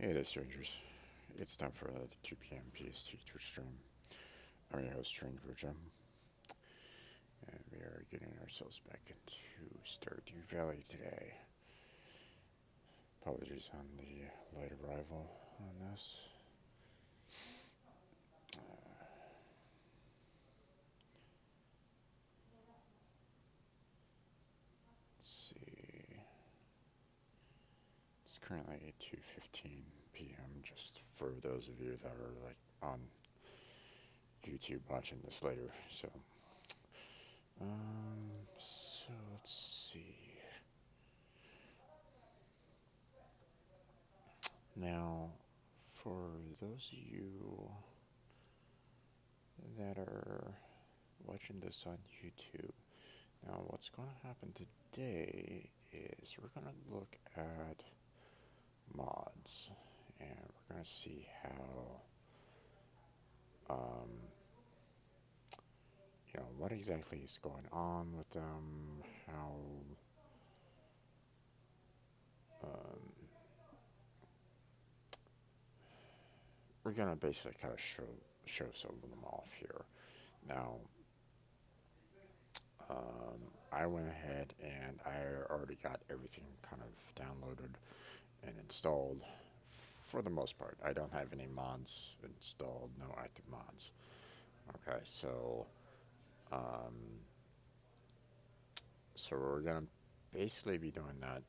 Hey there, strangers. It's time for the 2 p.m. PST Twitch stream. I'm your host, Stranger Jim, and we are getting ourselves back into Stardew Valley today. Apologies on the late arrival on this. Let's see. It's currently 2:15 p.m. Just for those of you that are like on YouTube watching this later. So let's see. Now, for those of you that are watching this on YouTube, now what's going to happen today is we're going to look at mods and we're going to see um, what exactly is going on with them, how, um, we're going to basically kind of show some of them off here. Now, I went ahead and I already got everything kind of downloaded and installed for the most part. I don't have any mods installed, no active mods. Okay, um, so we're gonna basically be doing that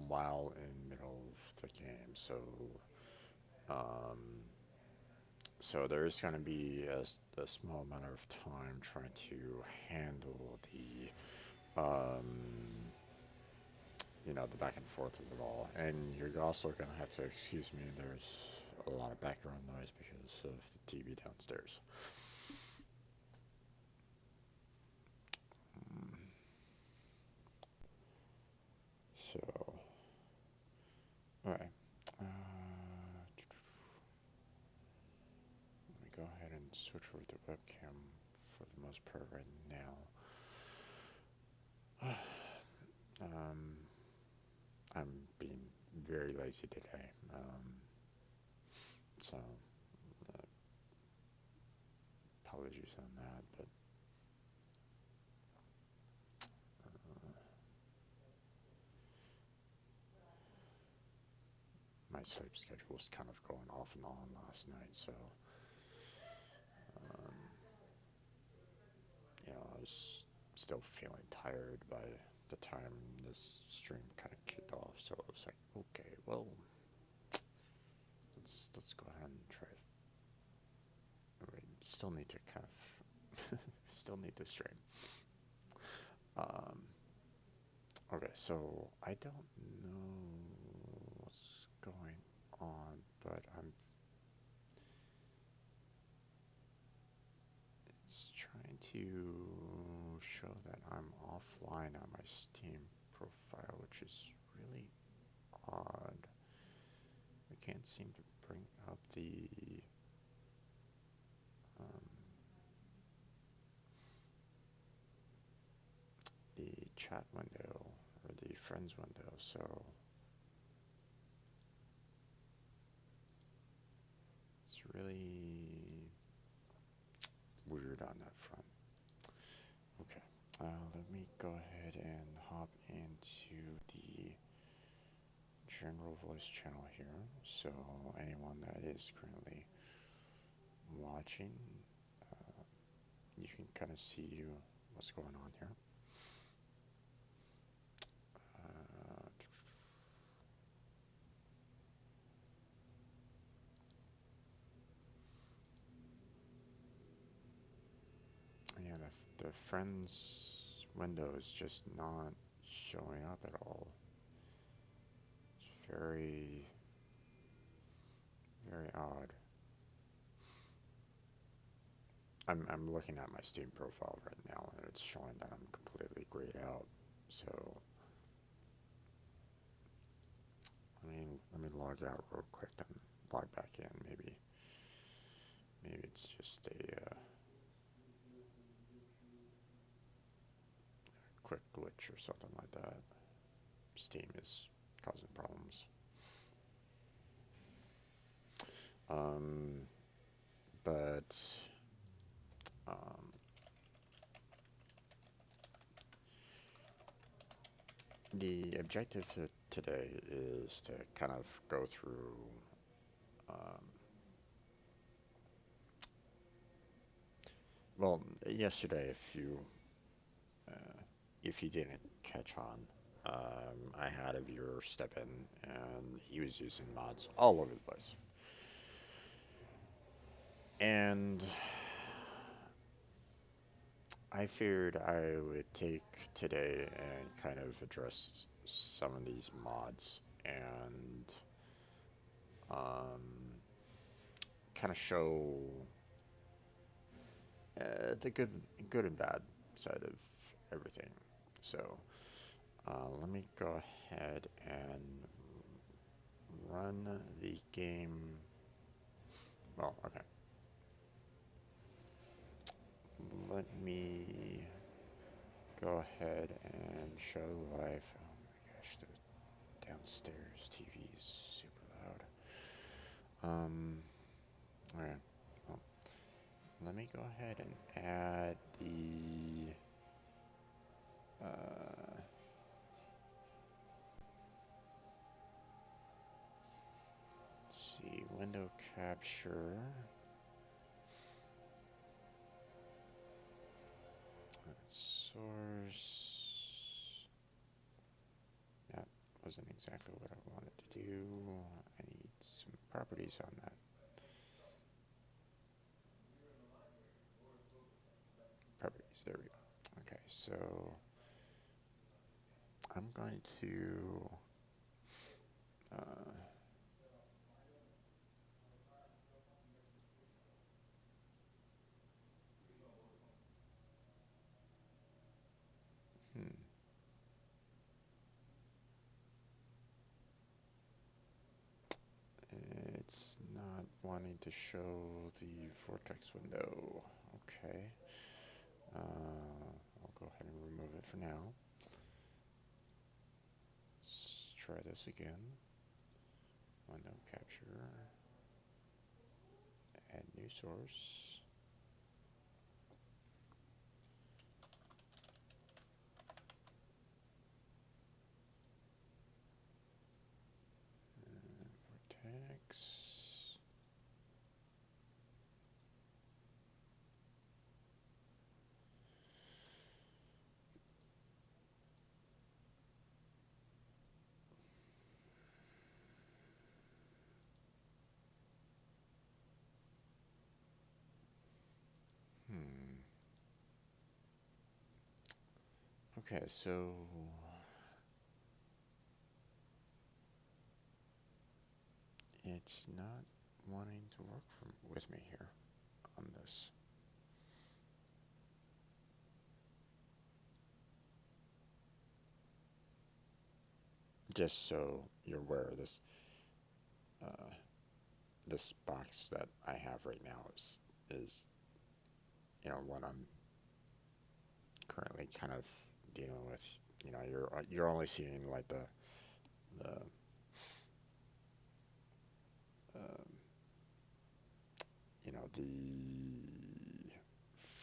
while in the middle of the game. Um, so there's gonna be a small amount of time trying to handle the back and forth of it all. And you're also gonna have to excuse me. There's a lot of background noise because of the TV downstairs. Mm, So, alright. Let me go ahead and switch over to webcam for the most part right now. um, I'm being very lazy today. So, uh, apologies on that, but uh, my sleep schedule was kind of going off and on last night, so um, I was still feeling tired by the time this stream kind of kicked off. So I was like, okay, well, let's go ahead and try. We still need to kind of still need to stream. Um, okay, so I don't know what's going on, but it's trying to show that I'm offline on my Steam profile, which is really odd. I can't seem to bring up um, the chat window or the friends window, so it's really weird on that front. Okay, let me go ahead and hop into the general voice channel here. So anyone that is currently watching, uh, you can kind of see what's going on here. Uh, yeah, the friends window is just not showing up at all. It's very, very odd. I'm looking at my Steam profile right now and it's showing that I'm completely grayed out. So let me log out real quick, then log back in. Maybe it's just a quick glitch or something like that. Steam is causing problems. Um, but um, the objective today is to kind of go through. Um, well, yesterday, if you didn't catch on, I had a viewer step in, and he was using mods all over the place. And I figured I would take today and kind of address some of these mods and um, kind of show the good and bad side of everything. So let me go ahead and run the game. Well, okay. Let me go ahead and show live. Oh my gosh, the downstairs TV is super loud. All right. Well, let me go ahead and add the let's see, window capture. Source. That wasn't exactly what I wanted to do. I need some properties on that. Properties, there we go. Okay, so I'm going to uh, hmm, it's not wanting to show the vortex window. Okay. I'll go ahead and remove it for now. Let's try this again. Window capture. Add new source. Vortex. Hmm. Okay, so it's not wanting to work with me here on this. Just so you're aware, uh, this box that I have right now is what I'm currently kind of dealing with. You're only seeing like the um, the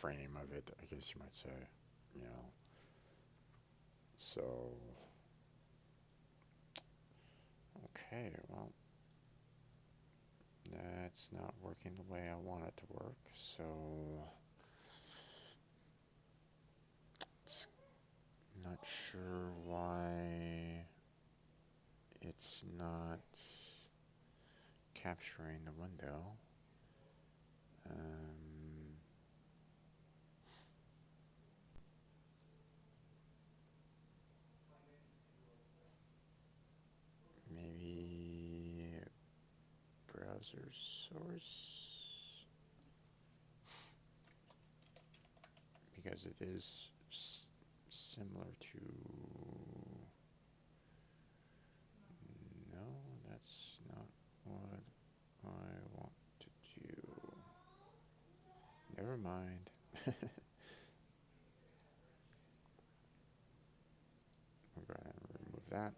frame of it, I guess you might say. You know, so okay, well, that's not working the way I want it to work. So it's not sure why it's not capturing the window. Um, Maybe browser source, because it is similar to. No, that's not what I want to do. Never mind. I'll go ahead and remove that.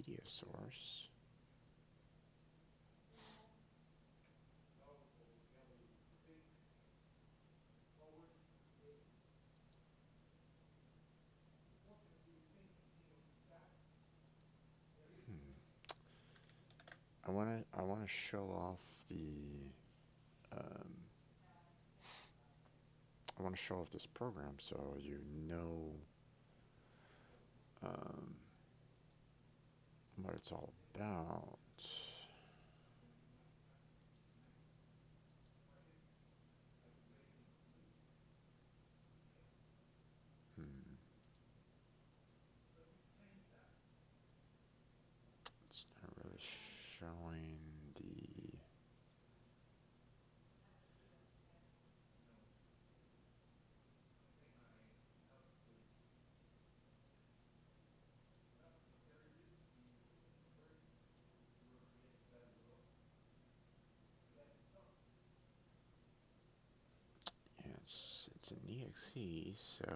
media source. Hmm. I wanna show off the um, I want to show off this program so you know um, what it's all about. Hmm. It's not really showing the. Yeah, it's an exe, so.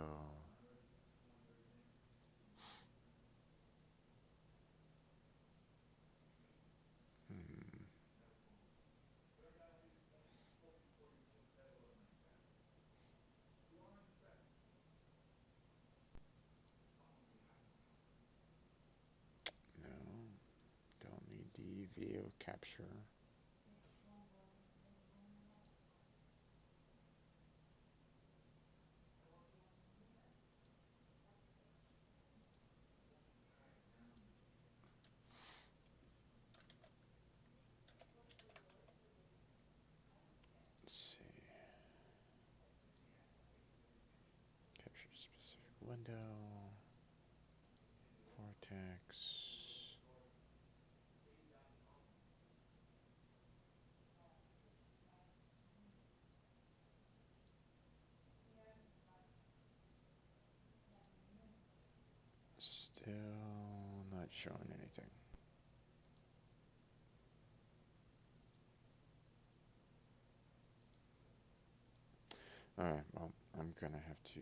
Hmm. No, don't need the video capture. Let's see. Capture specific window. Vortex. Still not showing anything. Alright, well, I'm gonna have to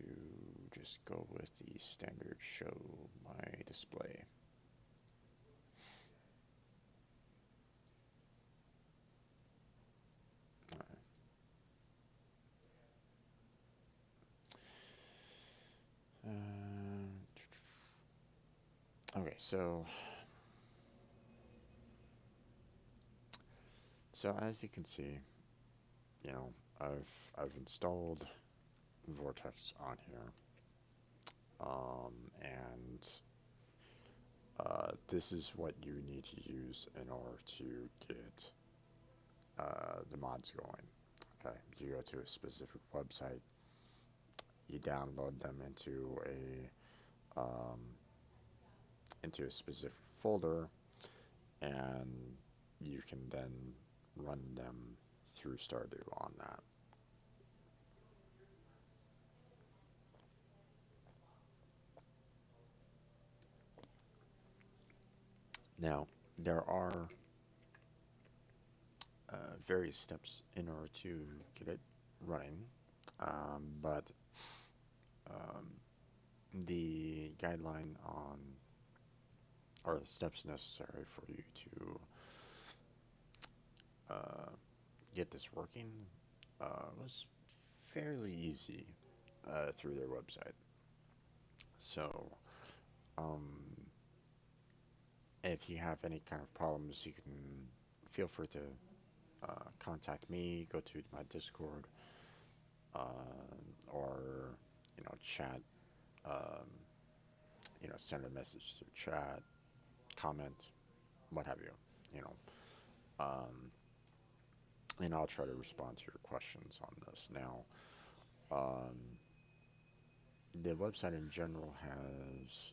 just go with the standard show my display. Alright. Okay, so as you can see, you know, I've installed Vortex on here, and this is what you need to use in order to get the mods going. Okay, you go to a specific website, you download them um, into a specific folder, and you can then run them through Stardew on that. Now, there are various steps in order to get it running, but um, the guideline on or the steps necessary for you to uh, get this working was fairly easy through their website. So, um, if you have any kind of problems, you can feel free to contact me, go to my Discord, or chat. Um, send a message through chat, comment, what have you. You know, um, and I'll try to respond to your questions on this. Now, um, the website in general has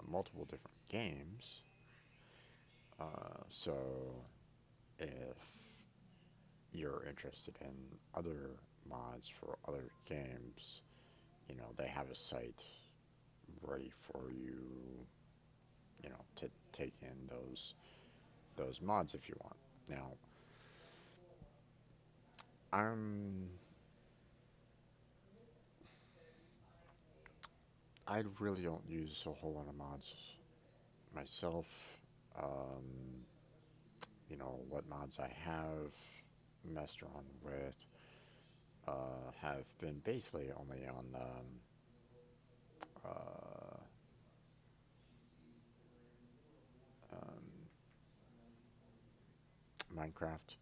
multiple different games. So if you're interested in other mods for other games, they have a site ready for you, to take in those mods if you want. Now, I'm I really don't use a whole lot of mods myself. Um, what mods I have messed around with have been basically only on uh, um, Minecraft,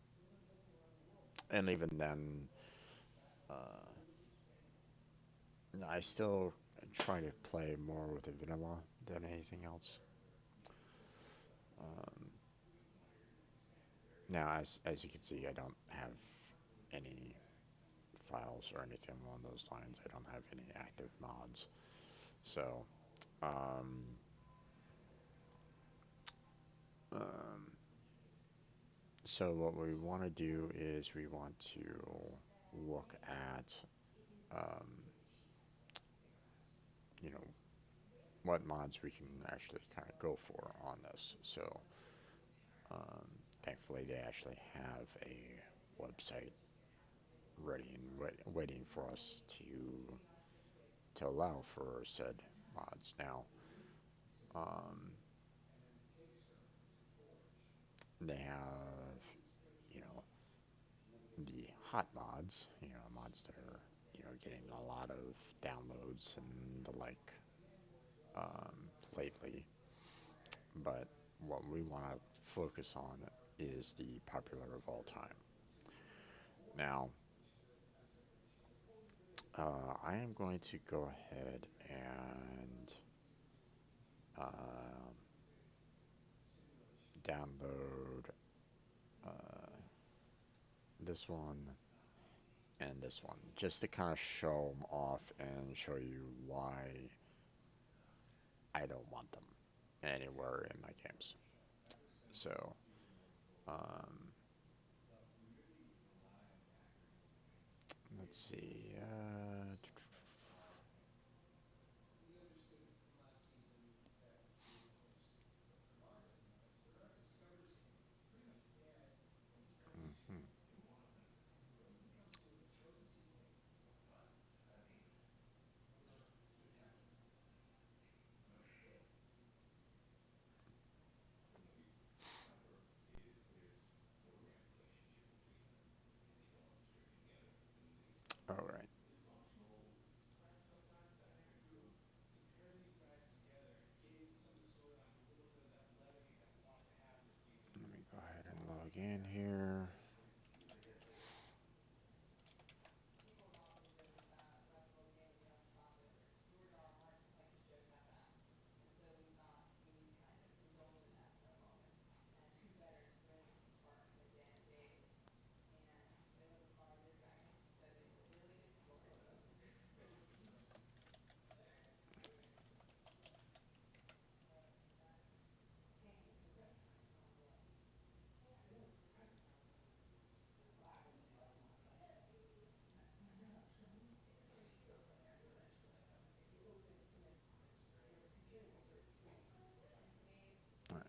and even then, uh, I still try to play more with the vanilla than anything else. Um, Now, as you can see, I don't have any files or anything along those lines. I don't have any active mods. So, um, um, so what we want to do is we want to look at, um, you know, what mods we can actually kind of go for on this. So, um, thankfully, they actually have a website ready and waiting for us to allow for said mods. Now, um, they have, you know, the hot mods, mods that are, getting a lot of downloads and the like um, lately. But what we want to focus on is the popular of all time. Now, I am going to go ahead and um, download uh, this one and this one just to kind of show them off and show you why I don't want them anywhere in my games. So, um, let's see. Mhm. All right. Let me go ahead and log in here. All right.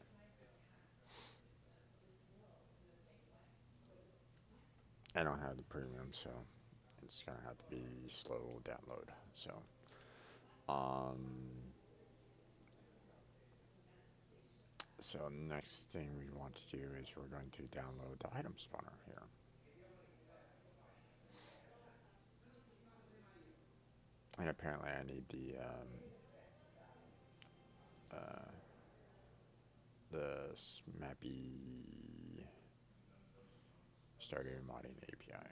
I don't have the premium, so it's gonna have to be slow download. So, um, so next thing we want to do is we're going to download the item spawner here, and apparently I need uh, the Smappy Stardew modding API.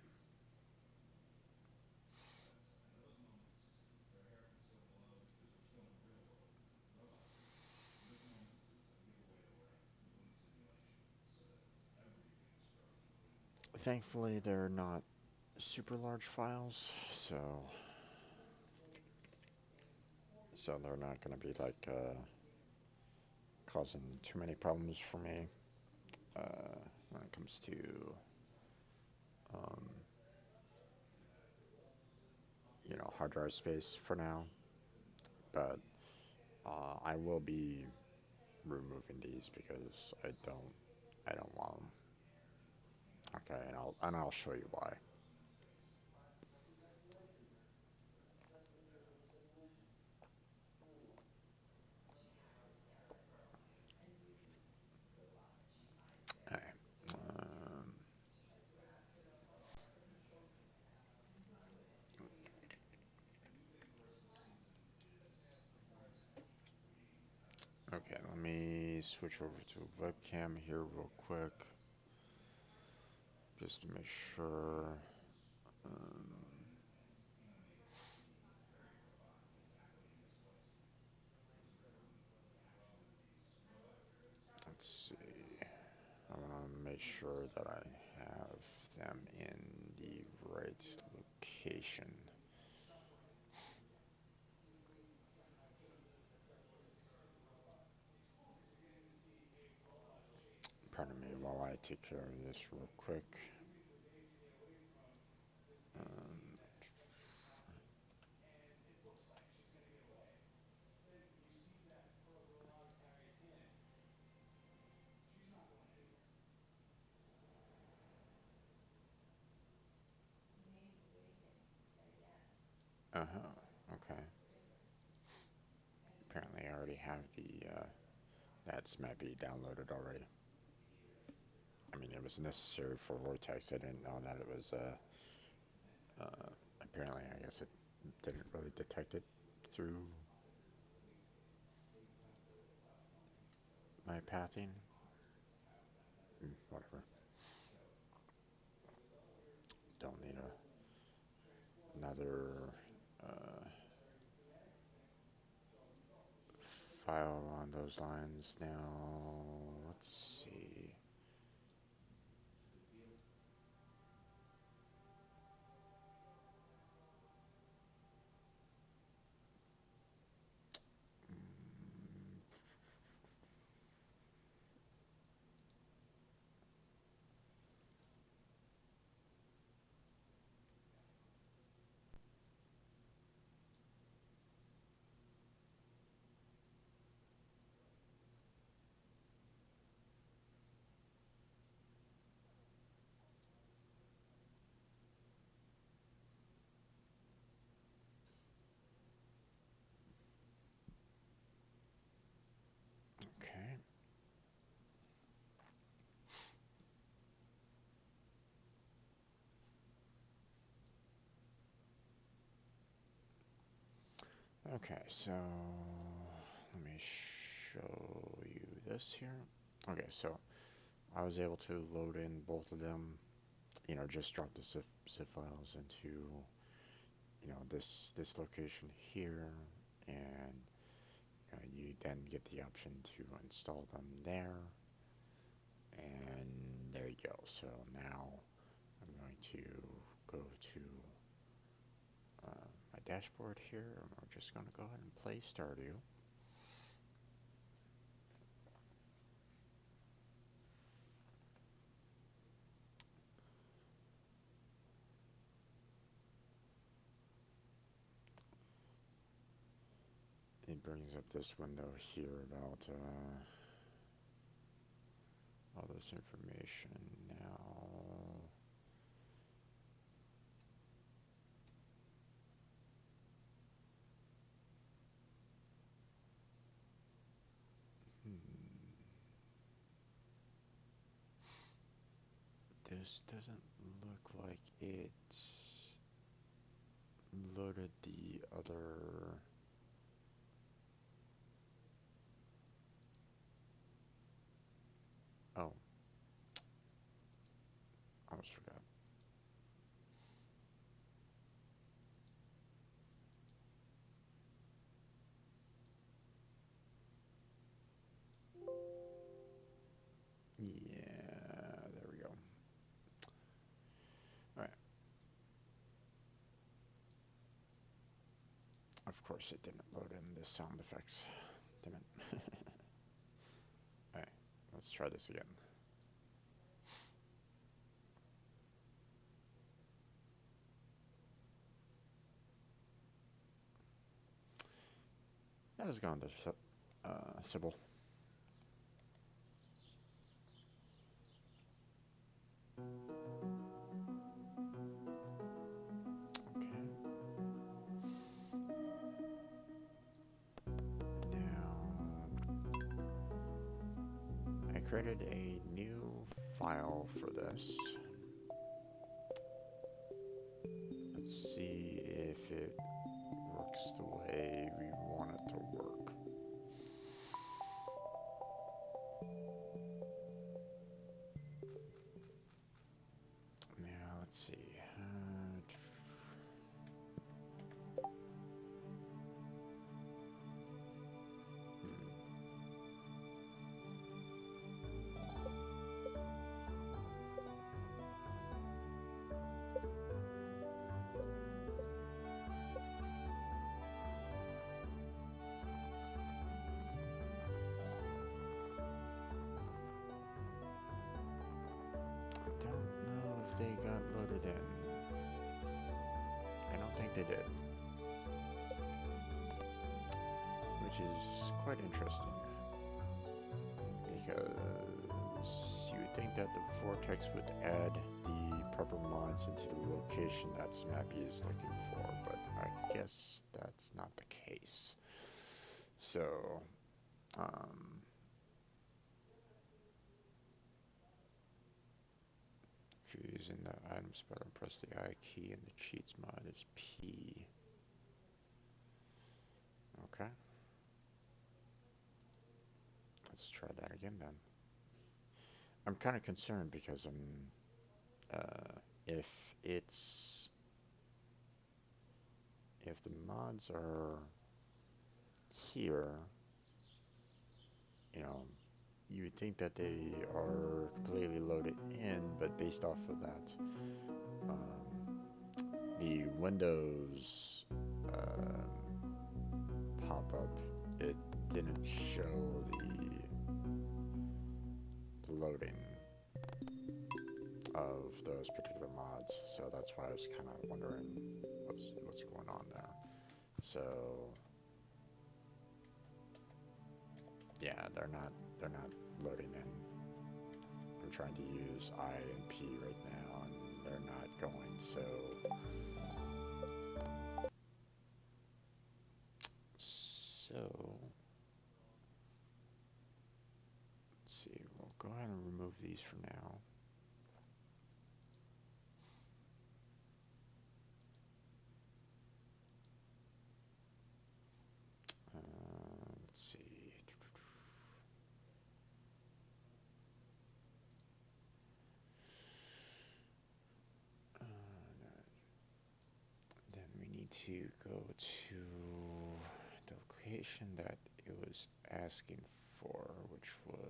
Thankfully, they're not super large files, so they're not going to be like causing too many problems for me when it comes to um, hard drive space for now. But I will be removing these because I don't want them. Okay, and I'll show you why. Okay, let me switch over to webcam here real quick, just to make sure. Um, let's see. I want to make sure that I have them in the right location. Pardon me while I take care of this real quick. Um, okay. Apparently, I already have the that's maybe downloaded already. I mean, it was necessary for Vortex. I didn't know that it was. Apparently, I guess it didn't really detect it through my pathing. Whatever. Don't need another uh, file on those lines now. Let's see. Okay. Okay, so let me show you this here. Okay, so I was able to load in both of them, just drop the zip files into, this location here, and you then get the option to install them there, and there you go. So now I'm going to go to my dashboard here, and we're just going to go ahead and play Stardew. It brings up this window here about all this information now. This doesn't look like it loaded the other. Oh, I almost forgot. Yeah, there we go. All right. Of course, it didn't load in the sound effects. Damn it. All right, let's try this again. How's it going, Sybil? Okay. Now, I created a new file for this. Let's see if it works the way we want it to work. if they got loaded in. I don't think they did, which is quite interesting because you would think that the vortex would add the proper mods into the location that Smappy is looking for, but I guess that's not the case. So, um, if you're using the items button, press the I key, and the cheats mod is P. Okay. Let's try that again then. I'm kind of concerned because if it's if the mods are here, you know, you would think that they are completely loaded in, but based off of that, the Windows pop-up, it didn't show the loading of those particular mods, so that's why I was kind of wondering what's going on there. So yeah, they're not loading in. I'm trying to use I and P right now, and they're not going. So let's see. We'll go ahead and remove these for now. Let's see. Then we need to go to the location that it was asking for, which was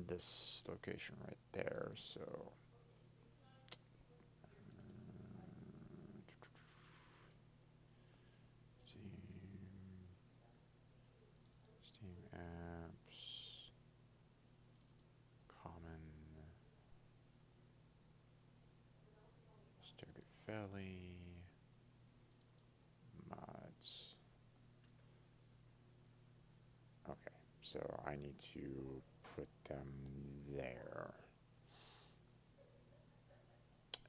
this location right there. So Steam apps, common, Stardew Valley, mods. Okay, so I need to put them there.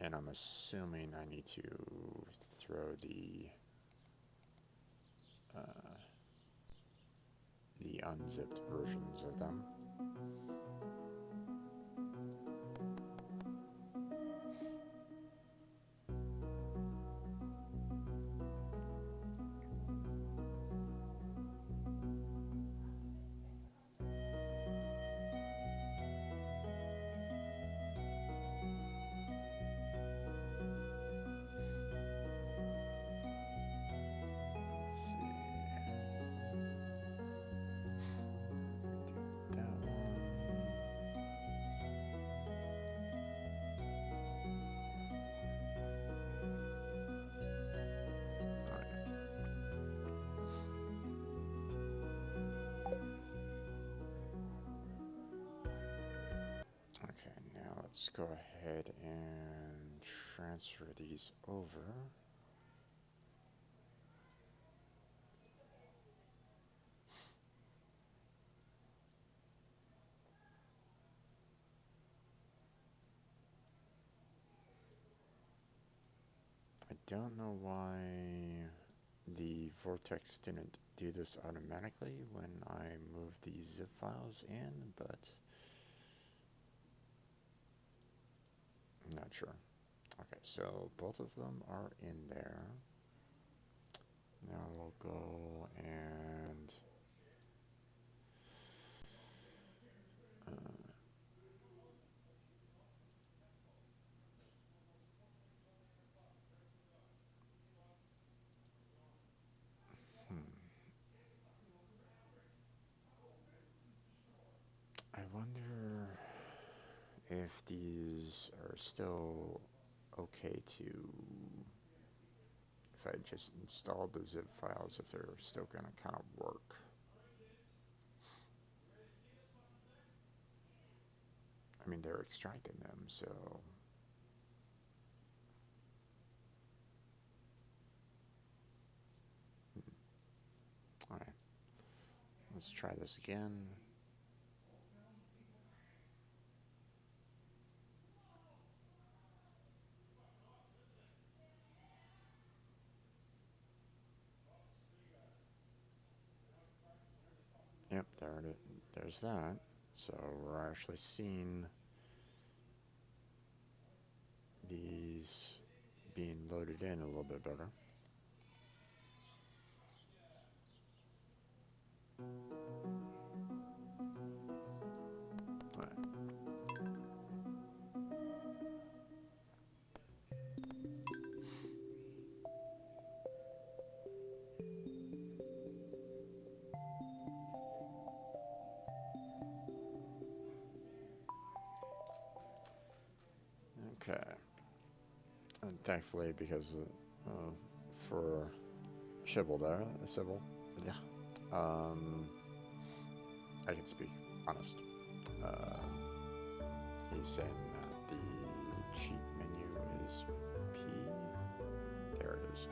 And I'm assuming I need to throw the unzipped versions of them. Let's see. Do that one. Okay, now let's go ahead and transfer these over. I don't know why the Vortex didn't do this automatically when I moved the zip files in, but I'm not sure. Okay, so both of them are in there. Now we'll go and I wonder if these are still okay to, if I just installed the zip files, if they're still gonna kind of work. I mean, they're extracting them, so. Alright. Let's try this again. Yep, there's that. So we're actually seeing these being loaded in a little bit better. All right. Okay. And thankfully, because for Shibble there, Sybil, yeah, I can speak honest. Uh, he's saying that the cheat menu is P. There it is.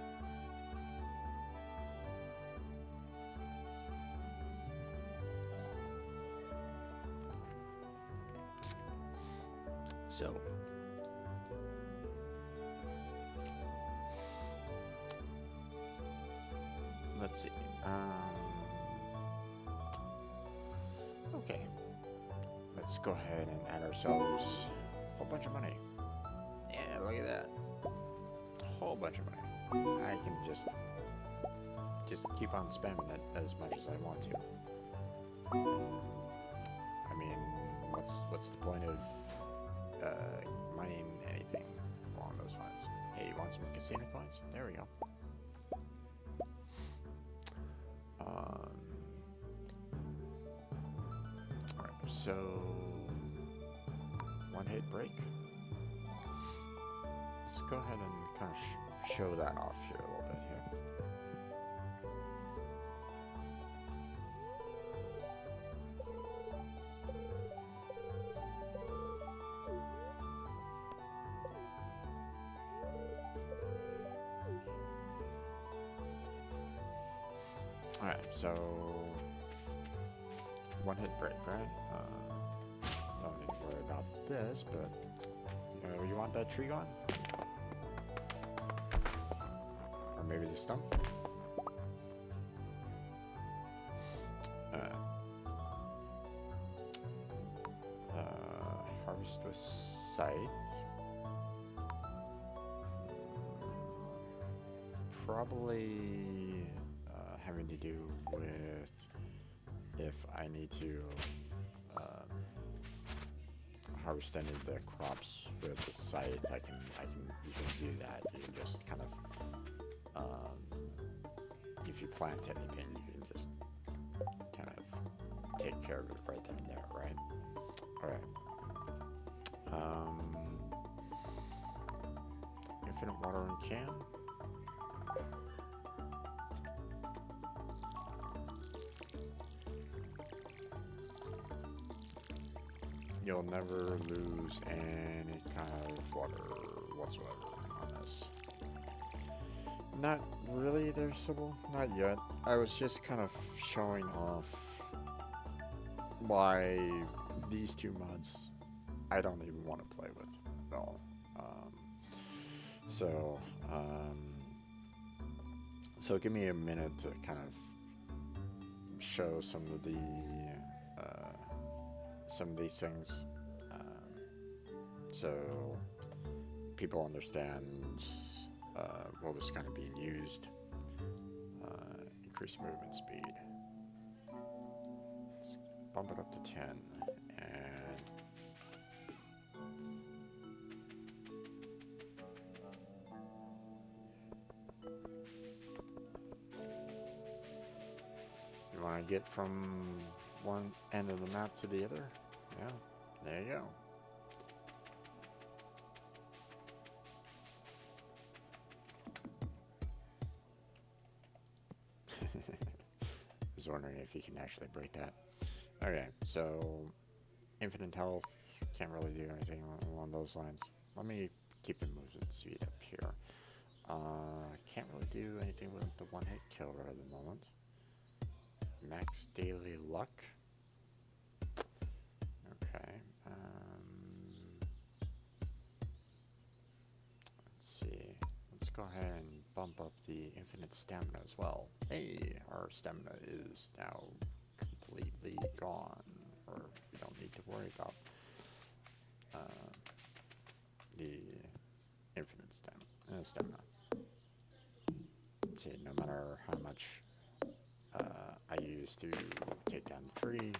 So, let's see. Okay. Let's go ahead and add ourselves a whole bunch of money. Yeah, look at that. A whole bunch of money. I can just keep on spamming it as much as I want to. I mean, what's the point of mining anything along those lines? Hey, you want some casino coins? There we go. Alright, so one hit break. Let's go ahead and kind of show that off here a little bit here. Alright, so one hit break, right? Don't need to worry about this, but you want that tree gone? Or maybe the stump? Harvest with scythe. Probably having to do with if I need to harvest any of the crops with the scythe. You can do that. You can just kind of if you plant anything, you can just kind of take care of it right then and there, right? All right. Infinite watering can. You'll never lose any kind of water whatsoever on this. Not really there, Sybil. Not yet. I was just kind of showing off why these two mods I don't even want to play with at all. So give me a minute to kind of show some of these things, so people understand what was kind of being used. Increase movement speed. Let's bump it up to 10, and you want to get from one end of the map to the other? Yeah, there you go. was wondering if you can actually break that. Okay, so infinite health, can't really do anything along those lines. Let me keep the movement speed up here. Can't really do anything with the one-hit killer at the moment. Max daily luck. Okay. Let's see. Let's go ahead and bump up the infinite stamina as well. Hey, our stamina is now completely gone, or we don't need to worry about the infinite stamina. See, no matter how much I use to take down the tree,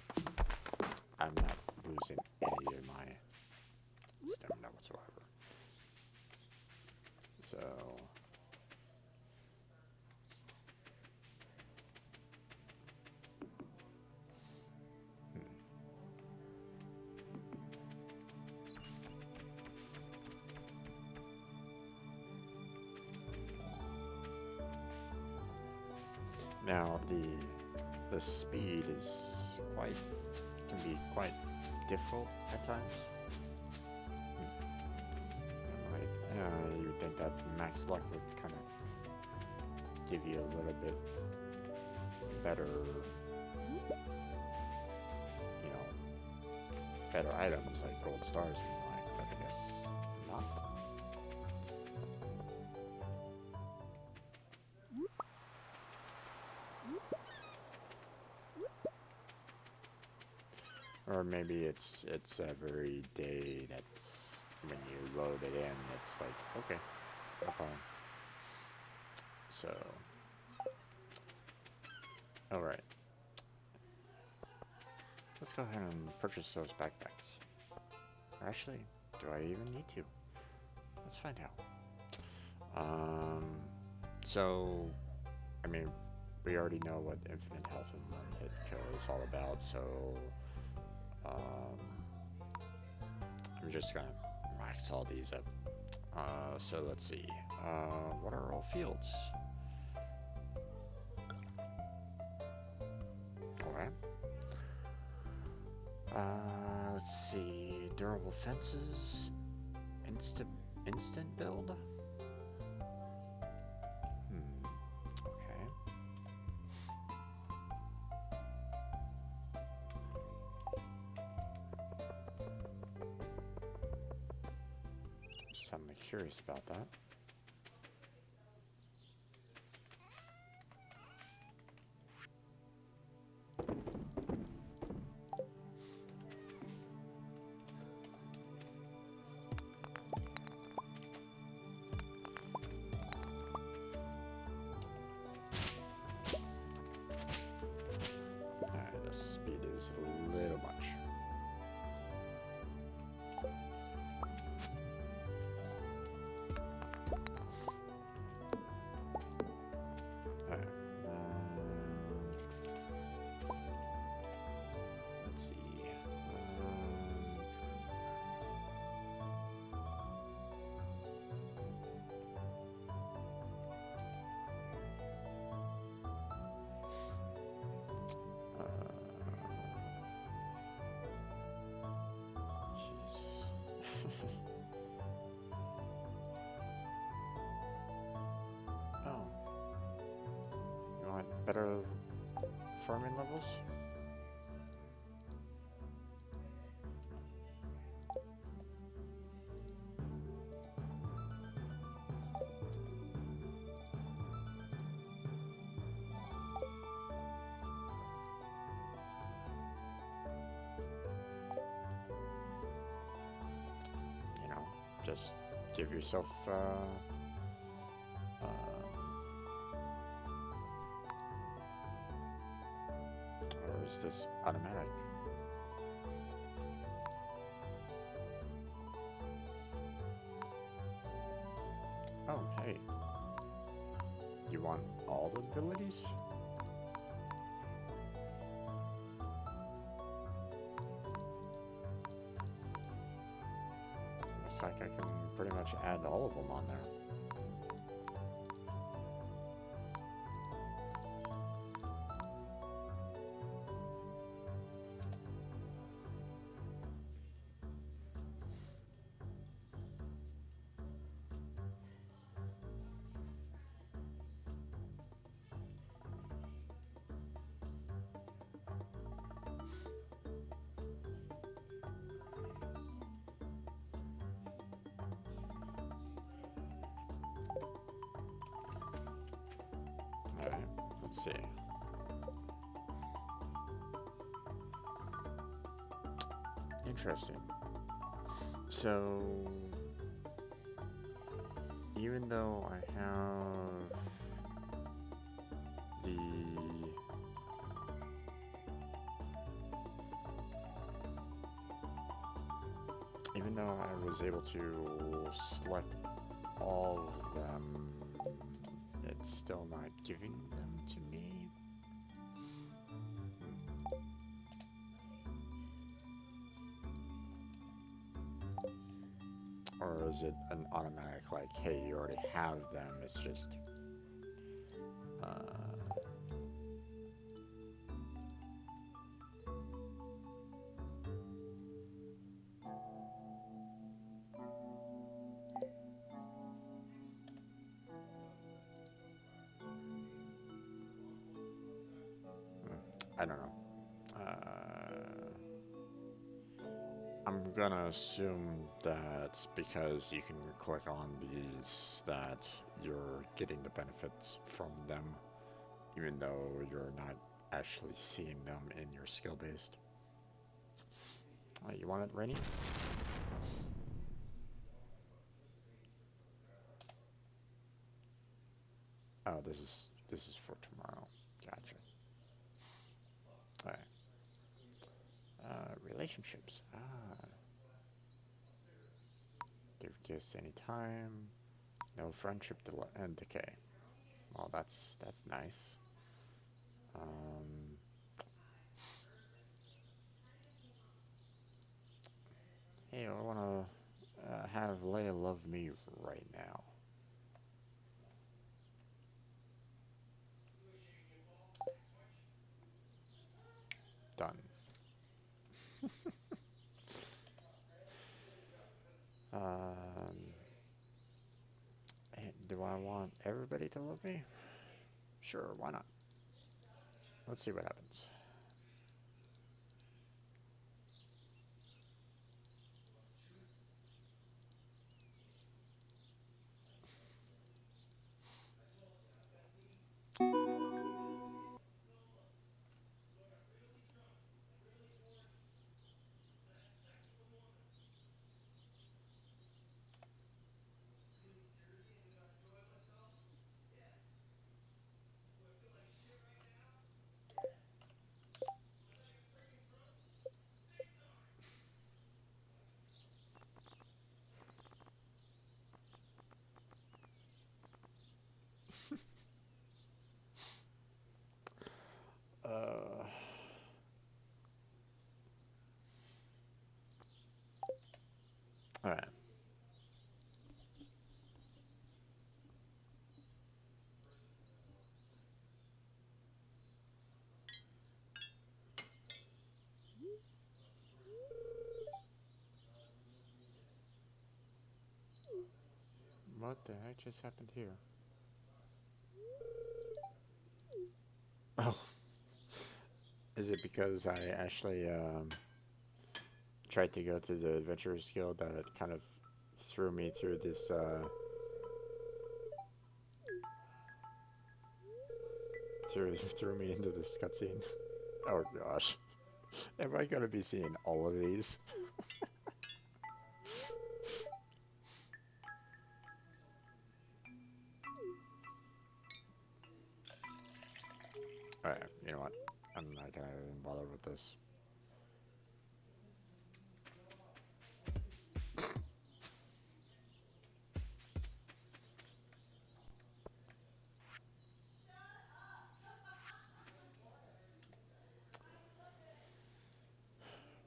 I'm not losing any of my stamina whatsoever. So, now the speed is can be quite difficult at times. Like, you would think that max luck would kind of give you a little bit better, better items like gold stars and the like, but I guess not. Or maybe it's every day that's when you load it in, it's like, okay, no problem. So, alright. Let's go ahead and purchase those backpacks. Actually, do I even need to? Let's find out. So, I mean, we already know what infinite health and one-hit kill is all about, so I'm just gonna max all these up. So let's see. What are all fields? Alright. Let's see. Durable fences. Instant build. Okay. Something curious about that. The speed is a little much. Let's see. Oh. You want better farming levels? Just give yourself or is this automatic? Oh, hey. You want all the abilities? Looks like I can pretty much add all of them on there. let's see. Interesting. So, even though I have the even though I was able to select all of them, it's still not giving them to me. Or is it an automatic, like, hey, you already have them, it's just, I don't know. I'm gonna assume that because you can click on these, that you're getting the benefits from them, even though you're not actually seeing them in your skill based. You want it rainy? Oh, this is for tomorrow. Gotcha. All right. Relationships. Give gifts anytime. No friendship and decay. Well, that's nice. Um, hey, I want to have Leia love me right now. Done. Um, do I want everybody to love me? Sure, why not? Let's see what happens. Uh, all right. What the heck just happened here? Oh, is it because I actually tried to go to the Adventurers Guild that it kind of threw me through this threw me into this cutscene? Oh gosh, am I gonna be seeing all of these? All right, you know what? I'm not gonna even bother with this.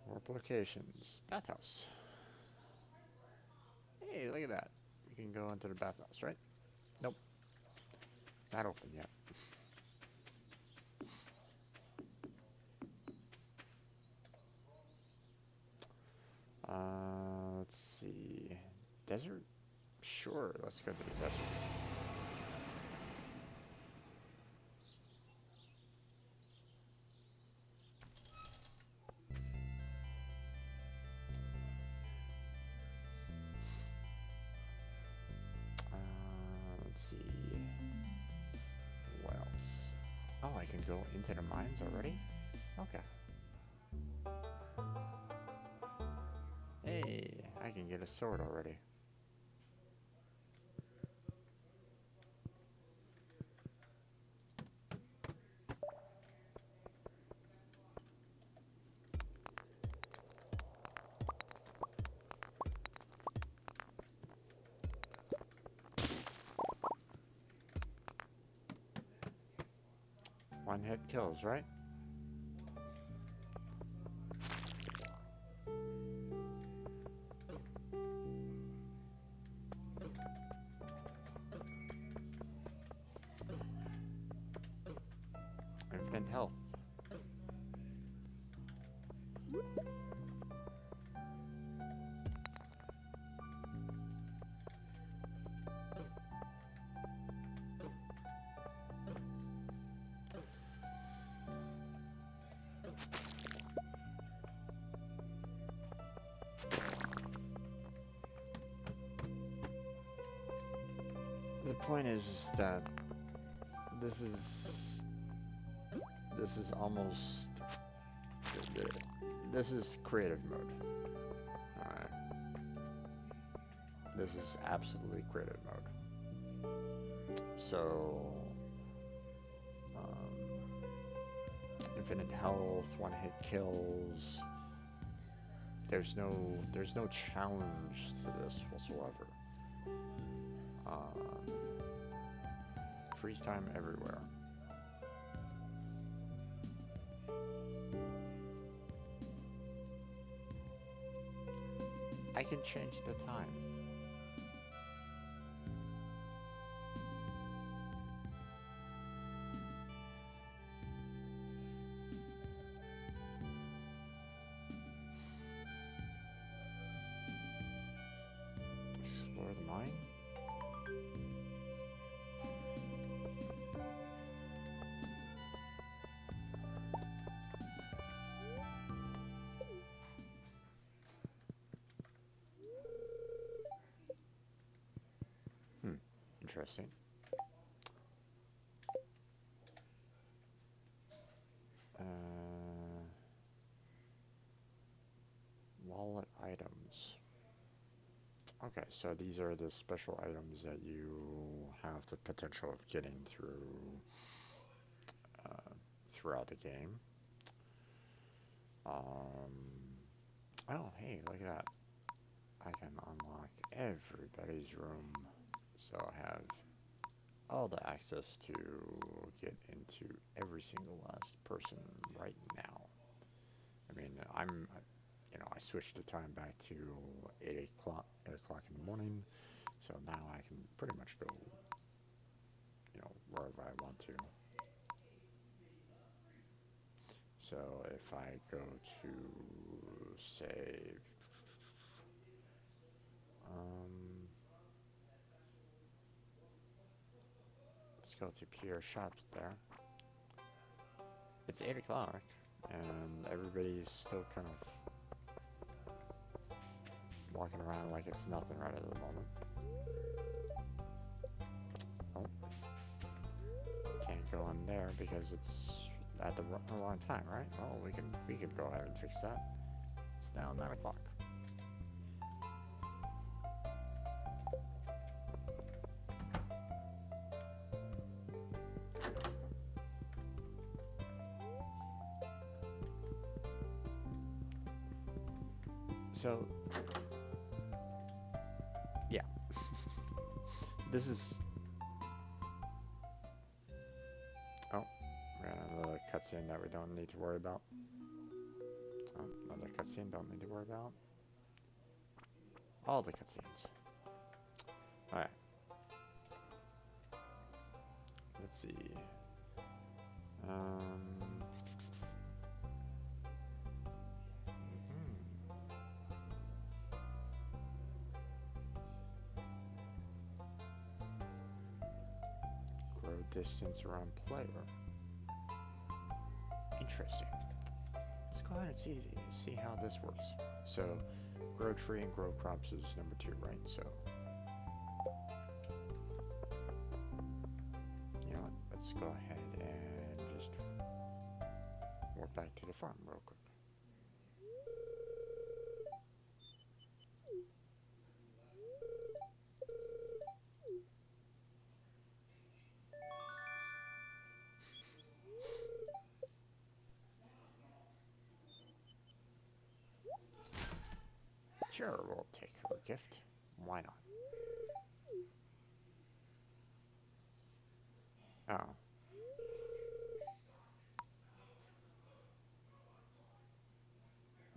Warp locations. Bathhouse. Hey, look at that. We can go into the bathhouse, right? Nope, not open yet. Let's see. Desert? Sure, let's go to the desert. Let's see. What else? Oh, I can go into the mines already? Okay. Hey, I can get a sword already. One hit kills, right? Infinite health. The point is that this is this is almost this is creative mode. Alright. This is absolutely creative mode. So infinite health, one hit kills. There's no challenge to this whatsoever. Freeze time everywhere. I can change the time. Explore the mine. Interesting. Wallet items. Okay, so these are the special items that you have the potential of getting throughout the game. Oh, hey, look at that. I can unlock everybody's room. So I have all the access to get into every single last person right now. I mean, I switched the time back to 8 o'clock in the morning, so now I can pretty much go, wherever I want to. So if I go to, say, let's go to Pierre's shop there. It's 8 o'clock, and everybody's still kind of walking around like it's nothing right at the moment. Oh, can't go in there because it's at the wrong time, right? Well, we can go ahead and fix that. It's now 9 o'clock. So, yeah. This is... Oh, we got another cutscene that we don't need to worry about. Oh, another cutscene don't need to worry about. All the cutscenes. Alright. Let's see. Grow distance around player. Interesting. Let's go ahead and see how this works. So, grow tree and grow crops is number 2, right? So, you know what? Let's go ahead and back to the farm real quick. Sure, we'll take her gift. Why not? Oh.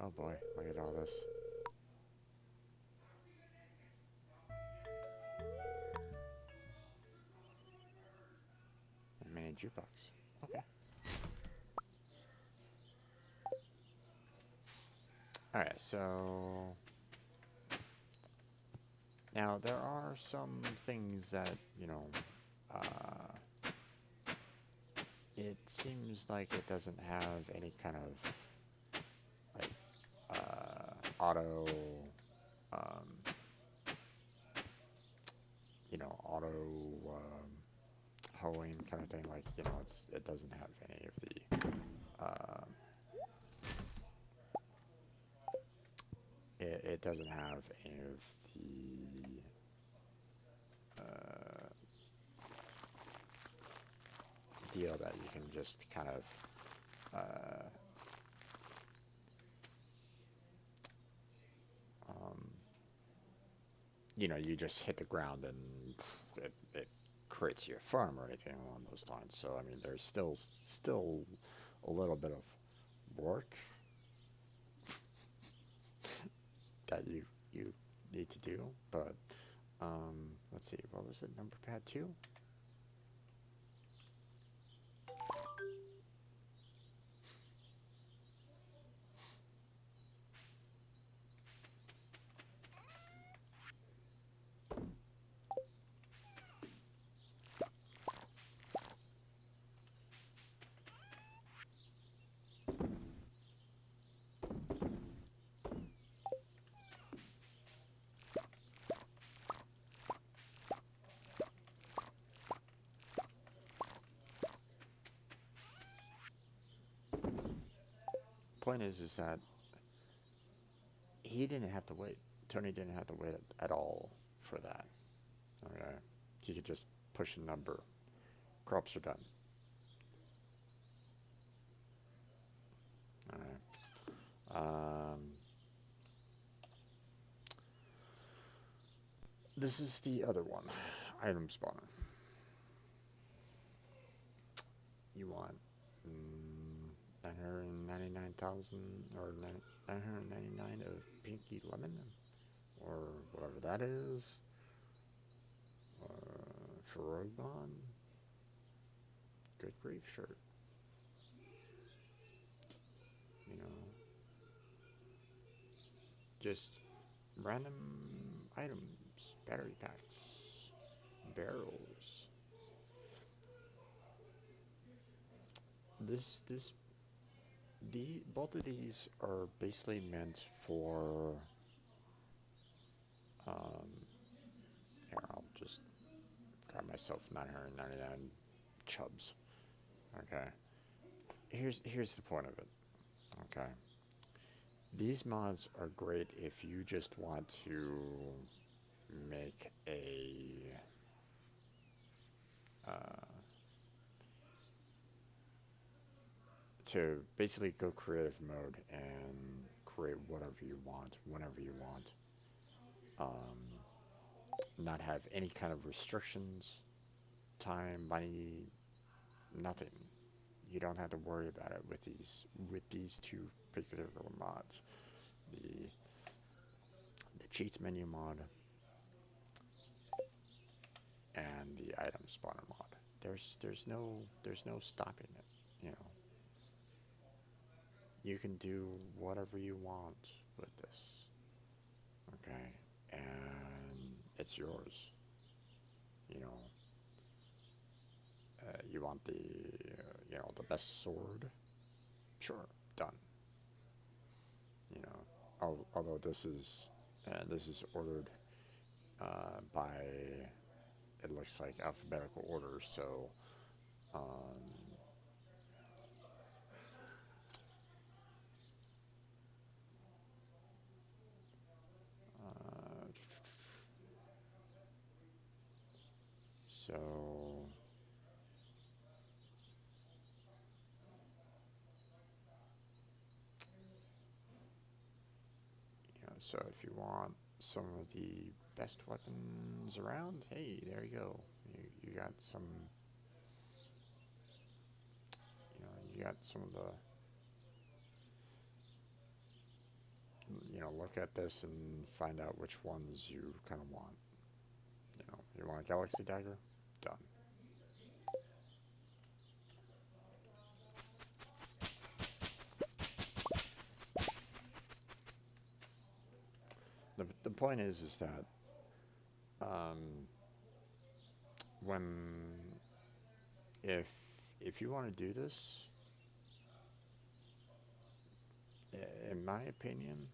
Oh boy, look at all this. A mini jukebox. Okay. Alright, so now there are some things that, it seems like it doesn't have any kind of like auto um, auto hoeing kind of thing. Like, it doesn't have any of the it doesn't have any of the deal that you can just kind of uh, um, you just hit the ground and it creates your farm or anything along those lines. So I mean, there's still a little bit of work that you need to do. But let's see, what was it? Number pad 2. Point is that he didn't have to wait. Tony didn't have to wait at all for that. Okay, he could just push a number. Crops are done. All right. This is the other one. Item spawner. You want 999,000 or 999 of Pinky Lemon or whatever that is. Ferrogon. Good grief, sure. You know, just random items, battery packs, barrels. This the both of these are basically meant for um here, I'll just grab myself 999 chubs. Okay. Here's the point of it. Okay. These mods are great if you just want to make uh, to basically go creative mode and create whatever you want, whenever you want. Not have any kind of restrictions, time, money, nothing. You don't have to worry about it with these two particular mods. The the cheats menu mod and the item spawner mod. There's no stopping it. You know, you can do whatever you want with this. Okay, and it's yours. You know, you want the best sword? Sure, done. You know, although this is ordered by, it looks like, alphabetical order. So um, So, so if you want some of the best weapons around, hey, there you go. You got some, you got some of the, look at this and find out which ones you kind of want. You want a Galaxy Dagger? Done. The point is that um, when if if you want to do this, in my opinion,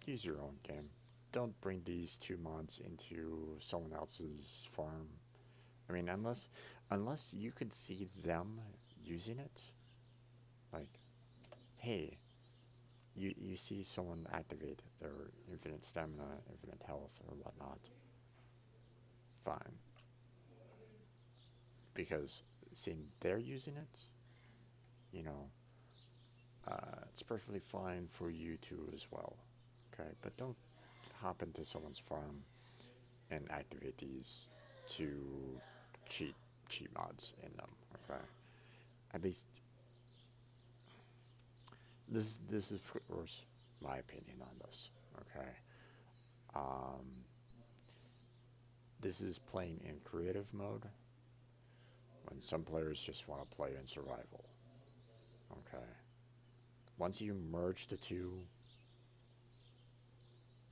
use your own game. Don't bring these two mods into someone else's farm. I mean, unless you can see them using it, like, hey, you see someone activate their infinite stamina, infinite health, or whatnot, fine. Because seeing they're using it, you know, it's perfectly fine for you to as well. Okay, but don't hop into someone's farm and activate these two cheat cheat mods in them. Okay, at least this is of course my opinion on this. Okay, um, this is playing in creative mode when some players just want to play in survival. Okay, once you merge the two,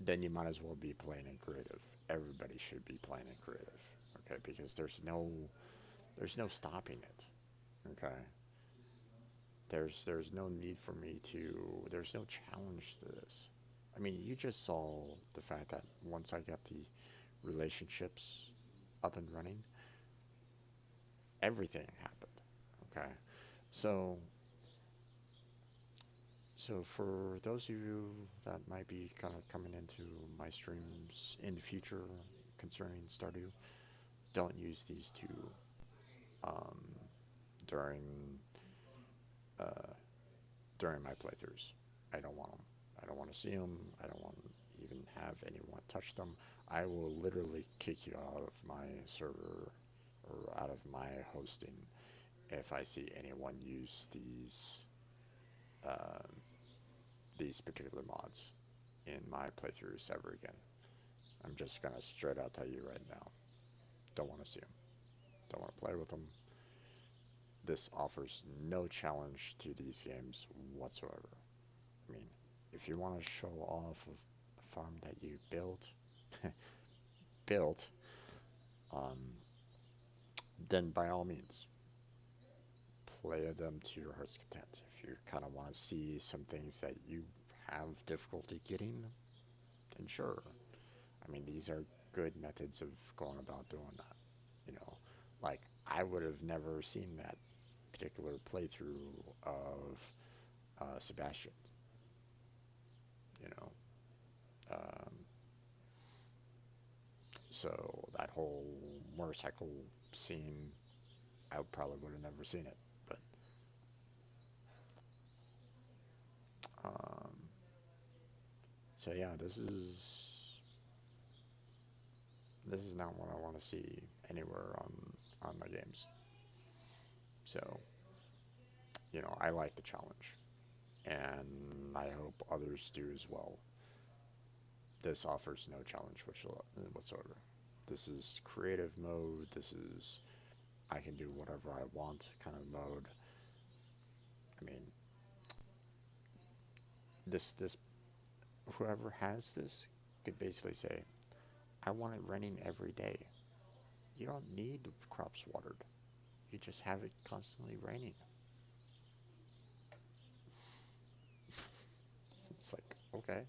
then you might as well be playing in creative. Everybody should be playing in creative. Okay, because there's no stopping it. Okay, there's no need for me to. There's no challenge to this. I mean, you just saw the fact that once I got the relationships up and running, everything happened. Okay, so so for those of you that might be kind of coming into my streams in the future concerning Stardew, don't use these two um, during uh, during my playthroughs. I don't want them. I don't want to see them. I don't want to even have anyone touch them. I will literally kick you out of my server or out of my hosting if I see anyone use um, these particular mods in my playthroughs ever again. I'm just gonna straight out tell you right now. Don't want to see them. Don't want to play with them. This offers no challenge to these games whatsoever. I mean, if you want to show off of a farm that you built, um, then by all means, play them to your heart's content. If you kind of want to see some things that you have difficulty getting, then sure. I mean, these are good methods of going about doing that. You know, like I would have never seen that particular playthrough of Sebastian. You know, um, so that whole motorcycle scene, I probably would have never seen it. But um, so yeah, this is not what I want to see anywhere on my games. So I like the challenge, and I hope others do as well. This offers no challenge whatsoever. This is creative mode. This is I can do whatever I want kind of mode. I mean, this whoever has this could basically say, I want it raining every day. You don't need the crops watered. You just have it constantly raining. It's like, okay.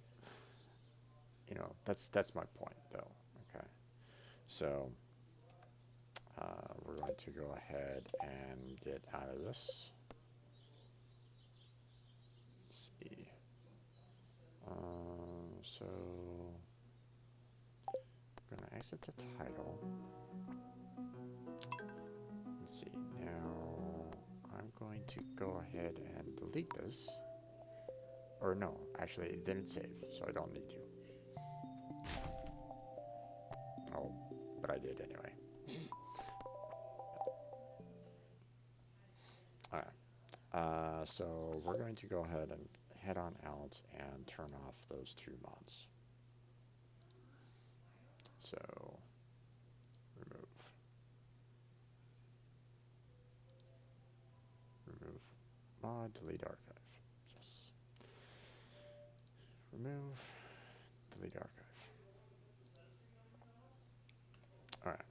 That's my point though. Okay. So we're going to go ahead and get out of this. Let's see. So I'm gonna exit the title. to go ahead and delete this. Or no, actually it didn't save, so I don't need to. Oh, but I did anyway. Alright, so we're going to go ahead and head on out and turn off those two mods. So, remove. Remove mod, delete archive. Yes. Remove, delete archive. Alright,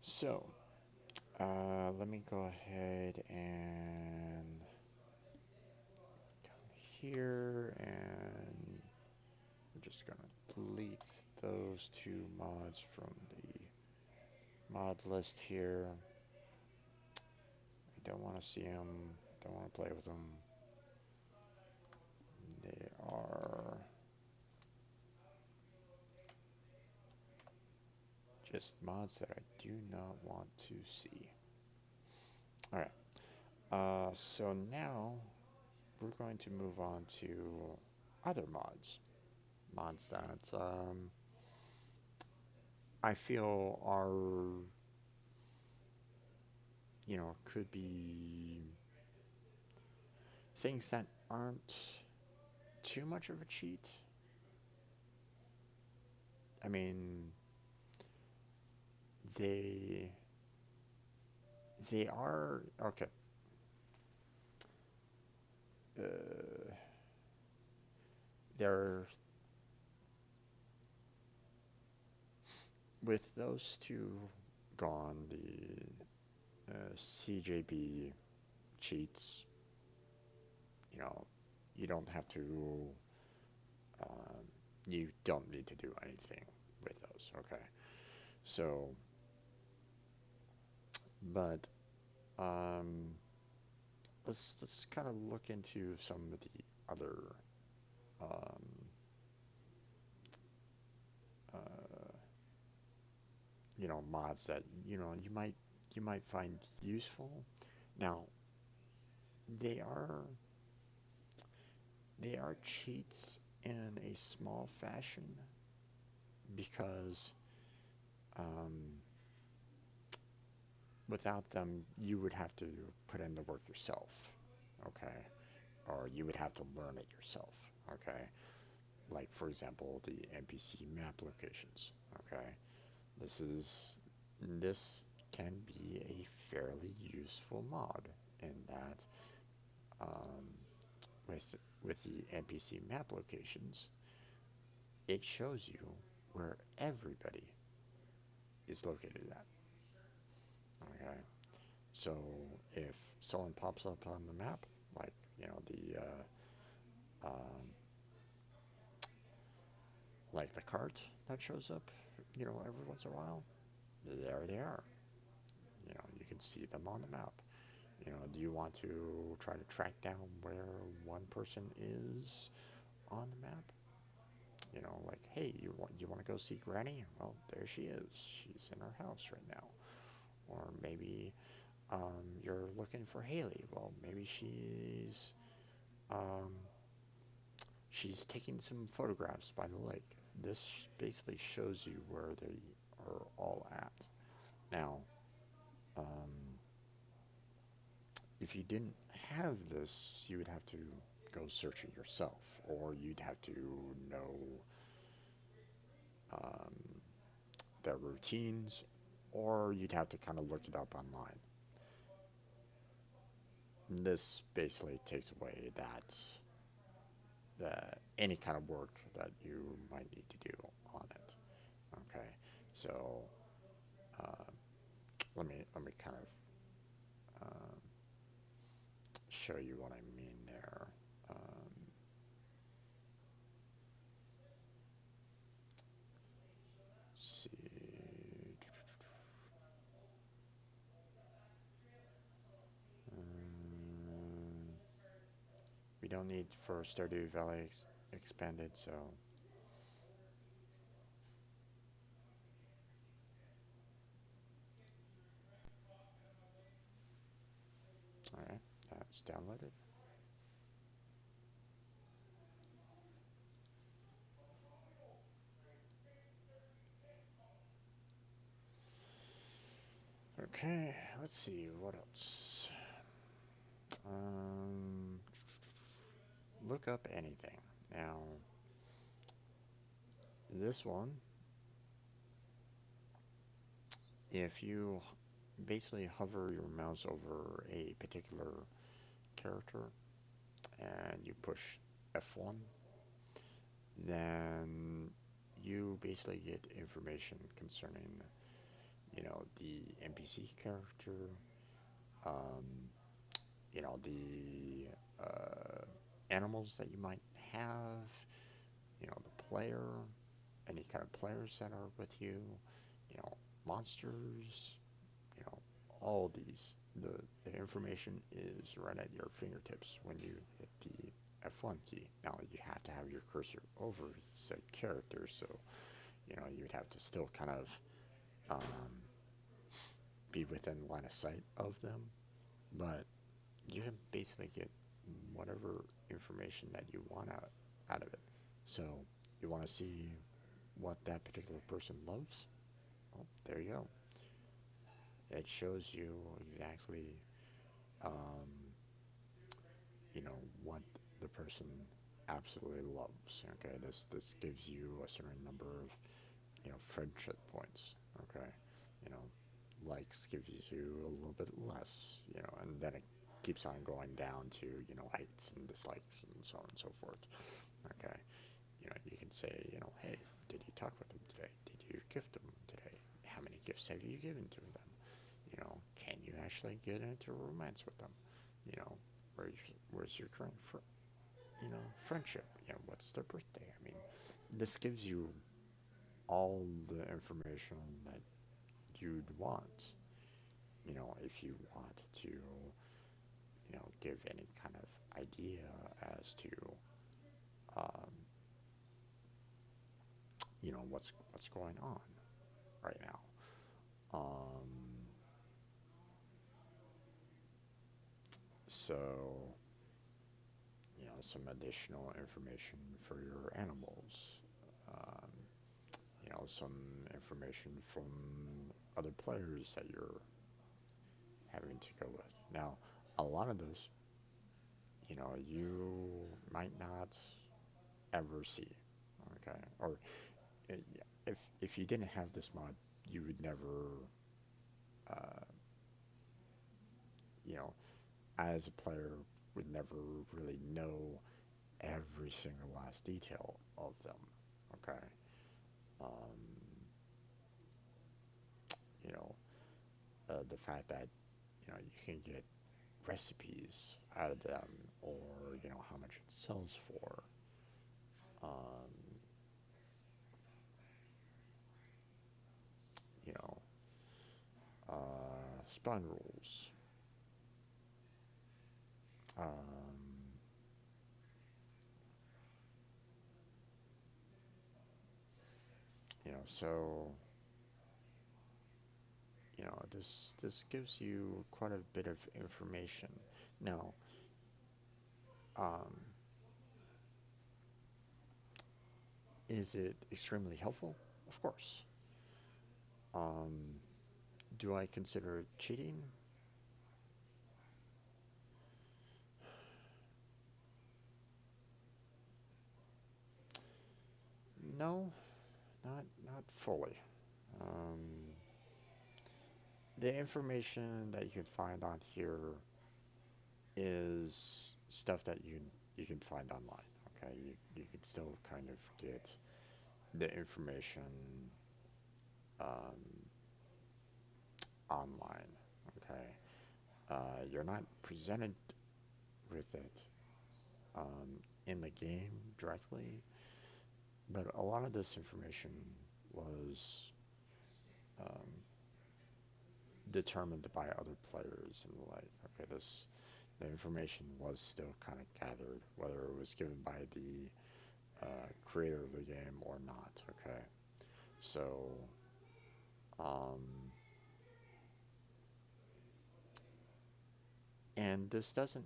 so let me go ahead and come here, and we're just gonna delete those two mods from the mod list here. I don't want to see them, don't want to play with them. They are just mods that I do not want to see. Alright, so now we're going to move on to other mods. Mods that I feel are, could be things that aren't too much of a cheat. I mean, they are okay. They're with those two gone. The CJB cheats. You know, you don't have to. Um, you don't need to do anything with those. Okay, so but um, let's kind of look into some of the other um, uh, mods that you might find useful. Now they are they are cheats in a small fashion because um, without them you would have to put in the work yourself, okay, or you would have to learn it yourself, okay. Like for example, the NPC map locations, okay. This can be a fairly useful mod in that um, with the NPC map locations, it shows you where everybody is located at. Okay, so if someone pops up on the map, like like the cart that shows up, every once in a while, there they are. You can see them on the map. Do you want to try to track down where one person is on the map? Like, hey, you want to go see Granny? Well, there she is. She's in her house right now. Or maybe you're looking for Haley. Well, maybe um, she's taking some photographs by the lake. This basically shows you where they are all at. Now, um, if you didn't have this, you would have to go search it yourself, or you'd have to know um, their routines, or you'd have to kind of look it up online. And this basically takes away any kind of work that you might need to do on it. Okay, so uh, let me kind of show you what I mean there. See, um, we don't need for Stardew Valley expanded, so all right. It's downloaded. Okay, let's see what else. Um, Look up anything. Now, this one, if you basically hover your mouse over a particular character and you push F1, then you basically get information concerning, the NPC character, um, the animals that you might have, the player, any kind of players that are with you, monsters, you know, all these. The information is right at your fingertips when you hit the F1 key. Now you have to have your cursor over said character, so you'd have to still kind of um, be within line of sight of them, but you can basically get whatever information that you want out of it. So you want to see what that particular person loves? Well, there you go. It shows you exactly, um, what the person absolutely loves. Okay, this gives you a certain number of, friendship points. Okay, you know, likes gives you a little bit less. And then it keeps on going down to hates and dislikes and so on and so forth. Okay, you can say, hey, did you talk with them today? Did you gift them today? How many gifts have you given to them? Can you actually get into romance with them? You know, where's your current friendship? What's their birthday? I mean, this gives you all the information that you'd want. If you want to, give any kind of idea as to, um, what's going on right now. Um, so, some additional information for your animals. Um, some information from other players that you're having to go with. Now, a lot of those, you might not ever see. Okay, or uh, if you didn't have this mod, you would never, uh, you know, as a player, would never really know every single last detail of them. Okay, um, you know, the fact that you can get recipes out of them, or how much it sells for. Um, you know, Spawn rules. Um, so this gives you quite a bit of information. Now, um, is it extremely helpful? Of course. Um, do I consider it cheating? No, not fully. Um, the information that you can find on here is stuff that you can find online. Okay, you can still kind of get the information um, online. Okay, you're not presented with it in the game directly, but a lot of this information was um, determined by other players and the like. Okay, the information was still kind of gathered, whether it was given by the creator of the game or not. Okay, so um, and this doesn't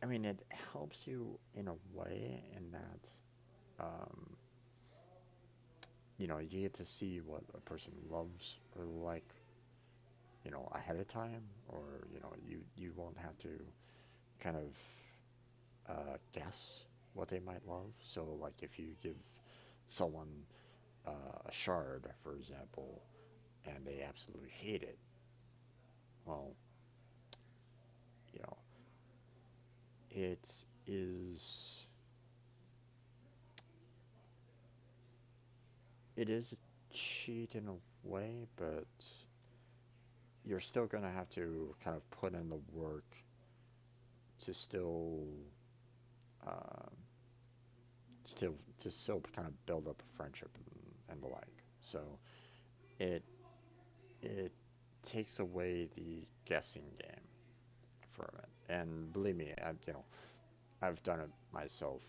I mean, it helps you in a way in that, um, you get to see what a person loves or like, ahead of time, or you won't have to kind of guess what they might love. So, like, if you give someone a shard, for example, and they absolutely hate it, well, you know, it is it is a cheat in a way, but you're still gonna have to kind of put in the work to uh, still still kind of build up a friendship and the like. So it it takes away the guessing game from it. And believe me, I've done it myself.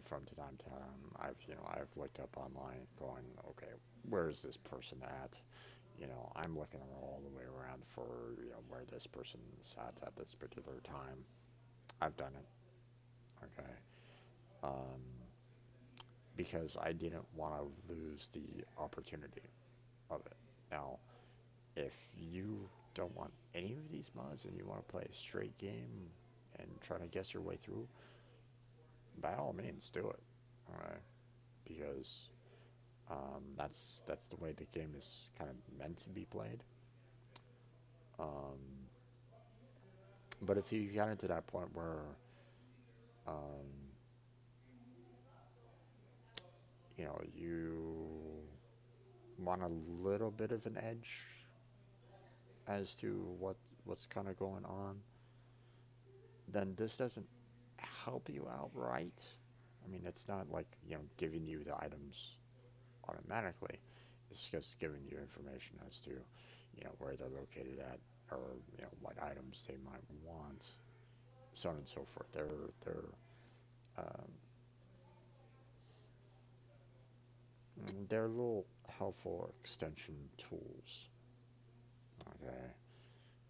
From time to time, I've looked up online, going, okay, where is this person at? I'm looking all the way around for where this person's at this particular time. I've done it, okay, um, because I didn't want to lose the opportunity of it. Now, if you don't want any of these mods and you want to play a straight game and try to guess your way through, by all means, do it. All right, because that's the way the game is kind of meant to be played. Um, but if you got into that point where um, you want a little bit of an edge as to what's kind of going on, then this doesn't help you outright. I mean, it's not like giving you the items automatically. It's just giving you information as to where they're located at, or what items they might want, so on and so forth. Um, they're little helpful extension tools, okay,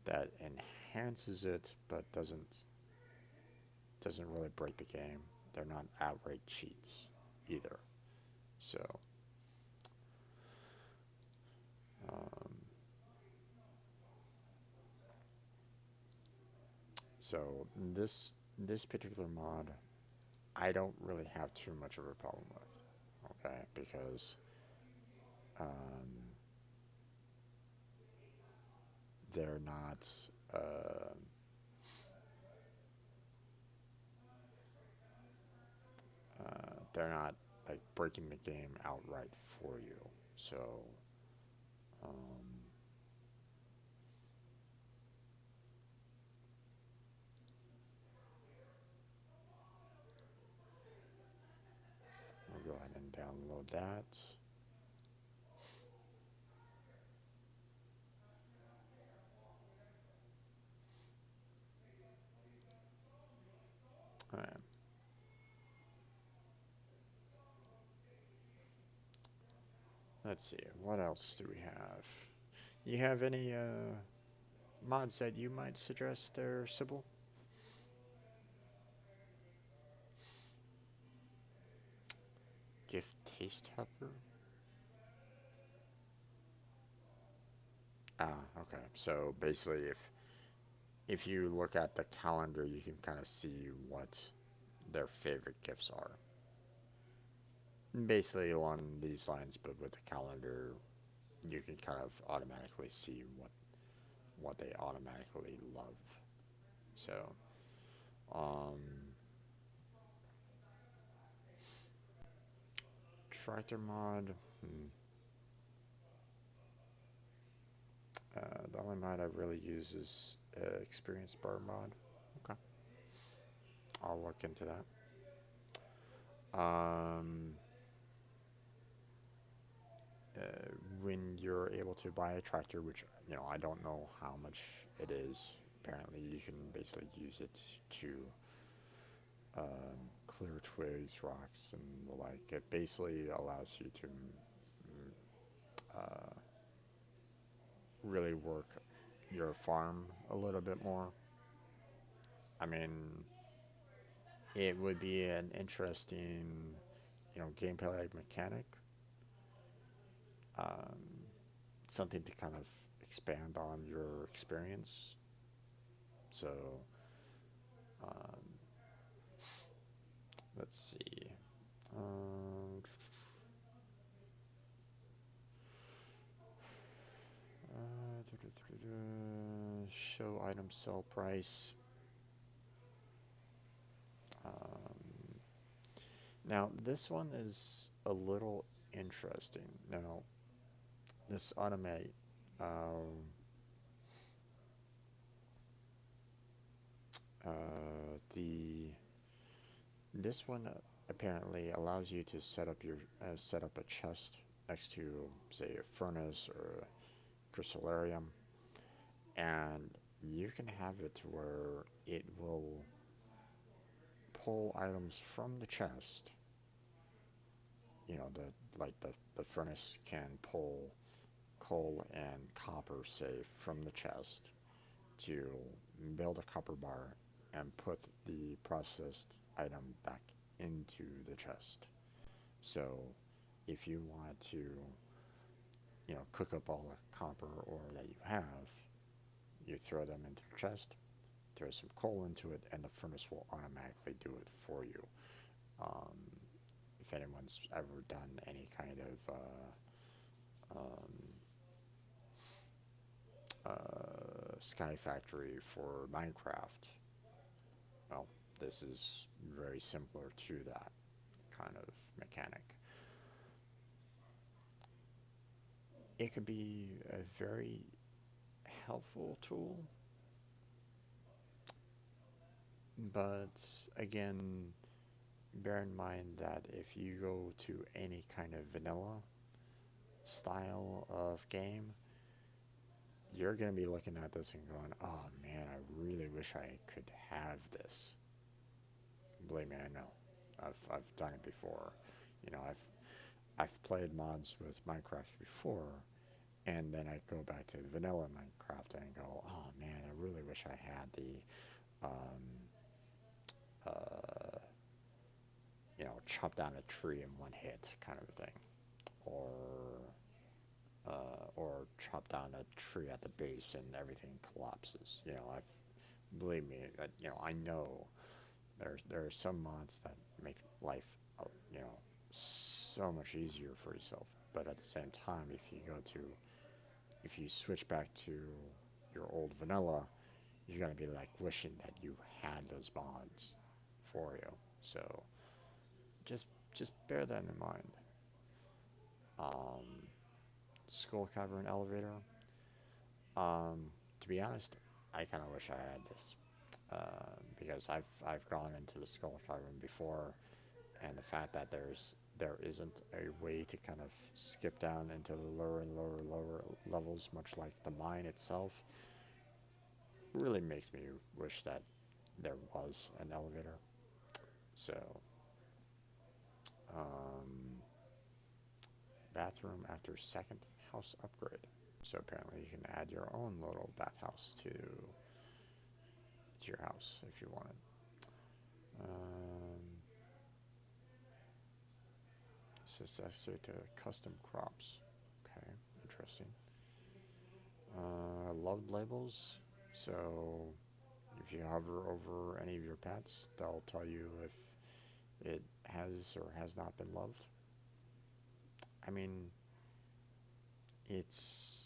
that enhances it but doesn't really break the game. They're not outright cheats either. So, um, so this particular mod, I don't really have too much of a problem with, okay, because um, they're not uh, they're not like breaking the game outright for you. So, um, we'll go ahead and download that. All right. Let's see. What else do we have? You have any mods that you might suggest there, Sybil? Gift taste helper? Ah, okay. So basically, if you look at the calendar, you can kind of see what their favorite gifts are. Basically along these lines, but with the calendar, you can kind of automatically see what they automatically love. So, um, tractor mod. The only mod I really use is experience bar mod. Okay, I'll look into that. Um, uh, when you're able to buy a tractor, which I don't know how much it is. Apparently, you can basically use it to clear twigs, rocks, and the like. It basically allows you to uh, really work your farm a little bit more. I mean, it would be an interesting, gameplay mechanic, um, something to kind of expand on your experience. So, um, let's see. Um, show item sell price. Um, Now, this one is a little interesting. Now, this automate, um, the this one apparently allows you to set up a chest next to, say, a furnace or a crystallarium, and you can have it to where it will pull items from the chest. The furnace can pull coal and copper, say, from the chest to build a copper bar and put the processed item back into the chest. So if you want to, cook up all the copper ore that you have, you throw them into the chest, throw some coal into it, and the furnace will automatically do it for you. Um, if anyone's ever done any kind of um, Sky Factory for Minecraft, well, this is very similar to that kind of mechanic. It could be a very helpful tool, but again, bear in mind that if you go to any kind of vanilla style of game, you're going to be looking at this and going, oh man, I really wish I could have this. Believe me, I know. I've done it before. You know, I've played mods with Minecraft before, and then I go back to vanilla Minecraft and go, oh man, I really wish I had the, uh, chop down a tree in one hit kind of thing, or or chop down a tree at the base and everything collapses. Believe me, I know there are some mods that make life, you know, so much easier for yourself. But at the same time, if you switch back to your old vanilla, you're gonna be like wishing that you had those mods for you. So just just bear that in mind. Um, Skull Cavern elevator. Um, to be honest, I kind of wish I had this because I've gone into the Skull Cavern before, and the fact that there isn't a way to kind of skip down into the lower and lower levels, much like the mine itself, really makes me wish that there was an elevator. So, um, bathroom after second house upgrade. So apparently you can add your own little bathhouse to your house if you wanted. Um, this is actually to custom crops. Okay, interesting. Loved labels. So if you hover over any of your pets, they'll tell you if it has or has not been loved. I mean, it's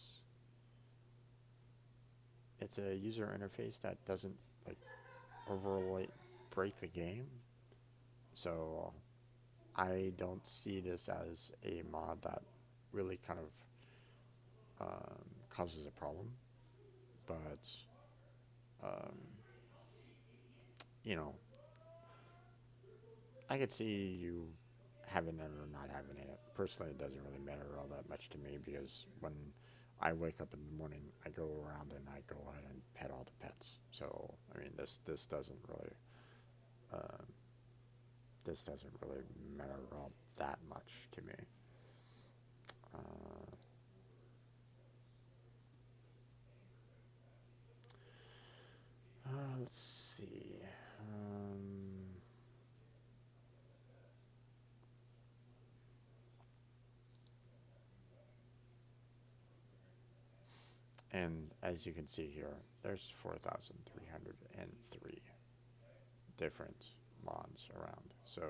it's a user interface that doesn't like overly break the game. So I don't see this as a mod that really kind of causes a problem. But um, you know, I could see you having it or not having it. Personally, it doesn't really matter all that much to me because when I wake up in the morning, I go around and I go ahead and pet all the pets. So I mean, this doesn't really um, this doesn't really matter all that much to me. Uh, let's see. Um, And as you can see here, there's 4,303 different mods around. So,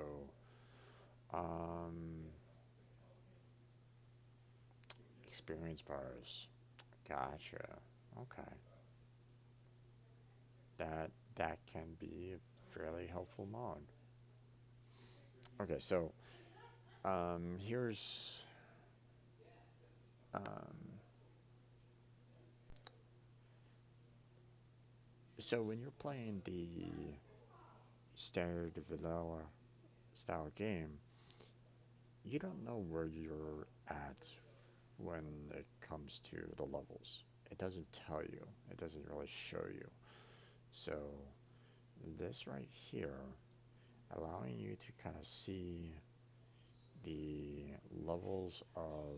um, experience bars. Gotcha. Okay. That can be a fairly helpful mod. Okay, so here's um, so when you're playing the Stardew Valley style game, you don't know where you're at when it comes to the levels. It doesn't tell you. It doesn't really show you. So this right here, allowing you to kind of see the levels of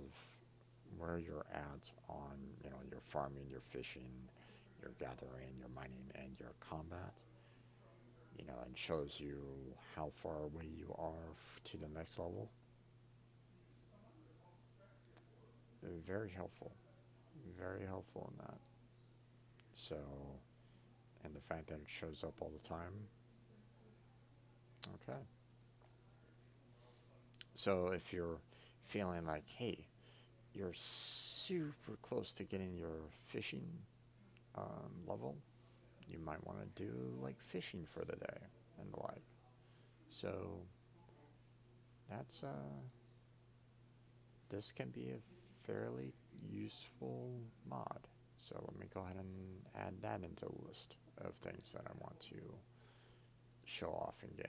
where you're at on, your farming, your fishing, your gathering, your mining, and your combat, and shows you how far away you are to the next level. Very helpful. Very helpful in that. So, and the fact that it shows up all the time. Okay. So if you're feeling like, hey, you're super close to getting your fishing level, you might want to do like fishing for the day and the like. So that's this can be a fairly useful mod. So let me go ahead and add that into the list of things that I want to show off in game.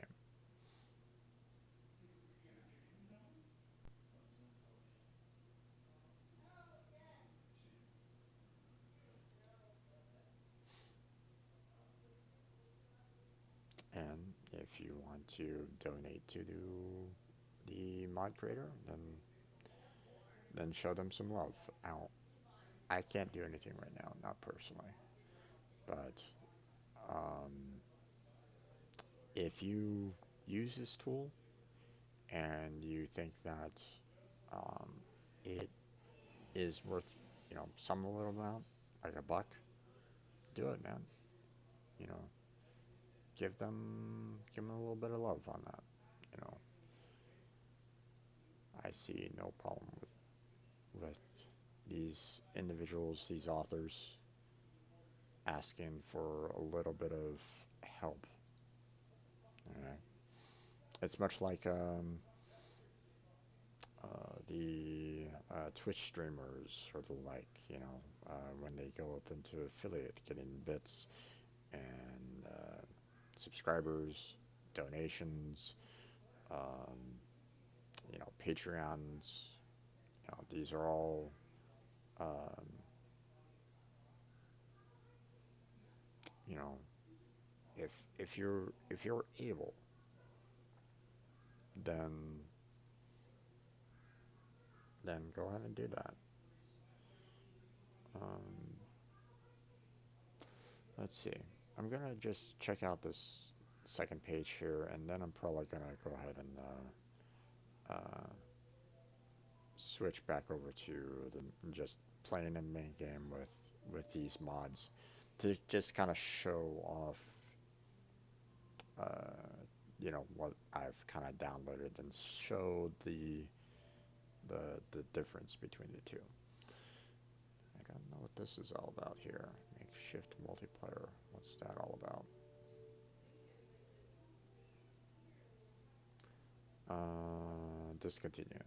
And if you want to donate to the mod creator, then show them some love. I can't do anything right now, not personally, but um, if you use this tool and you think that um, it is worth, some little amount, like a buck, do it, man. You know, give them a little bit of love on that. You know, I see no problem with these individuals, these authors, asking for a little bit of help. Okay? It's much like the Twitch streamers or the like, when they go up into affiliate, getting bits and subscribers, donations, um, Patreons. These are all, um, you know, if you're able, then go ahead and do that. Um, let's see. I'm gonna just check out this second page here, and then I'm probably gonna go ahead and switch back over to just playing the main game with these mods to just kind of show off, what I've kind of downloaded and show the difference between the two. I don't know what this is all about here. Makeshift multiplayer. What's that all about? Discontinue.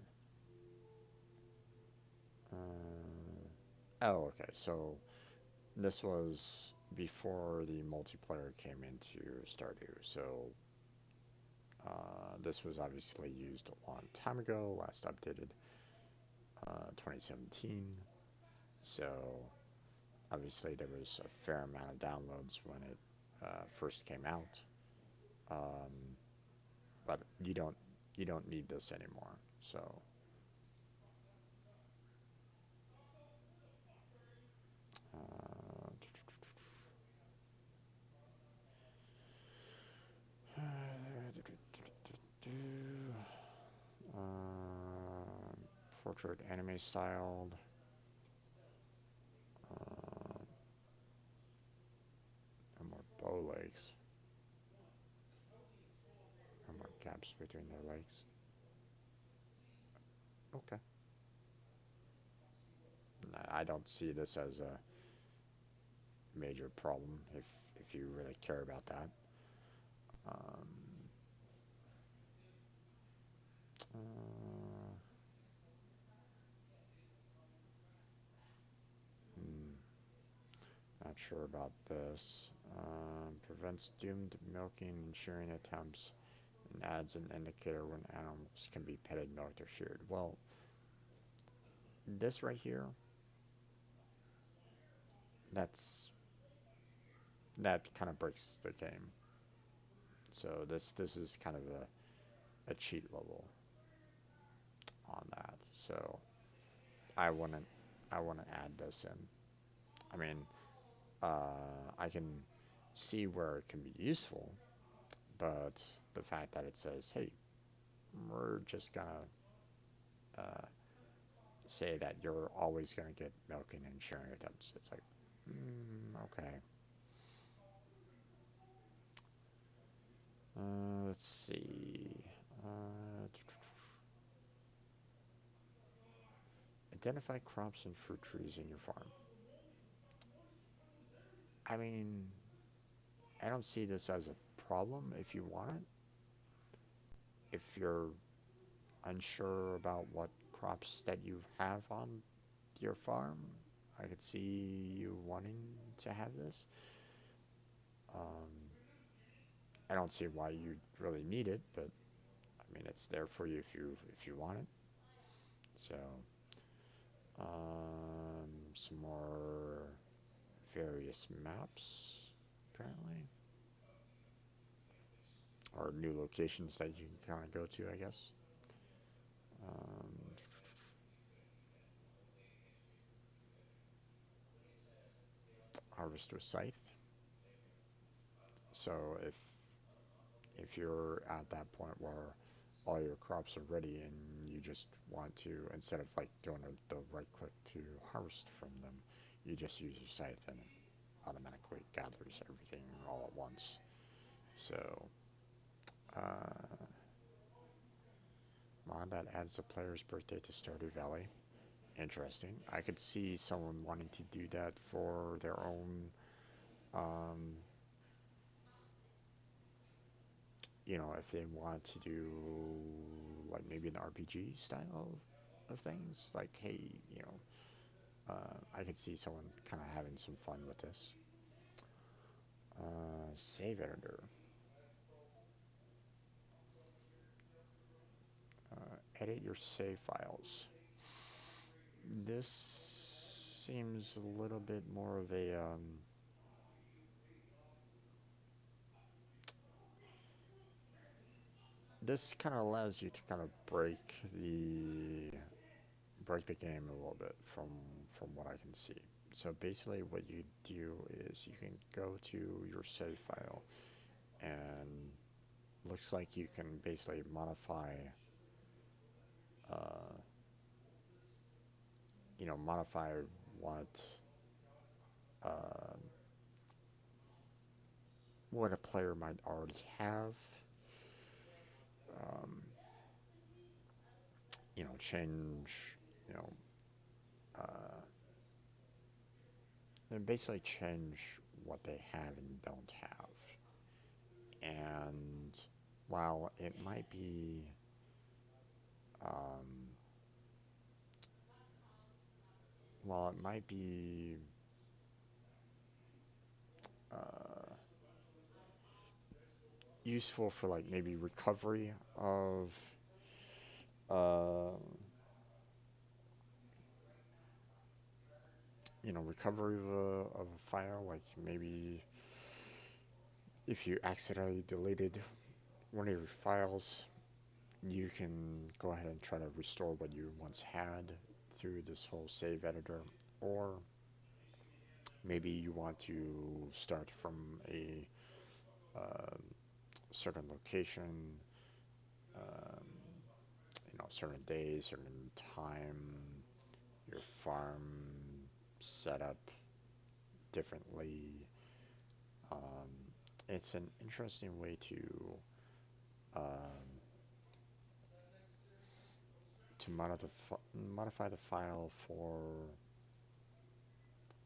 Oh, okay. So this was before the multiplayer came into Stardew. So this was obviously used a long time ago. Last updated 2017. So obviously there was a fair amount of downloads when it first came out. Um, but you don't need this anymore. So uh, portrait anime styled. legs. No more gaps between their legs. Okay. I don't see this as a major problem if you really care about that. Um, uh, hmm, not sure about this. Prevents doomed milking and shearing attempts and adds an indicator when animals can be petted, milked, or sheared. Well, this right here, that's that kind of breaks the game. So this is kind of a cheat level on that. So I wouldn't I wouldn't add this in. I mean, I can see where it can be useful, but the fact that it says, "Hey, we're just gonna uh, say that you're always gonna get milking and sharing attempts," it's like, okay. Let's see. Uh, Identify crops and fruit trees in your farm. I mean, I don't see this as a problem if you want it. If you're unsure about what crops that you have on your farm, I could see you wanting to have this. Um, I don't see why you really need it, but I mean it's there for you if you want it. So some more various maps apparently, or new locations that you can kind of go to, I guess. Um, Harvest with scythe. So if you're at that point where all your crops are ready and you just want to, instead of like doing the right click to harvest from them, you just use your scythe and it automatically gathers everything all at once. So uh, mod that adds the player's birthday to Stardew Valley. Interesting. I could see someone wanting to do that for their own um, if they want to do like maybe an RPG style of things, like hey, you know, I could see someone kind of having some fun with this. Save editor. Edit your save files. This seems a little bit more of a this kind of allows you to kind of break the game a little bit from what I can see. So basically, what you do is you can go to your save file, and looks like you can basically uh, modify uh, what a player might already have. Um, change, you know, uh, and basically change what they have and don't have. And while it might be um, while it might be uh, useful for like maybe recovery of uh, recovery of a file, like maybe if you accidentally deleted one of your files, you can go ahead and try to restore what you once had through this whole save editor. Or maybe you want to start from a uh, certain location, um, certain day, certain time, your farm set up differently. Um, it's an interesting way um, to modify the file for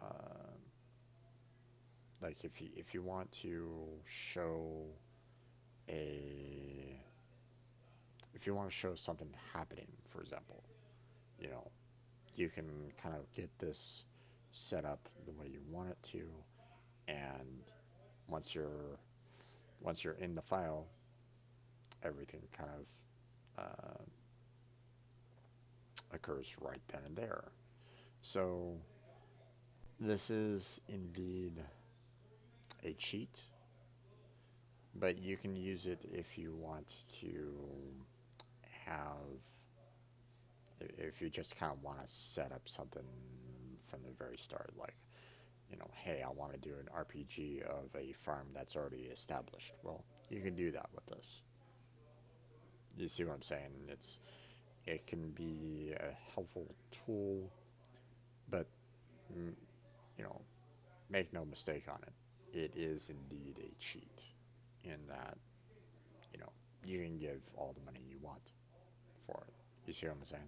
um, like if you want to show a if you want to show something happening, for example, you know, you can kind of get this set up the way you want it to, and once you're once you're in the file, everything kind of occurs right then and there. So this is indeed a cheat, but you can use it if you want to have, if you just kind of want to set up something from the very start, like, you know, hey, I want to do an RPG of a farm that's already established. Well, you can do that with this. You see what I'm saying? It can be a helpful tool, but mm, you know, make no mistake on it. It is indeed a cheat in that, you know, you can give all the money you want for it. You see what I'm saying?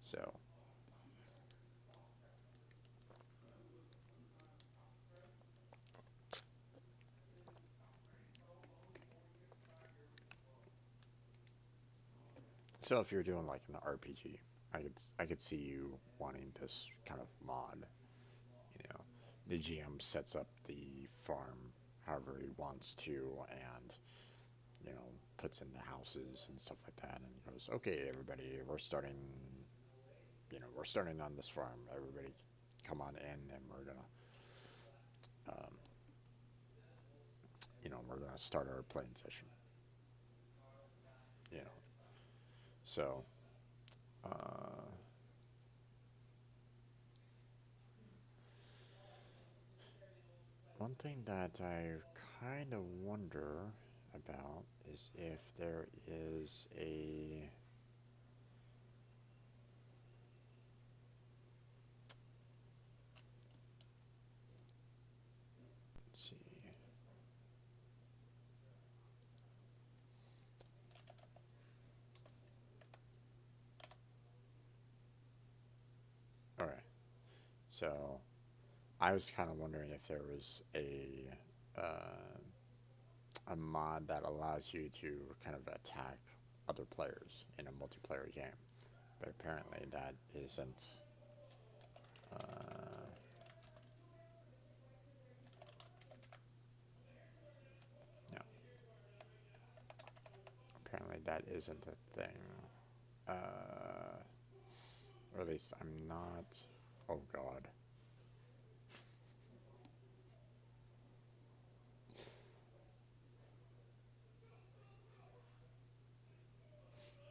So, so if you're doing like an RPG, I could see you wanting this kind of mod. You know, the GM sets up the farm however he wants to, and you know, puts in the houses and stuff like that, and goes, okay, everybody, we're starting. You know, we're starting on this farm. Everybody, come on in, and um, we're gonna start our playing session. You know, so uh, one thing that I kind of wonder about is if there is a, let's see. All right, so I was kind of wondering if there was a mod that allows you to kind of attack other players in a multiplayer game, but apparently that isn't. Uh, no, apparently that isn't a thing. Uh, or at least I'm not. Oh God.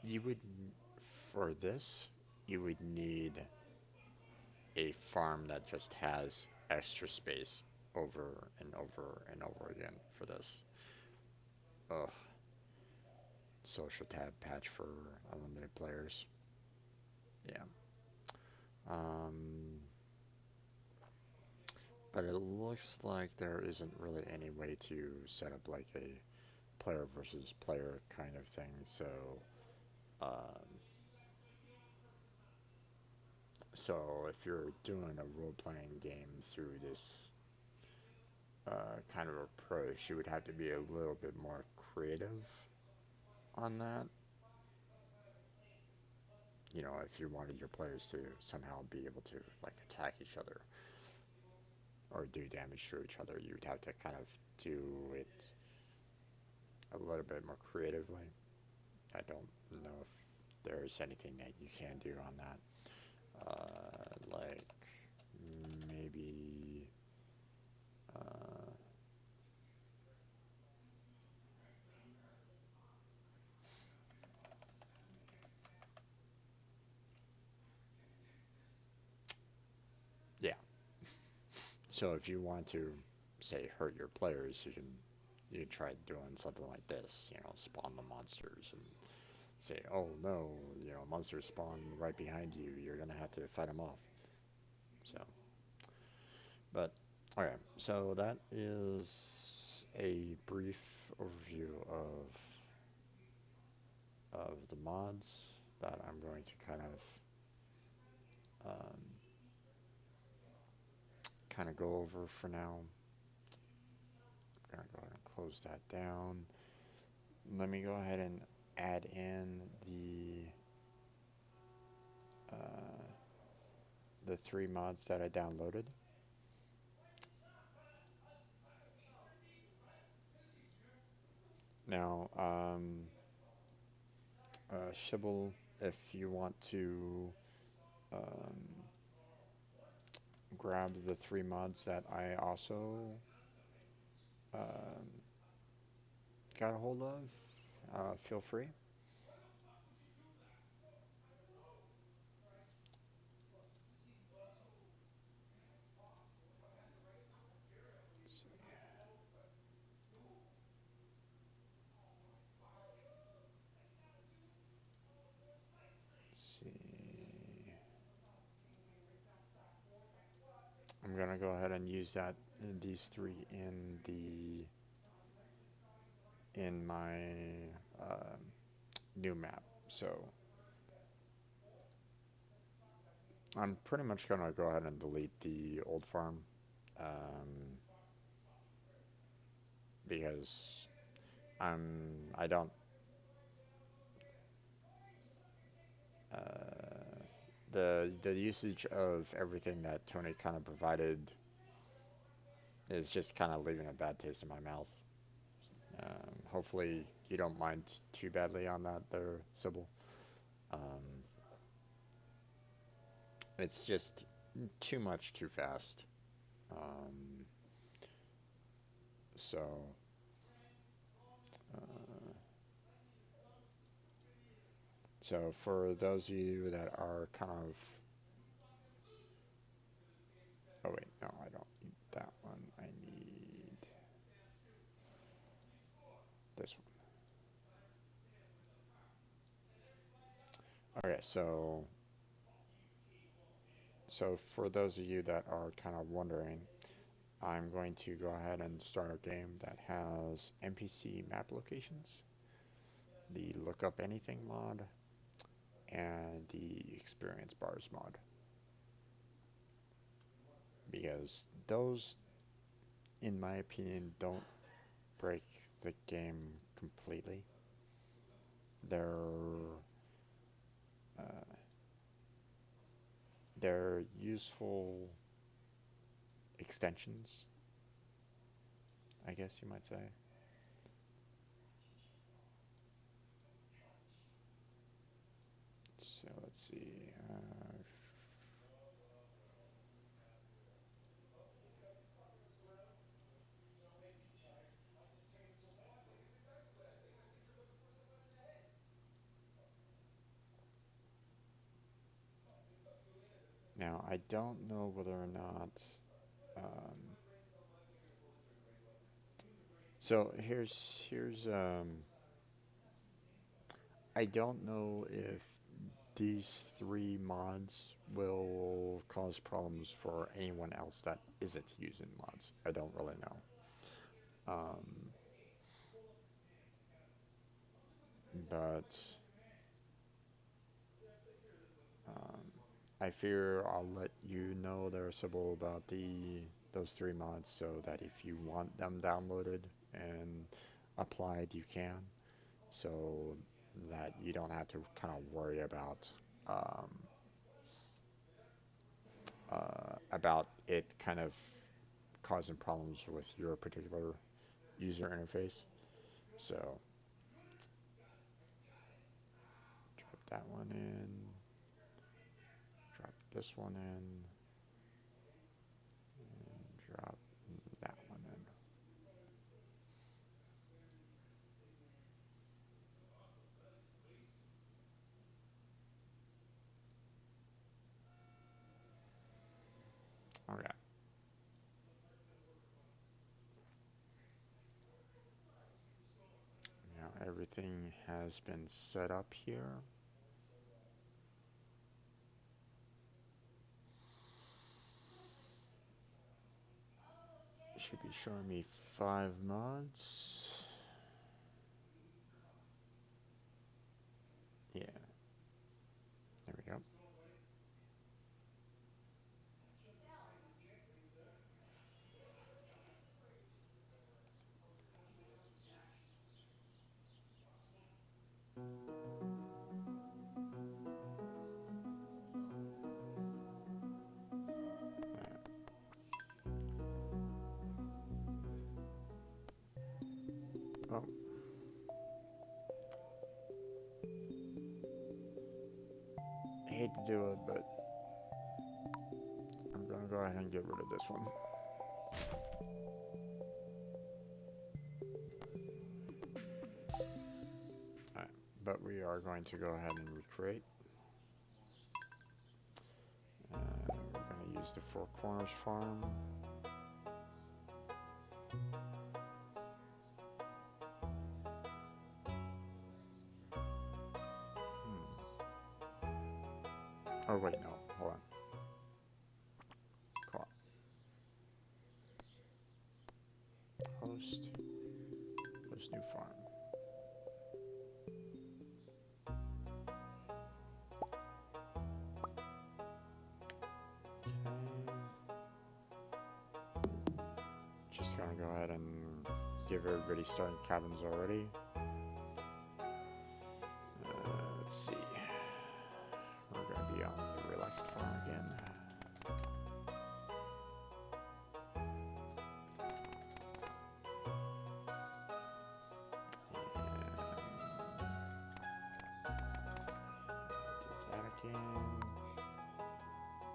You would, for this, you would need a farm that just has extra space over and over and over again for this. Ugh. Social tab patch for unlimited players. Yeah. Um, but it looks like there isn't really any way to set up like a player versus player kind of thing. So, um, so if you're doing a role-playing game through this kind of approach, you would have to be a little bit more creative on that. You know, if you wanted your players to somehow be able to like attack each other or do damage to each other, you'd have to kind of do it a little bit more creatively. I don't know if there's anything that you can do on that. Like maybe, uh, yeah. So if you want to, say, hurt your players, you try doing something like this. You know, spawn the monsters and say, oh no, you know, monsters spawn right behind you. You're gonna have to fight them off. So, but okay, so that is a brief overview of the mods that I'm going to um, kind of go over for now. I'm gonna go ahead and close that down. Let me go ahead and add in uh, the three mods that I downloaded. Now, Shibble, if you want to um, grab the three mods that I also um, got a hold of, feel free. Let's see. I'm gonna go ahead and use these three in my uh, new map. So I'm pretty much gonna go ahead and delete the old farm um, because I don't the usage of everything that Tony kind of provided is just kind of leaving a bad taste in my mouth. Hopefully you don't mind too badly on that there, Sybil. Um, it's just too much too fast. Um, so, uh, so for those of you that are kind of, oh wait, no, I don't need that one. I need this one. Okay, so for those of you that are kind of wondering, I'm going to go ahead and start a game that has NPC map locations, the look up anything mod, and the experience bars mod. Because those, in my opinion, don't break the game completely. They're uh, they're useful extensions, I guess you might say. So let's see. Now I don't know whether or not. Um, so I don't know if these three mods will cause problems for anyone else that isn't using mods. I don't really know. Um, but um, I fear I'll let you know there, Sybil, about those three mods so that if you want them downloaded and applied, you can. So that you don't have to kind of worry um, about it kind of causing problems with your particular user interface. So drop that one in, drop this one in, and drop that one in. Okay. Now everything has been set up here. It should be showing me 5 mods. Yeah. There we go. Oh, I hate to do it, but I'm gonna go ahead and get rid of this one. Alright, but we are going to go ahead and recreate. We're gonna use the Four Corners farm. Oh wait, no, hold on. Call. Host new farm. Just gonna go ahead and give everybody starting cabins already. Let's see. We're gonna be on the relaxed farm again.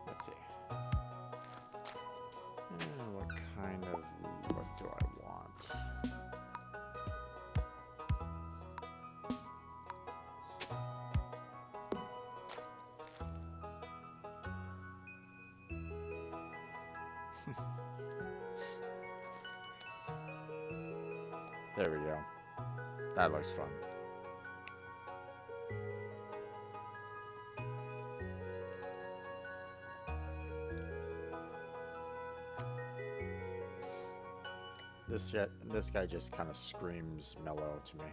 Let's see. What kind of look do I want? There we go. That looks fun. This guy just kind of screams mellow to me.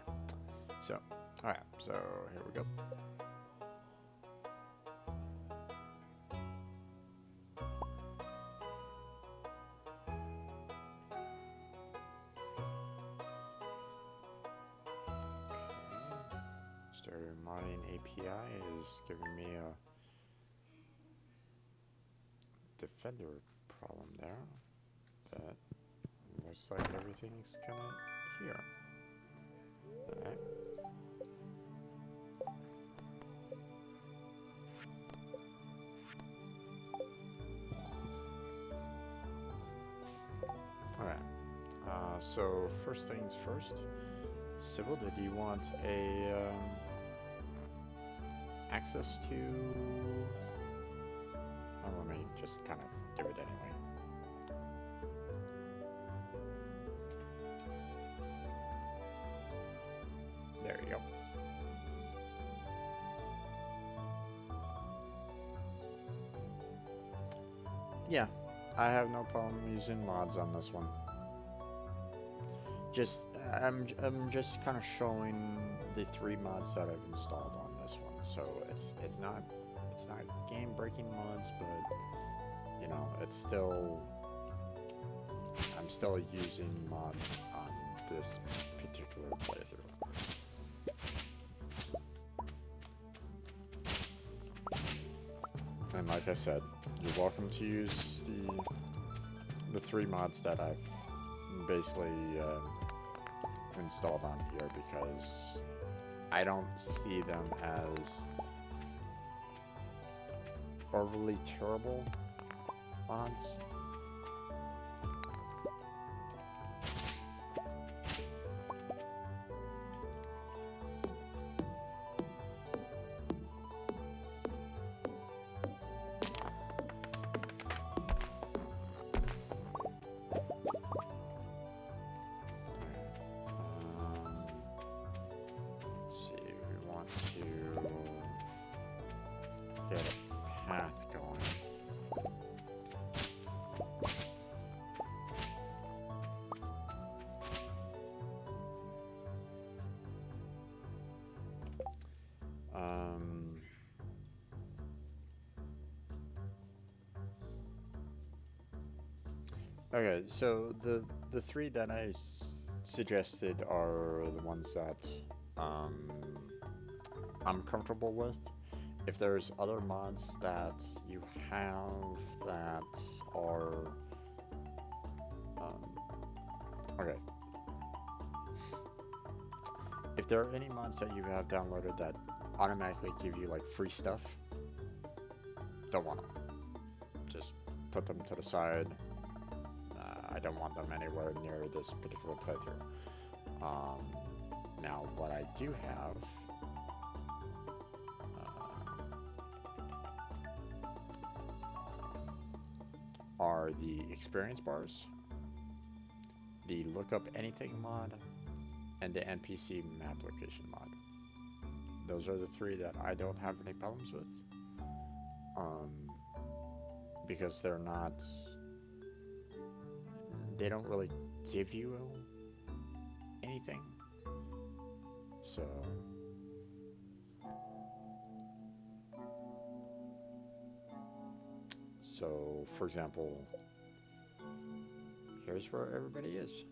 So, alright, so here we go. Stardew Modding API is giving me a defender problem there, but looks like everything's kind of here. Alright. Alright. So first things first. Sybil, did you want a access to? Well, let me just kind of do it anyway. There you go. Yeah, I have no problem using mods on this one. I'm just kind of showing the 3 mods that I've installed on this one. So it's not game breaking mods, but you know, it's still, I'm still using mods on this particular playthrough. And like I said, you're welcome to use the 3 mods that I've basically installed on here, because I don't see them as overly terrible mods. Get a path going. Um, okay, so the three that suggested are the ones that um, I'm comfortable with. If there's other mods that you have that are okay, if there are any mods that you have downloaded that automatically give you like free stuff, don't want them. Just put them to the side. I don't want them anywhere near this particular playthrough. Now, what I do have are the experience bars, the look up anything mod, and the NPC map location mod. Those are the three that I don't have any problems with. Because they don't really give you anything. So for example, here's where everybody is.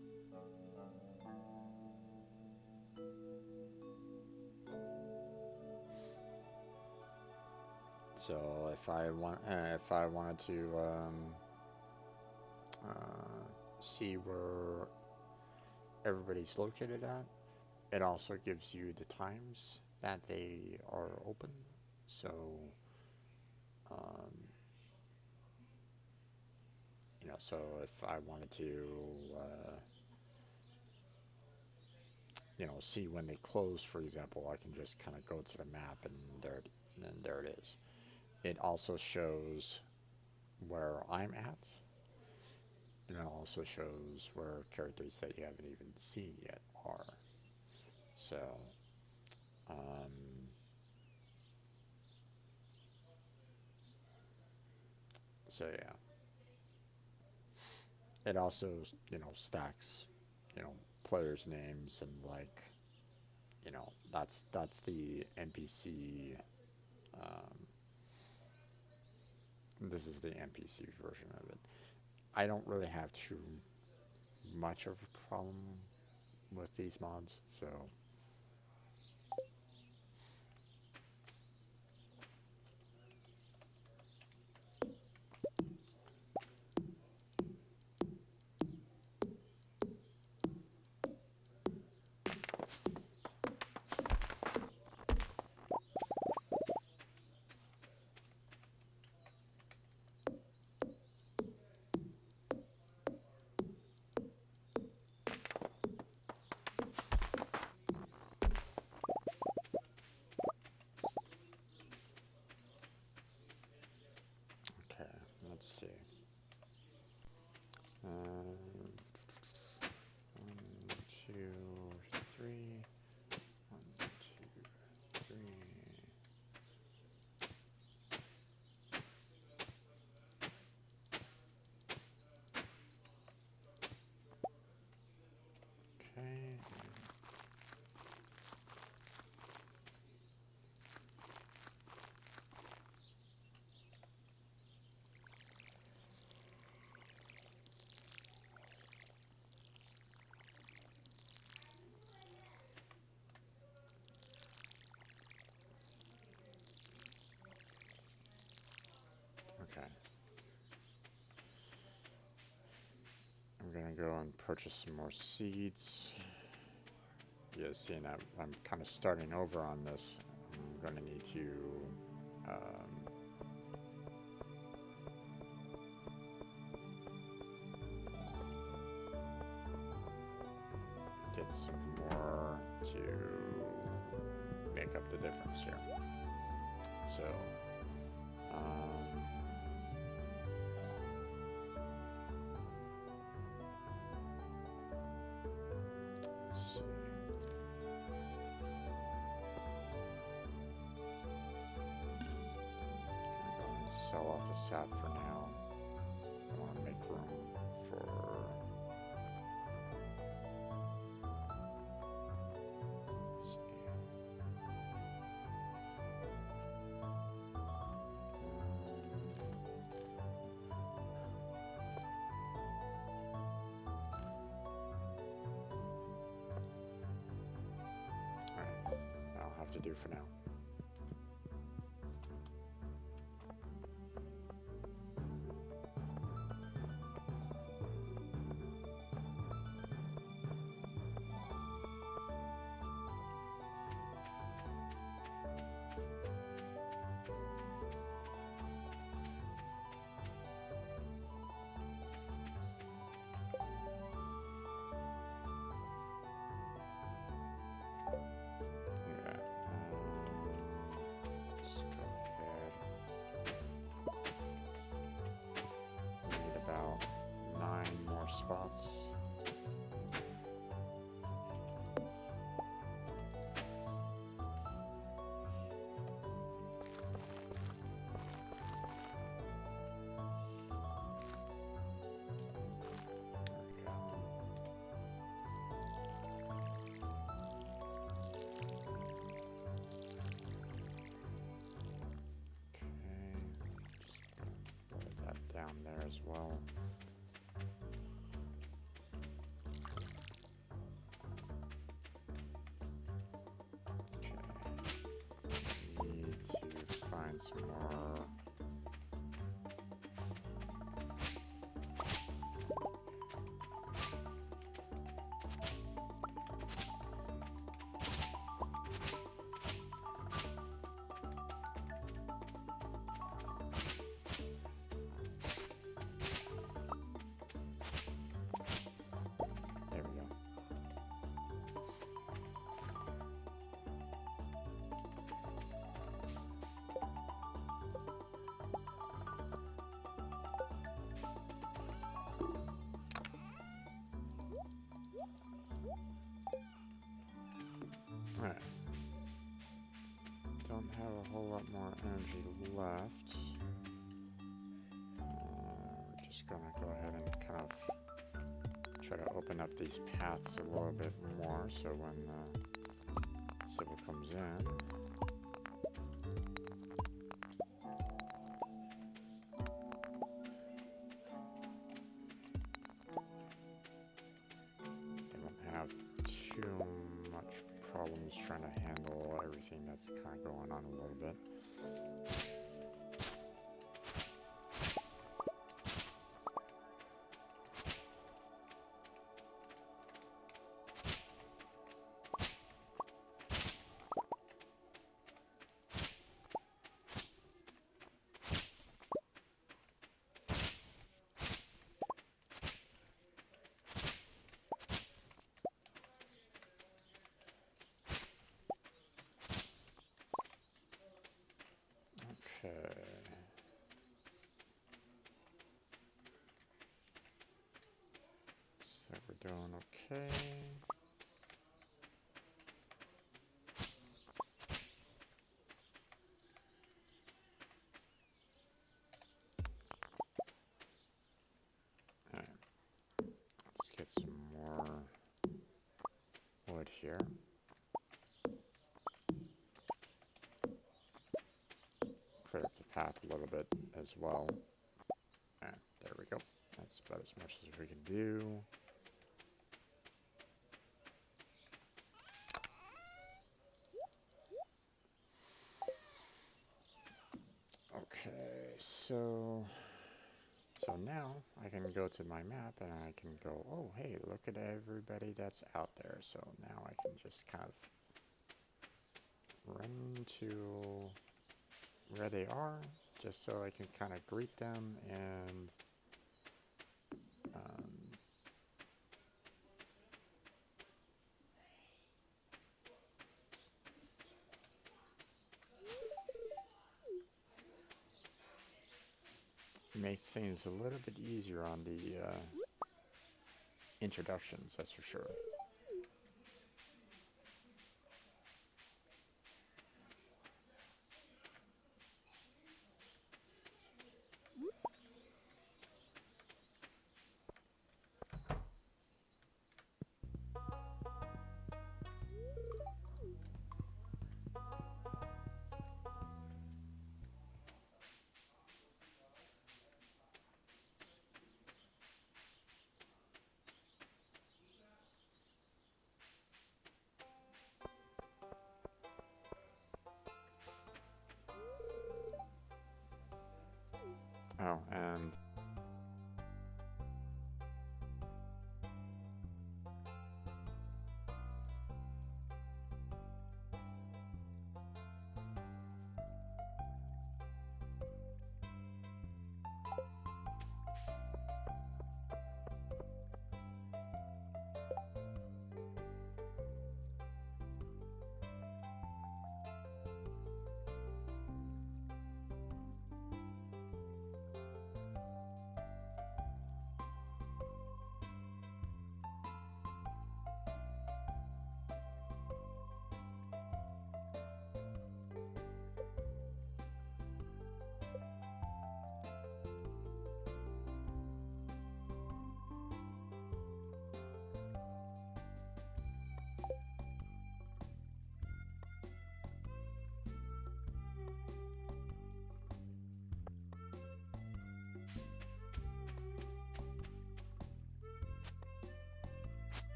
So if I wanted to see where everybody's located at, it also gives you the times that they are open. So so if I wanted to see when they close, for example, I can just kind of go to the map and there it is. It also shows where I'm at, and it also shows where characters that you haven't even seen yet are. So, yeah. It also, stacks, players' names and like, that's the NPC. This is the NPC version of it. I don't really have too much of a problem with these mods, so okay. Let's see. Um, 1, 2, 3. 1, 2, 3. Okay. Okay. I'm gonna go and purchase some more seeds. Yeah, seeing that I'm kind of starting over on this, I'm gonna need to get some more to make up the difference here. So, let's see. I'm going to sell off the sap for now. I want to make room for. Let's see. do for now. Spots. Okay, just put that down there as well. Find some more. There we go. Alright. Don't have a whole lot more energy left. We're just gonna go ahead and kind of try to open up these paths a little bit more so when Sybil comes in. They won't have too much problems trying to handle everything that's kind of going on a little bit. Okay. So we're doing okay. Alright. Let's get some more wood here. Clear up the path a little bit as well. And there we go. That's about as much as we can do. Okay, so now I can go to my map and I can go, oh hey, look at everybody that's out there. So now I can just kind of run to where they are, just so I can kind of greet them and make things a little bit easier on the introductions, that's for sure. Oh, and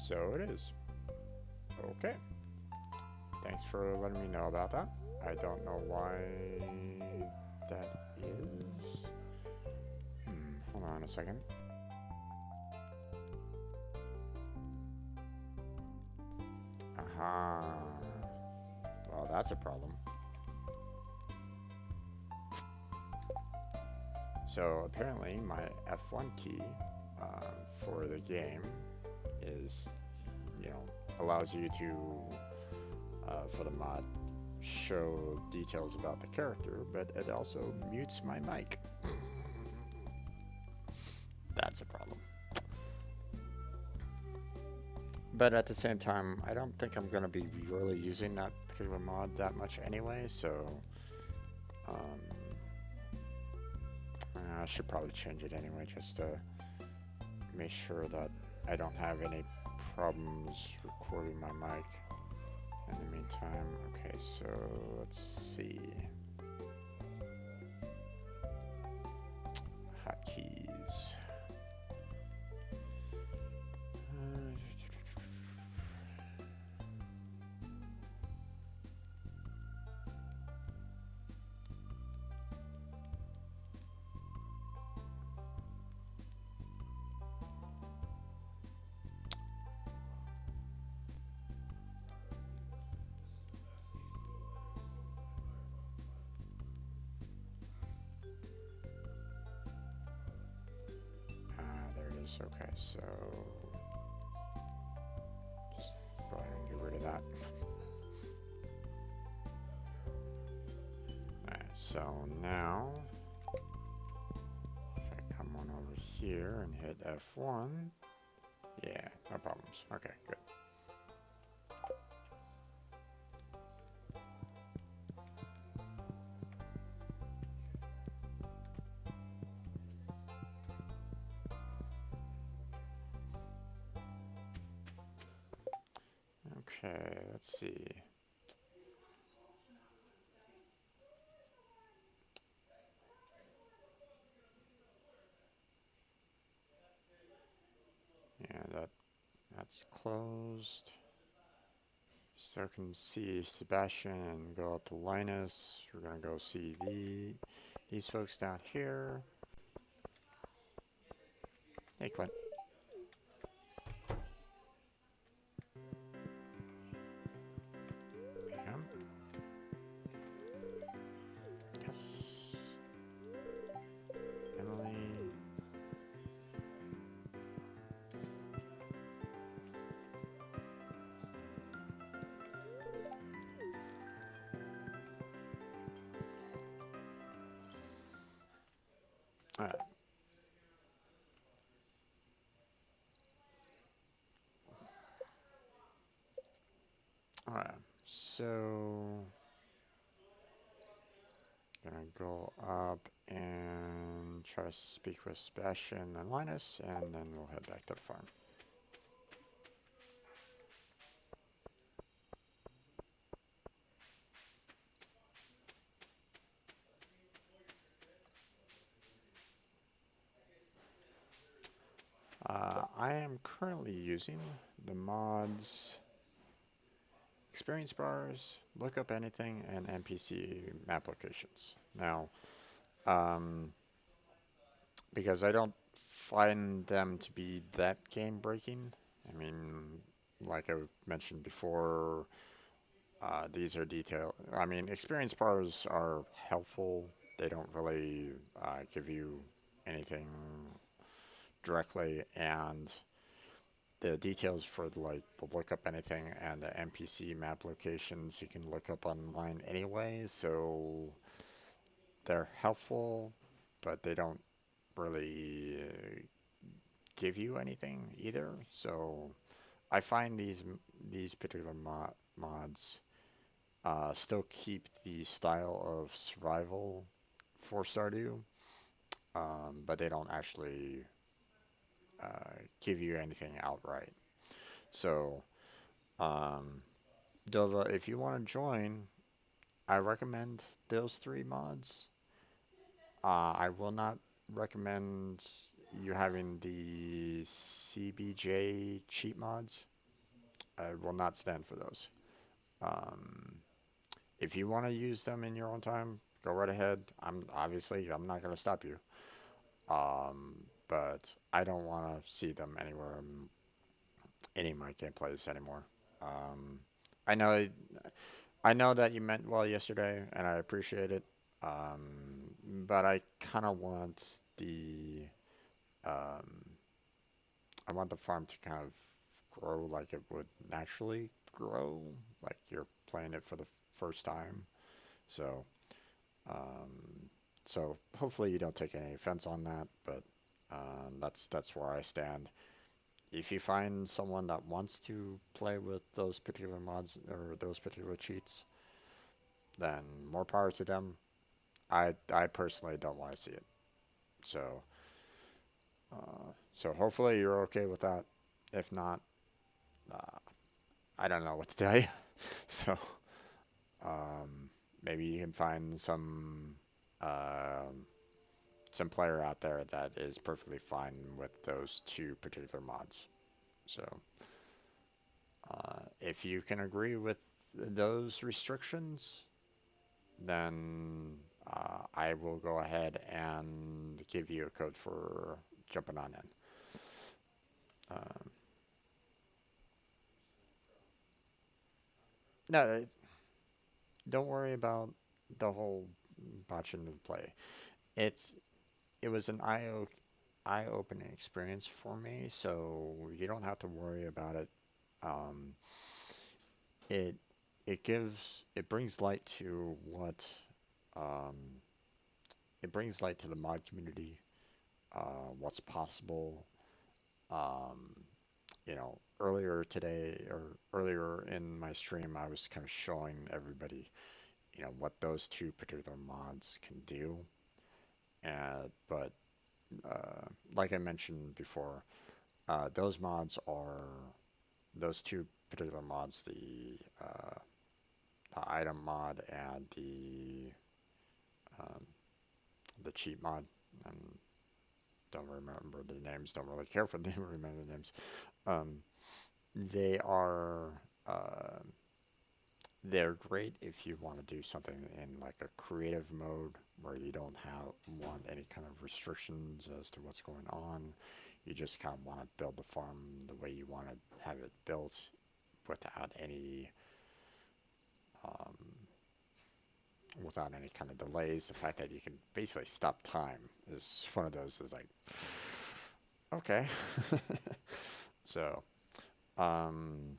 so it is. Okay. Thanks for letting me know about that. I don't know why that is. Hold on a second. Aha. Well, that's a problem. So apparently my F1 key for the game is, allows you to, for the mod, show details about the character, but it also mutes my mic. but at the same time, I don't think I'm gonna be really using that particular mod that much anyway. So um, I should probably change it anyway, just to make sure that I don't have any problems recording my mic in the meantime. Okay, so let's see. Hotkeys. There it is. Okay, so just go ahead and get rid of that. Alright, so now if I come on over here and hit F1, yeah, no problems. Okay, good. Okay, let's see. Yeah, that's closed. So I can see Sebastian and go up to Linus. We're gonna go see these folks down here. Hey, Clint. Bam. Yes. Emily. Alright. Alright. So gonna go up and try to speak with Sebastian and Linus, and then we'll head back to the farm. I am currently using the mods experience bars, look up anything, and NPC map locations. Now, because I don't find them to be that game breaking. I mean, like I mentioned before, these are detailed. I mean, experience bars are helpful. They don't really give you anything directly, and the details for like the look up anything and the NPC map locations you can look up online anyway, so they're helpful, but they don't really give you anything either. So I find these particular mods still keep the style of survival for Stardew, but they don't actually give you anything outright. So, um, Dova, if you want to join, I recommend those three mods. I will not recommend you having the CBJ cheat mods. I will not stand for those. Um, if you want to use them in your own time, go right ahead. I'm not going to stop you. But I don't want to see them anywhere in any of my gameplays anymore. Um, I know I know that you meant well yesterday, and I appreciate it. But I kind of want um, I want the farm to kind of grow like it would naturally grow, like you're playing it for the first time. So, um, so hopefully you don't take any offense on that, but that's where I stand. if you find someone that wants to play with those particular mods or those particular cheats, then more power to them. I personally don't want to see it. So so hopefully you're okay with that. If not, uh, I don't know what to tell you. So maybe you can find um, some player out there that is perfectly fine with those two particular mods. So if you can agree with those restrictions, then I will go ahead and give you a code for jumping on in. Um, no, don't worry about the whole botching of play. It's it was an eye opening experience for me, so you don't have to worry about it. Um, it it brings light to um, the mod community, what's possible. Um, earlier today or earlier in my stream, I was kind of showing everybody, what those two particular mods can do. But like I mentioned before, those mods are those two particular mods, the item mod and um, the cheat mod. And don't remember the names. Don't really care for them. Remember the names. Um, they are uh, they're great if you want to do something in like a creative mode where you don't want any kind of restrictions as to what's going on. You just kind of want to build the farm the way you want to have it built without any um, without any kind of delays. The fact that you can basically stop time is one of those is like okay. So um,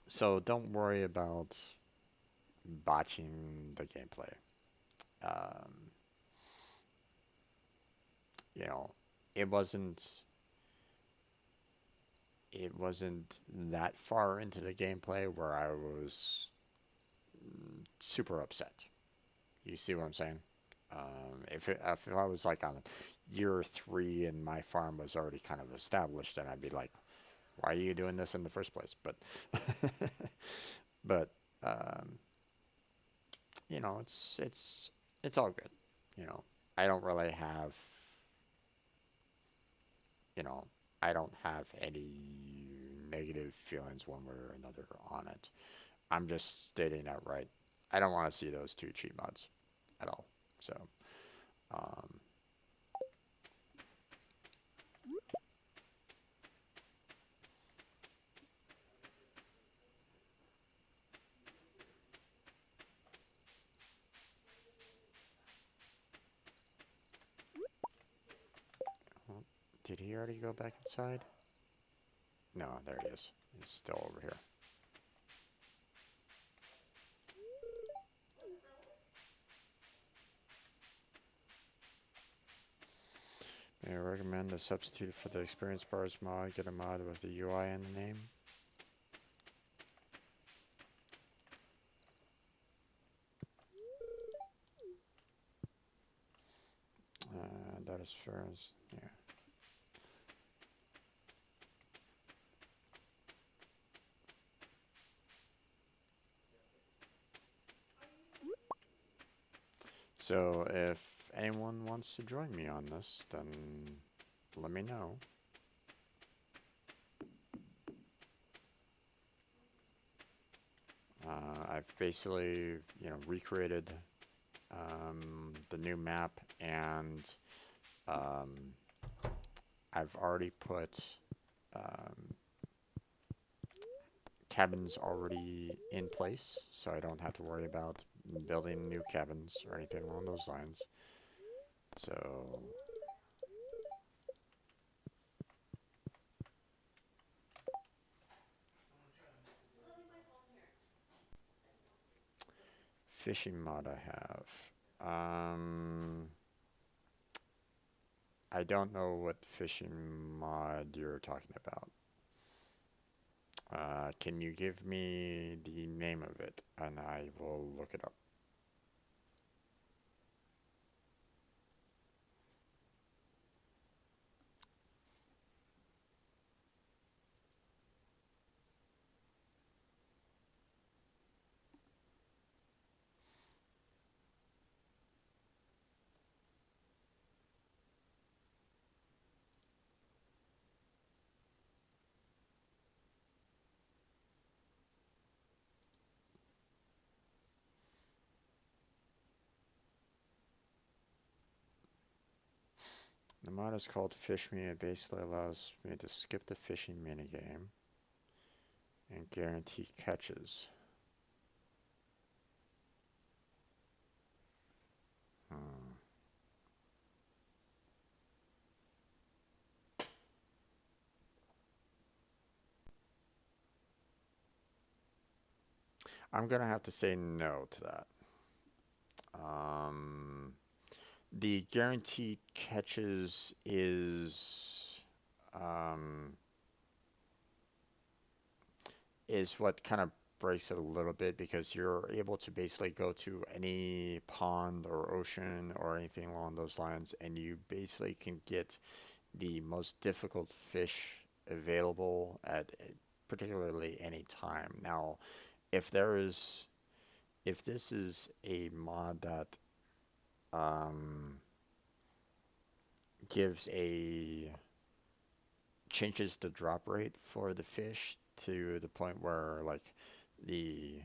so don't worry about botching the gameplay. Um, you know, it wasn't it wasn't that far into the gameplay where I was super upset. You see what I'm saying? If I was like on year 3 and my farm was already kind of established, then I'd be like, why are you doing this in the first place? But but um, it's all good. You know, I don't really have you know I don't have any negative feelings one way or another on it. I'm just stating outright, I don't want to see those two cheat mods at all. So, um, well, did he already go back inside? No, there he is. He's still over here. May I recommend a substitute for the experience bars mod? Get a mod with the UI in the name. That is fair as, yeah. So if anyone wants to join me on this, then let me know. I've basically, recreated the new map, and um, I've already put um, cabins already in place, so I don't have to worry about building new cabins or anything along those lines. So, fishing mod I have. I don't know what fishing mod you're talking about. Can you give me the name of it and I will look it up? The mod is called Fish Me. It basically allows me to skip the fishing minigame and guarantee catches. Hmm. I'm gonna have to say no to that. Um, the guaranteed catches um, is what kind of breaks it a little bit because you're able to basically go to any pond or ocean or anything along those lines, and you basically can get the most difficult fish available at particularly any time. Now, if there is, if this is a mod that um, gives a changes the drop rate for the fish to the point where like the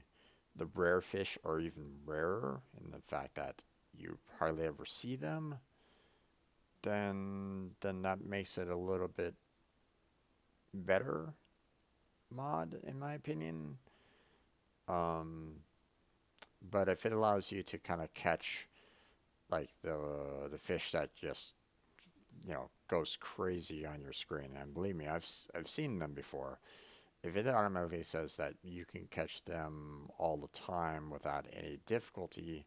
the rare fish are even rarer in the fact that you hardly ever see them, then that makes it a little bit better mod in my opinion. Um, but if it allows you to kind of catch like the fish that just goes crazy on your screen, and believe me, I've seen them before. If it automatically says that you can catch them all the time without any difficulty,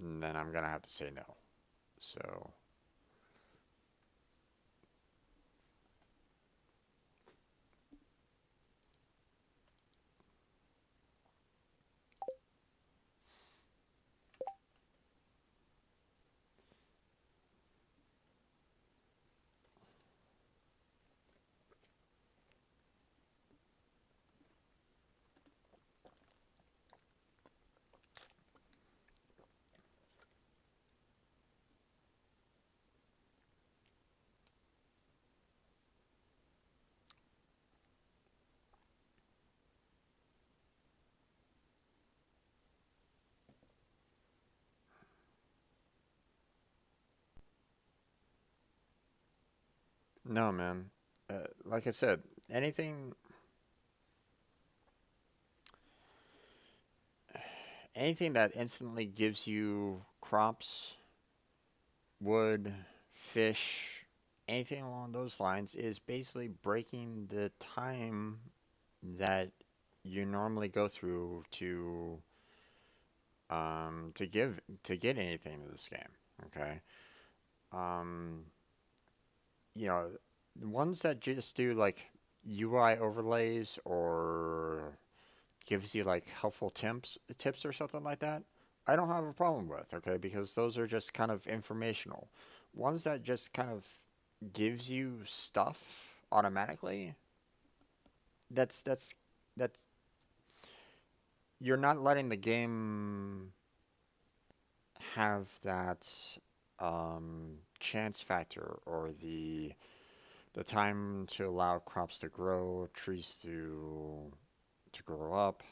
then I'm gonna have to say no. So, no, man. Like I said, anything anything that instantly gives you crops, wood, fish, anything along those lines is basically breaking the time that you normally go through to get anything in this game. Okay. Um, you know, ones that just do like UI overlays or gives you like helpful tips or something like that, I don't have a problem with, okay, because those are just kind of informational. Ones that just kind of gives you stuff automatically, that's you're not letting the game have that chance factor or the time to allow crops to grow, trees to grow up.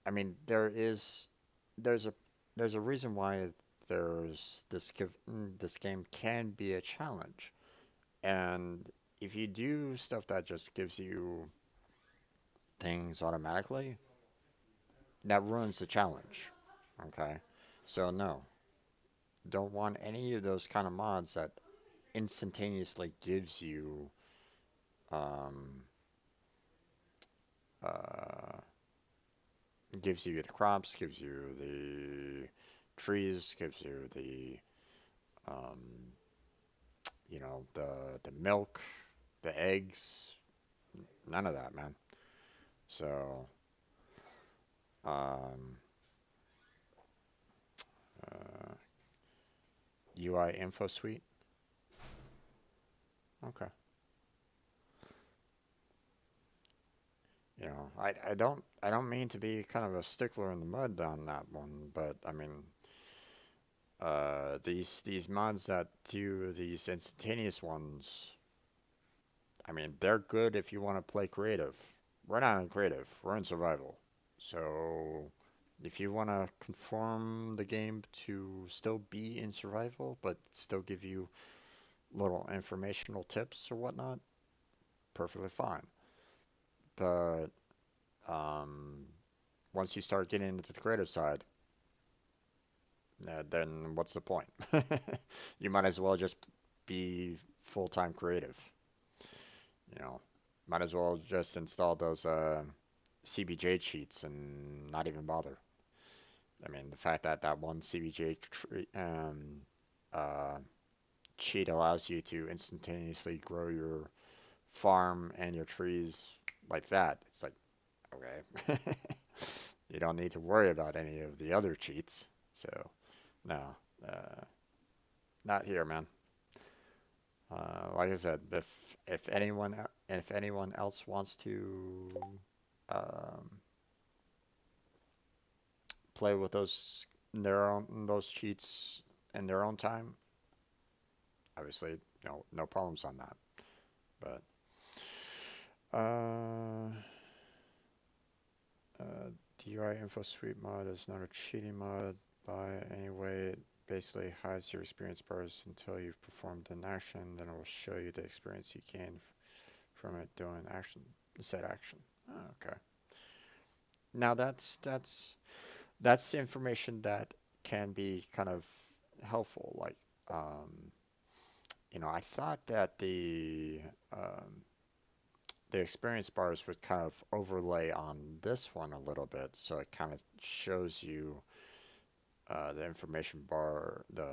I mean, there's a there's a reason why this game can be a challenge. And if you do stuff that just gives you things automatically, that ruins the challenge. Okay? So no, don't want any of those kind of mods that instantaneously um uh gives you the crops, gives you the trees, gives you the um you know, the milk, the eggs, none of that, man. So, um, uh, UI info suite. Okay. You know, I don't mean to be kind of a stickler in the mud on that one, but I mean, these mods that do these instantaneous ones, I mean, they're good if you want to play creative. We're not in creative, we're in survival. So if you want to conform the game to still be in survival, but still give you little informational tips or whatnot, perfectly fine. But um, once you start getting into the creative side, then what's the point? You might as well just be full-time creative. You know, might as well just install those CBJ cheats and not even bother. I mean, the fact that that one CBJ uh, cheat allows you to instantaneously grow your farm and your trees like that. It's like, okay. You don't need to worry about any of the other cheats. So, no, uh, not here, man. Like I said, if anyone else wants to um, play with those cheats in their own time, obviously, no problems on that. But uh, DUI info suite mod is not a cheating mod by any way. It basically hides your experience bars until you've performed an action. Then it will show you the experience you gain from it doing said action. Oh, okay. Now that's information that can be kind of helpful. Like, um, I thought that the experience bars would kind of overlay on this one a little bit, so it kind of shows you the information bar, the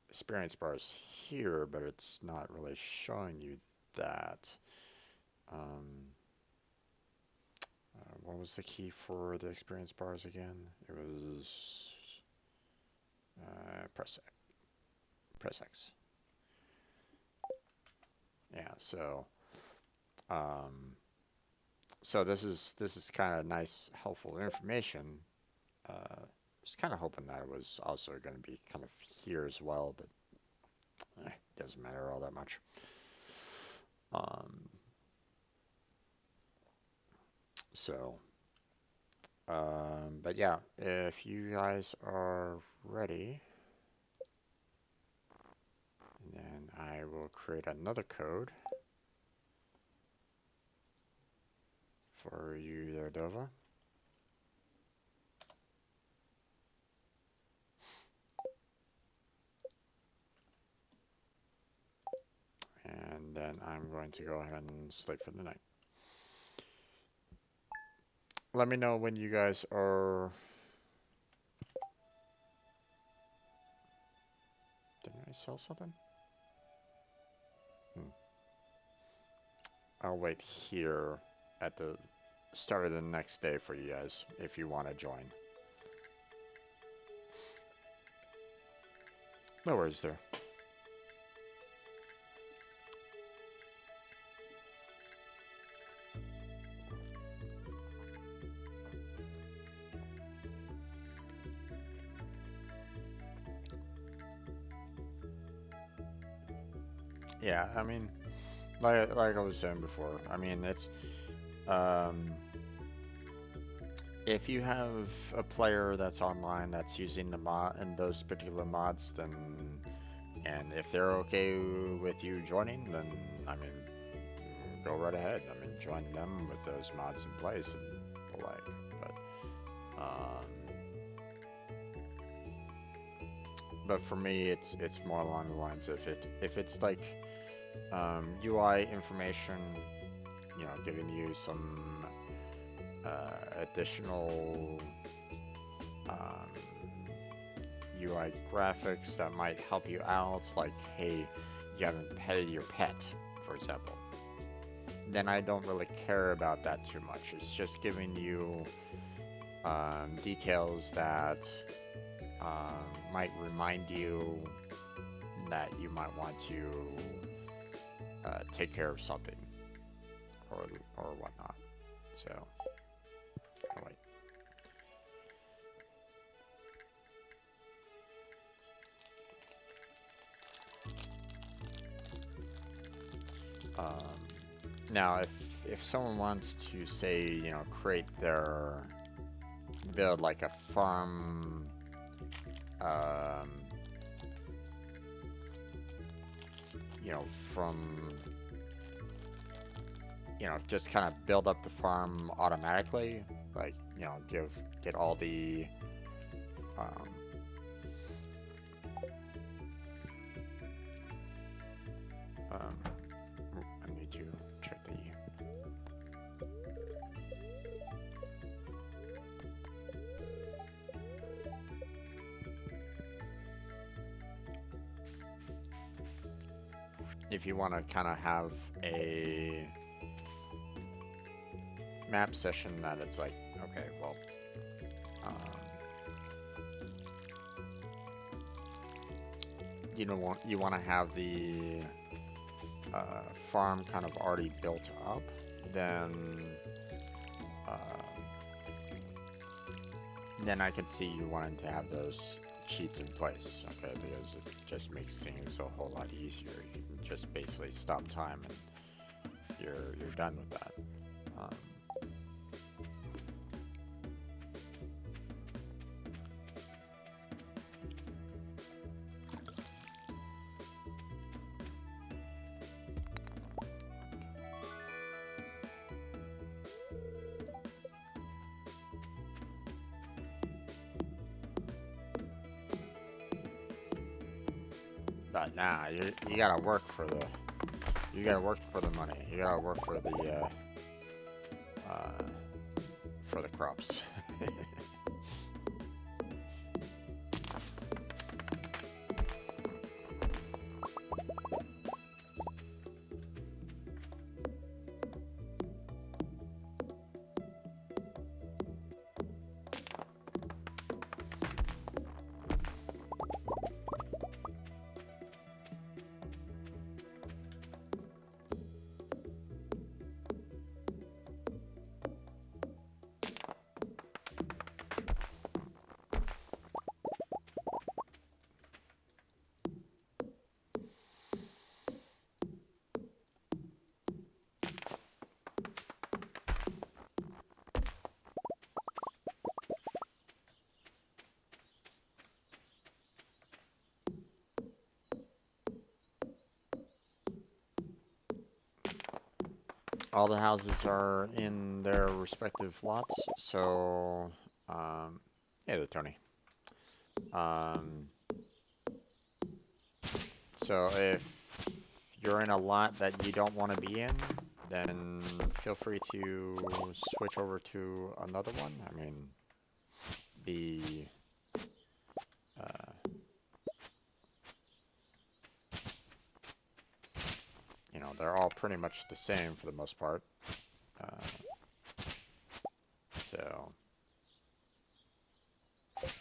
experience bars here, but it's not really showing you that. Um, what was the key for the experience bars again? It was press X. Yeah. Um, so this is kind of nice, helpful information. Uh, just kind of hoping that it was also going to be kind of here as well, but doesn't matter all that much. Um, so, but yeah, if you guys are ready, then I will create another code for you there, Dova. And then I'm going to go ahead and sleep for the night. Let me know when you guys are... Didn't I sell something? Hmm. I'll wait here at the start of the next day for you guys if you want to join. No worries there. Yeah, I mean, like I was saying before, I mean, it's um, if you have a player that's online that's using the mod and those particular mods, then and if they're okay with you joining, then I mean, go right ahead. I mean, join them with those mods in place and the like. But for me, it's more along the lines of if it's like UI information, giving you some additional UI graphics that might help you out. Like, hey, you haven't petted your pet, for example, then I don't really care about that too much. It's just giving you details that might remind you that you might want to take care of something or whatnot. So, oh wait. Um, Now, if someone wants to say, you know, build like a farm, um, you know, from, you know, just kind of build up the farm automatically, like, you know, get all the, um, um, I need to check the. If you want to kind of have a map session that it's like, okay, well, um, you want to have the farm kind of already built up, uh, then I can see you wanting to have those cheats in place, okay? Because it just makes things a whole lot easier. You can just basically stop time and you're done with that. Um, but nah, you gotta work for the money. You gotta work for the crops. All the houses are in their respective lots, so hey there, Tony. Um, so if you're in a lot that you don't want to be in, then feel free to switch over to another one. I mean, the you know, they're all pretty much the same for the most part. Uh, so, okay.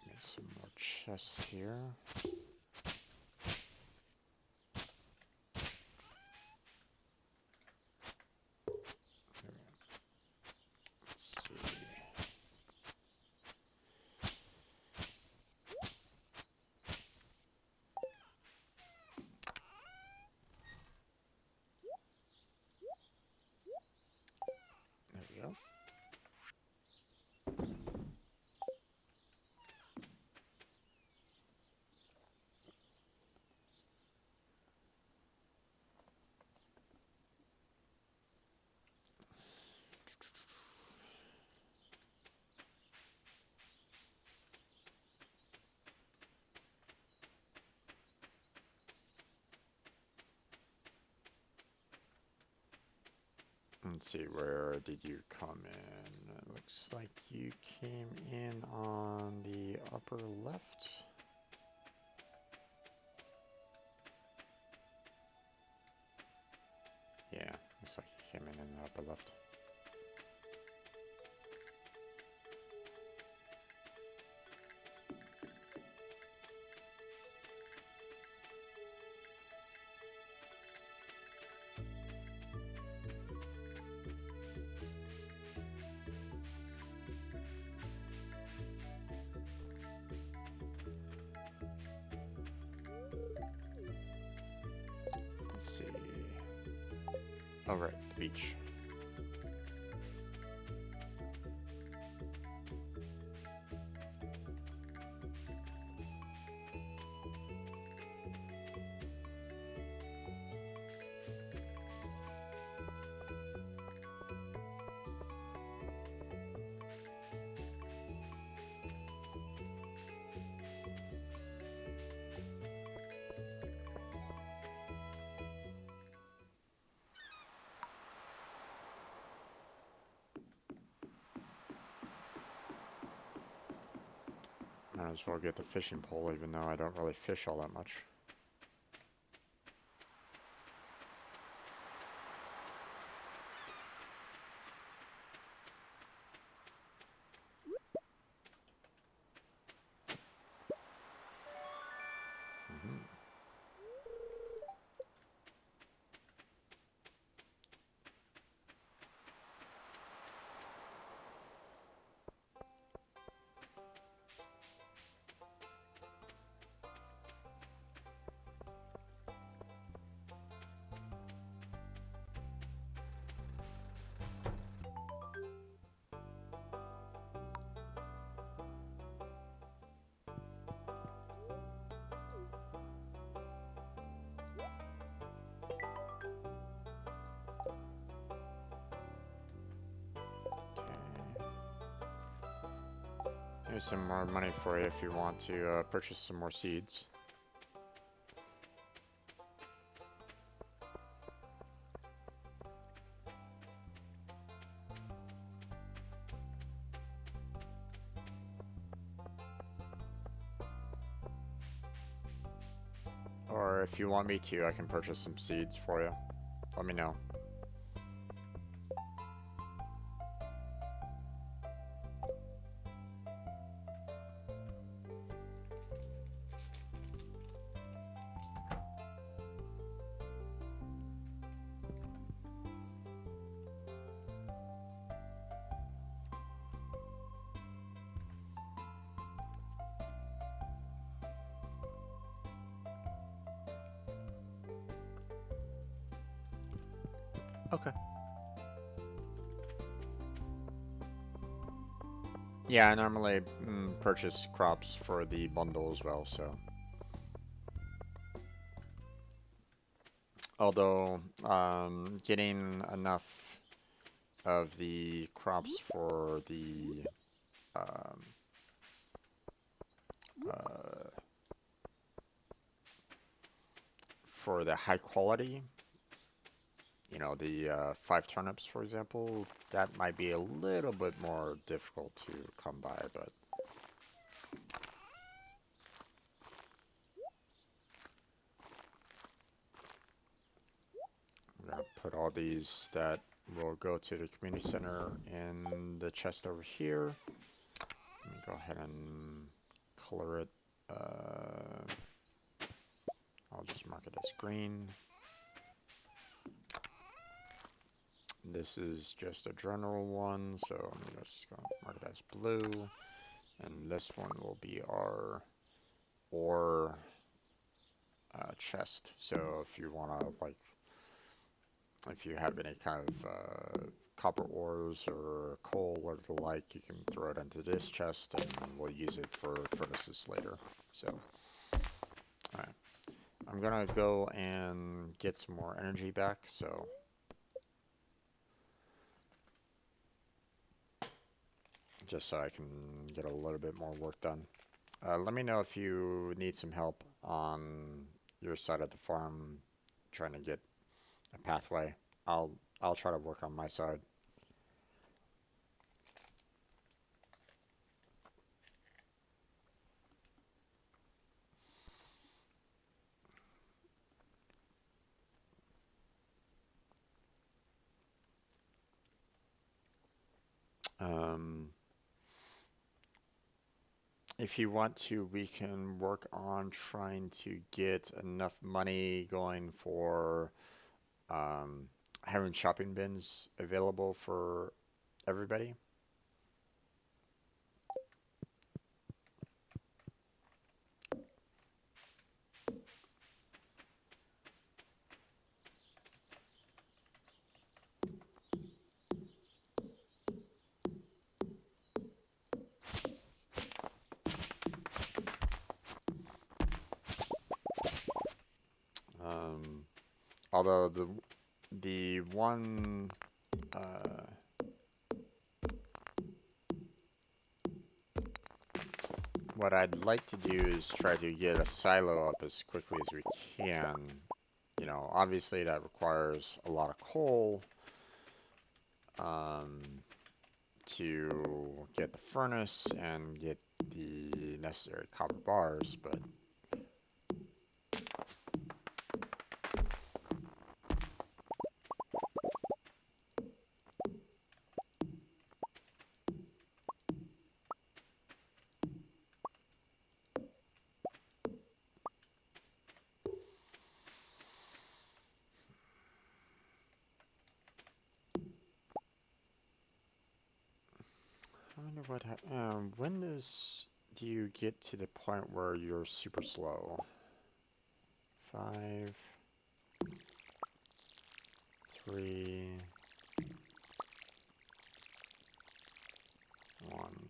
Make some more chests here. Let's see. There we go. Let's see, where did you come in? Looks like you came in on the upper left. Yeah, looks like you came in the upper left. Let's see. Oh, right, the beach. Might as well get the fishing pole, even though I don't really fish all that much. Mm-hmm. Here's some more money for you if you want to purchase some more seeds. Or if you want me to, I can purchase some seeds for you. Let me know. Okay. Yeah, I normally purchase crops for the bundle as well, so. Although, getting enough of the crops um, uh, for the high quality, you know, the 5 turnips, for example, that might be a little bit more difficult to come by, but I'm gonna put all these that will go to the community center in the chest over here. Let me go ahead and color it. I'll just mark it as green. This is just a general one, so I'm just going to mark it as blue. And this one will be our ore chest. So if you want to, like, if you have any kind of copper ores or coal or the like, you can throw it into this chest and we'll use it for furnaces later. So, alright. I'm gonna go and get some more energy back, so. Just so I can get a little bit more work done. Let me know if you need some help on your side of the farm trying to get a pathway. I'll try to work on my side. Um, if you want to, we can work on trying to get enough money going for um, having shopping bins available for everybody. Um, although the one what I'd like to do is try to get a silo up as quickly as we can. You know, obviously that requires a lot of coal um, to get the furnace and get the necessary copper bars, but I wonder what when do you get to the point where you're super slow? 5, 3, 1.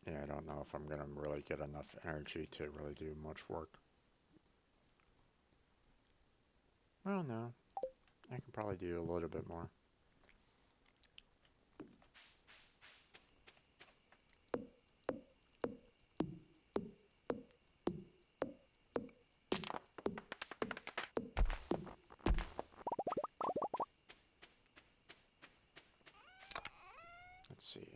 Yeah, I don't know if I'm gonna really get enough energy to really do much work. Well, no, I can probably do a little bit more. Let's see.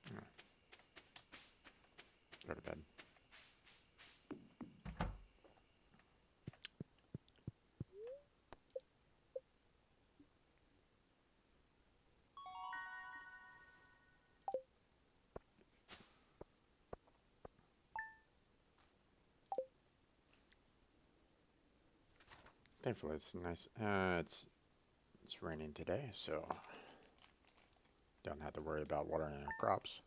Oh, go to bed. Thankfully, it's nice. It's raining today, so don't have to worry about watering our crops.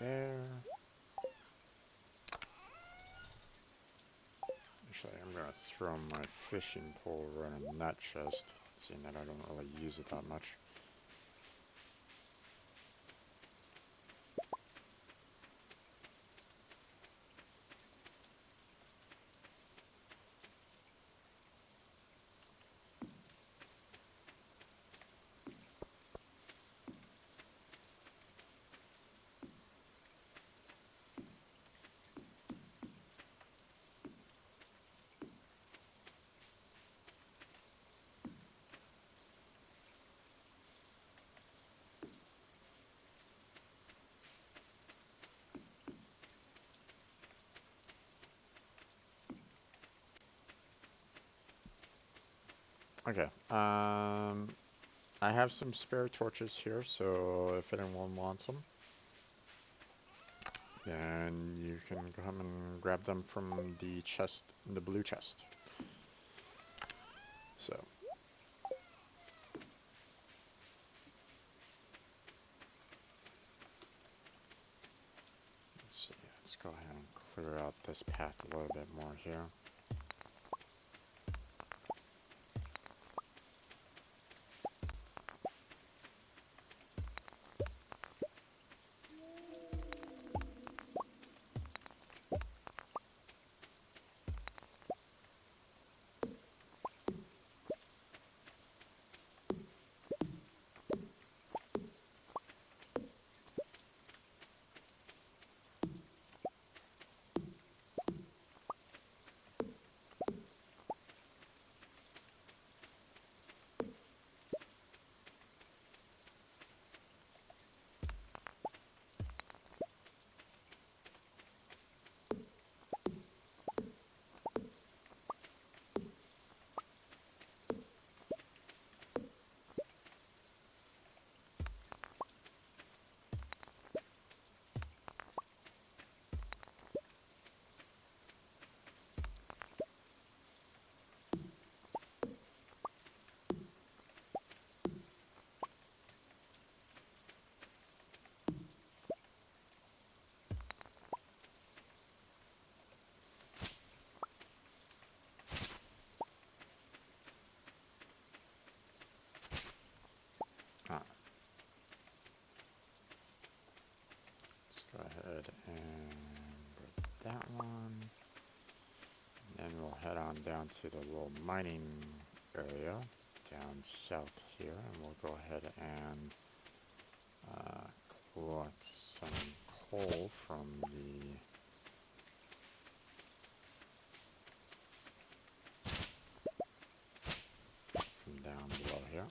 there. Actually, I'm going to throw my fishing pole right in that chest, seeing that I don't really use it that much. Okay, I have some spare torches here, so if anyone wants them, then you can come and grab them from the chest, the blue chest. So, let's see, let's go ahead and clear out this path a little bit more here. Ah, let's go ahead and break that one. And then we'll head on down to the little mining area down south here, and we'll go ahead and collect some coal from down below here.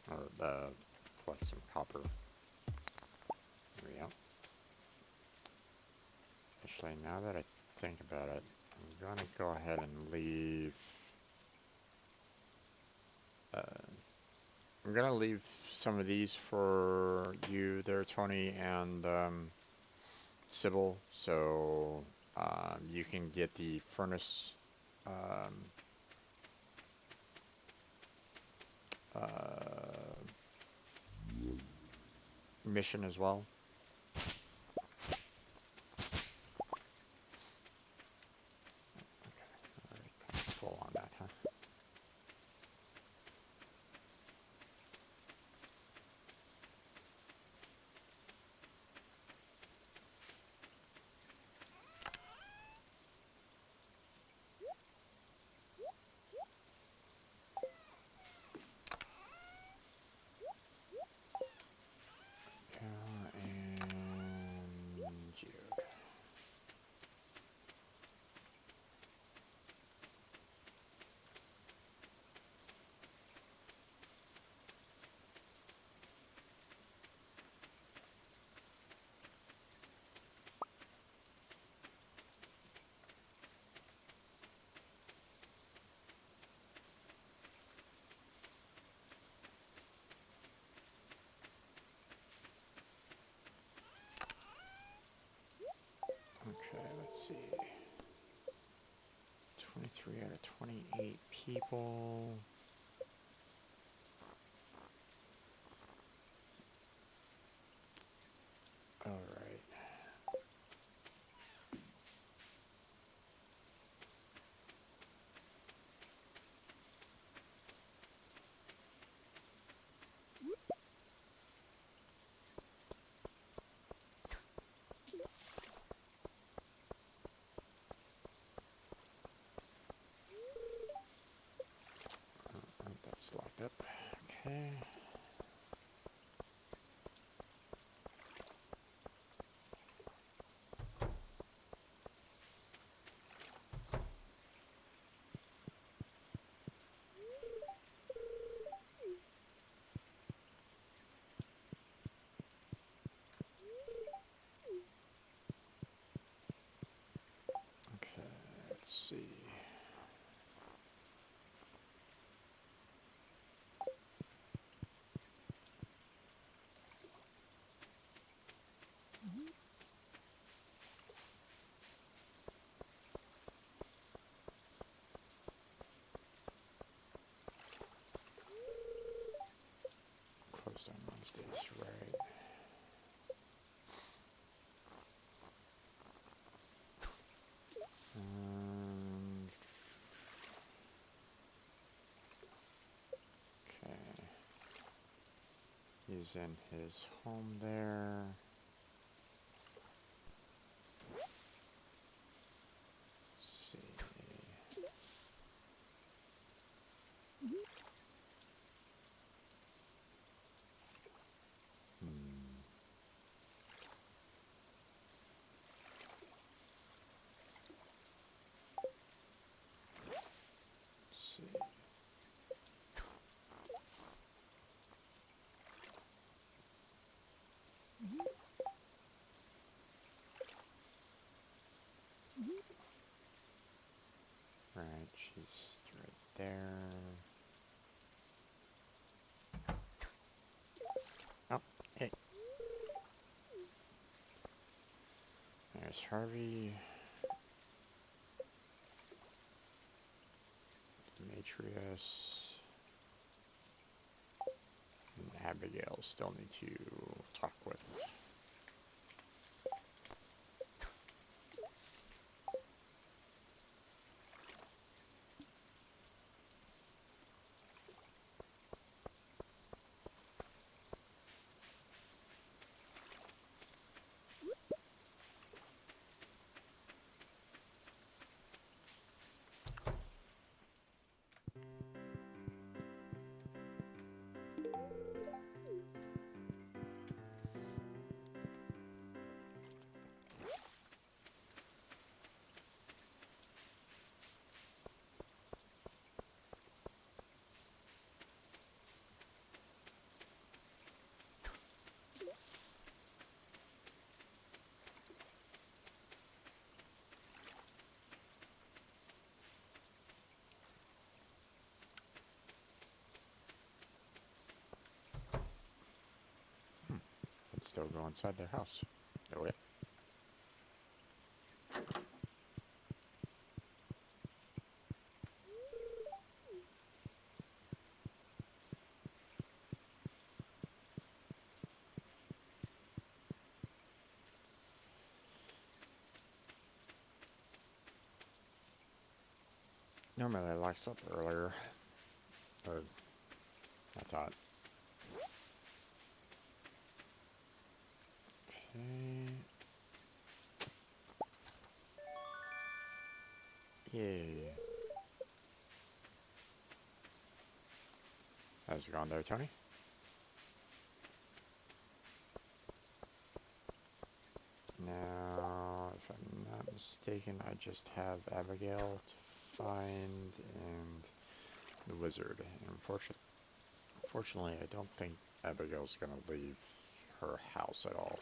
Or collect some copper. There we go. Actually, now that I think about it, I'm gonna go ahead and leave. I'm gonna leave some of these for you there, Tony, and Sybil, so you can get the furnace mission as well. Okay, already kind of full on that, huh? And you. Okay, let's see. 23 out of 28 people. Let's see. Closed on Wednesdays, right? Okay. He's in his home there. Let's see. Hmm. Let's see. Right, she's right there. Oh, hey. There's Harvey. Demetrius. And Abigail still need to talk with. Let's still go inside their house. Oh, yeah. Normally I locks up earlier. Or I thought. Okay. Yay. How's it going there, Tony? Now, if I'm not mistaken, I just have Abigail to find and the wizard. And unfortunately, I don't think Abigail's going to leave her house at all.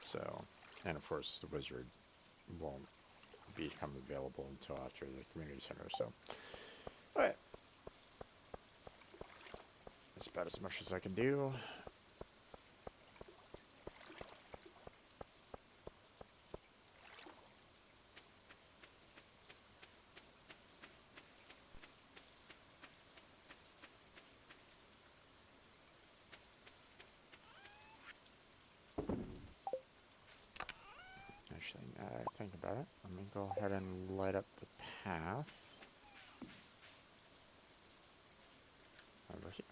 So, and of course, the wizard won't become available until after the community center. So, alright. That's about as much as I can do. Actually, now that I think about it, let me go ahead and light up the path over here.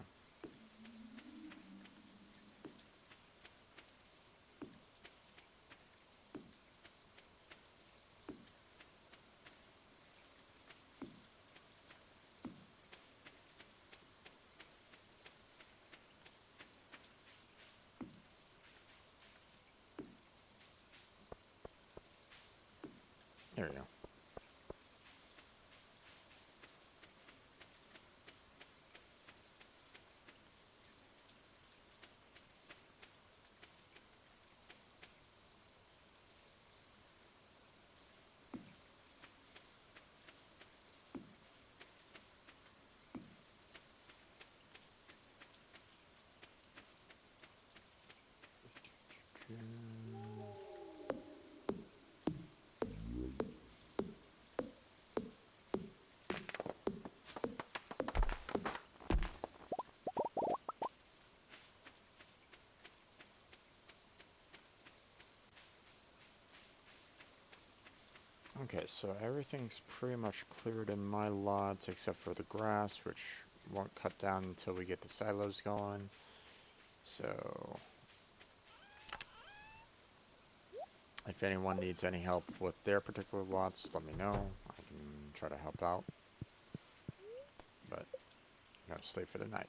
There we go. Okay, so everything's pretty much cleared in my lots except for the grass, which won't cut down until we get the silos going. So, if anyone needs any help with their particular lots, let me know. I can try to help out. But I'm gonna stay for the night.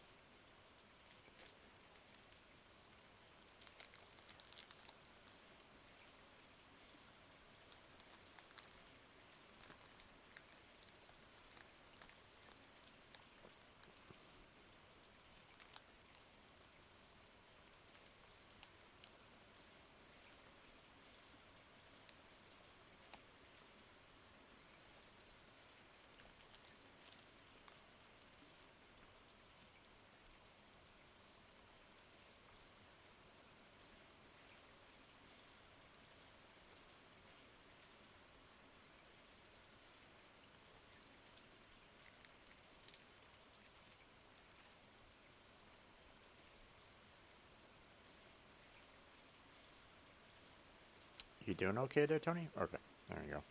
You doing okay there, Tony? Okay, there you go.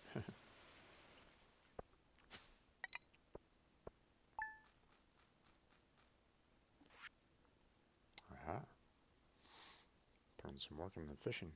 Ah, putting some work in the fishing.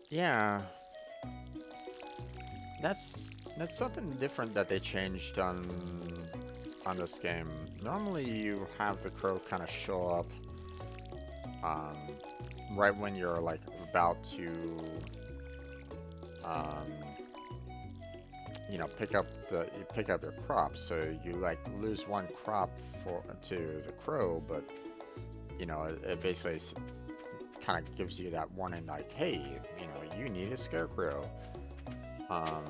Yeah, that's something different that they changed on this game. Normally, you have the crow kind of show up um, right when you're like about to um, pick up your crops. So you like lose one crop for to the crow, but it basically kind of gives you that warning like, hey, you need a scarecrow. Um,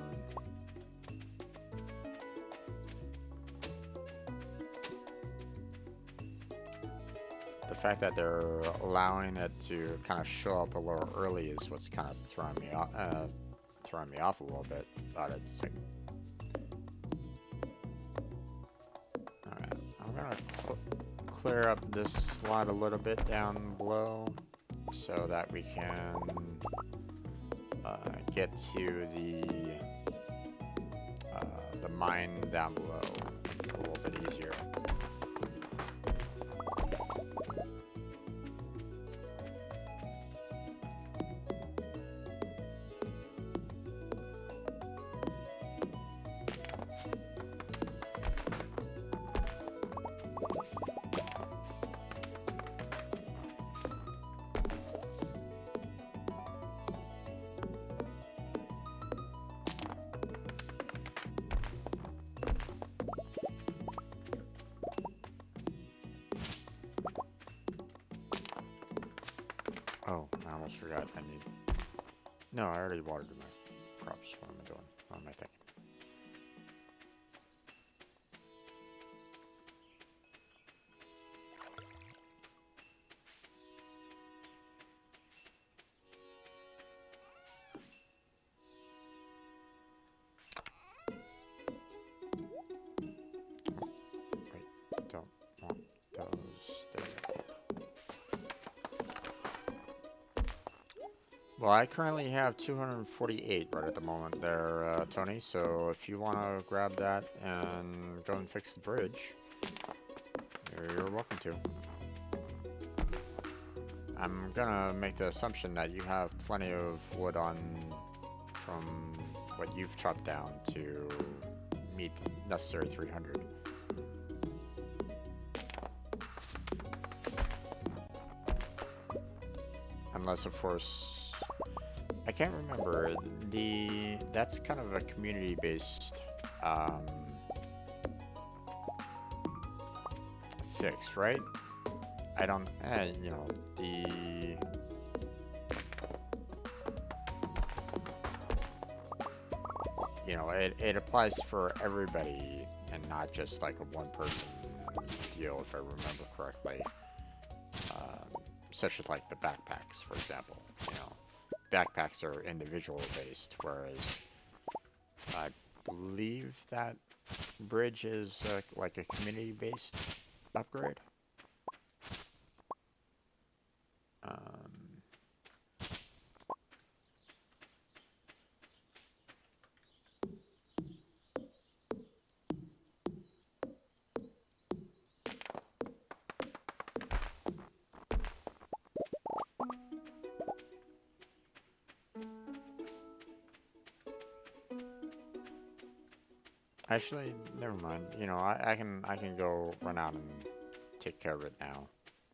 the fact that they're allowing it to kind of show up a little early is what's kind of throwing me off a little bit about it. It's like, all right, I'm gonna clear up this slot a little bit down below so that we can get to the mine down below a little bit easier. Oh, I almost forgot. I need. No, I already watered my crops. What am I doing? What am I thinking? Wait, don't want those there. Well, I currently have 248 right at the moment there, Tony, so if you want to grab that and go and fix the bridge, you're welcome to. I'm gonna make the assumption that you have plenty of wood on from what you've chopped down to meet necessary 300. Unless, of course, I can't remember. That's kind of a community-based fix, right? I don't, you know, it applies for everybody and not just like a one-person deal, if I remember correctly. Such as like the backpacks, for example. You know, backpacks are individual-based, whereas I believe that bridge is like a community-based upgrade. Actually, never mind. You know, I can go run out and take care of it now.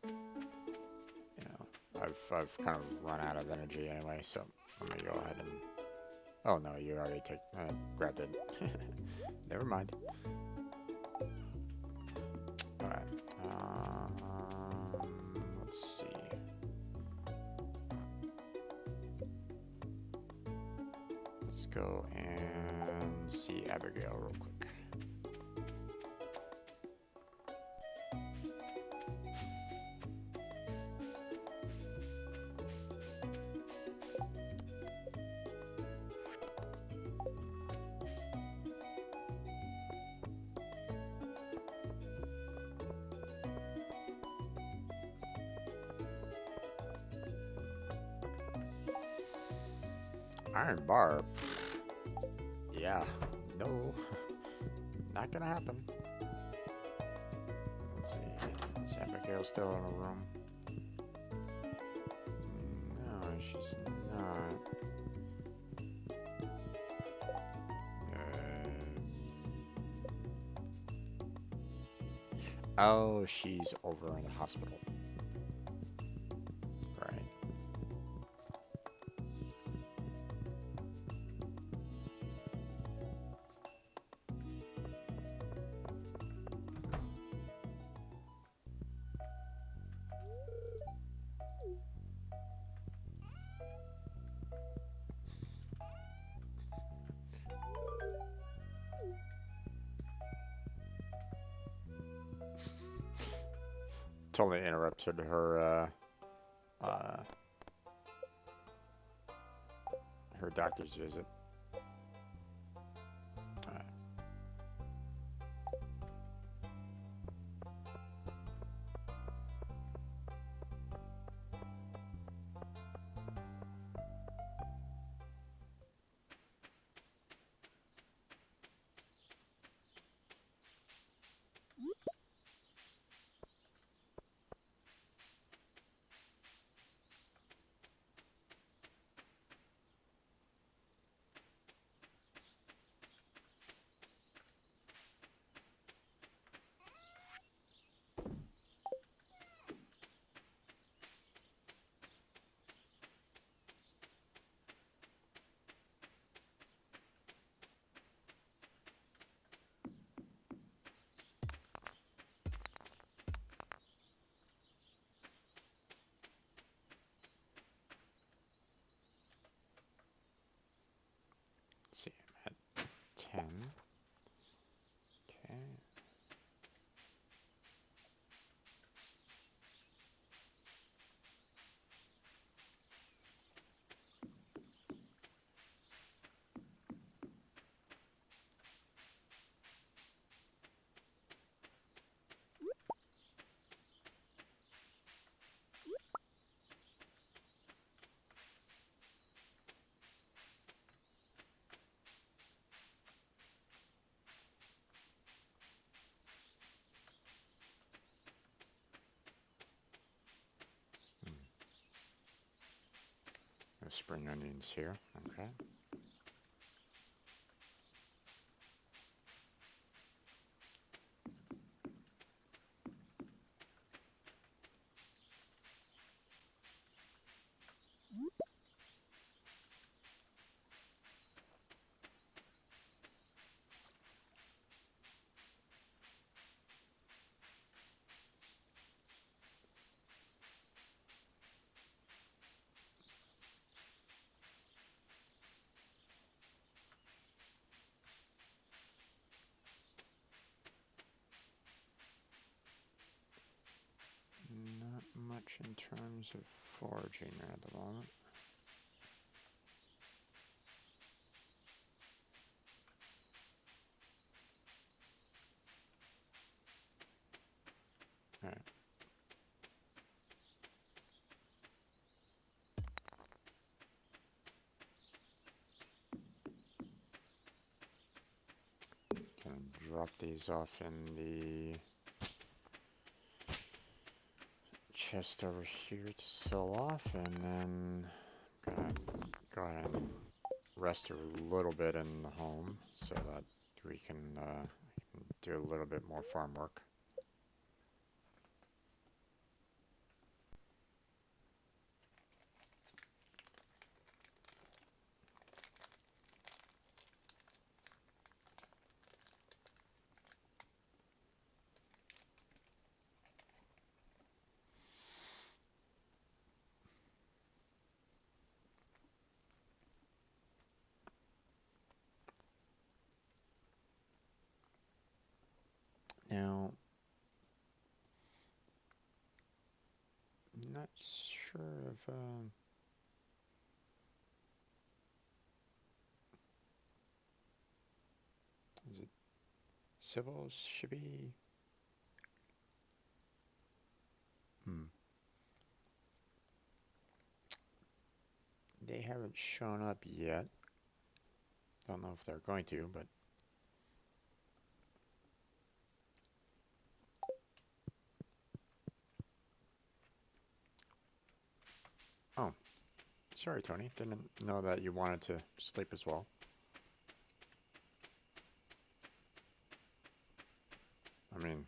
You know, I've kind of run out of energy anyway, so I'm gonna go ahead and. Oh no, you already grabbed it. Never mind. All right. Let's see. Let's go and see Abigail real quick. Iron bar. Yeah. No. Not gonna happen. Let's see. Is Abigail still in the room? No, she's not. Oh, she's over in the hospital. Right. Totally interrupted her doctor's visit. Let's see, I'm at 10. Okay. No spring onions here. Okay. much in terms of foraging at the moment. Alright. Can drop these off in the chest over here to sell off, and then gonna go ahead and rest a little bit in the home so that we can do a little bit more farm work. Now, I'm not sure if is it civil should be? They haven't shown up yet. Don't know if they're going to, but oh, sorry, Tony. Didn't know that you wanted to sleep as well. I mean,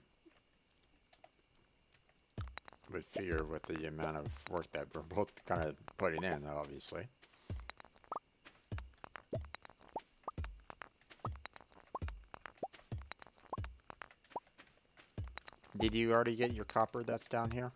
would figure with the amount of work that we're both kind of putting in, obviously. Did you already get your copper that's down here?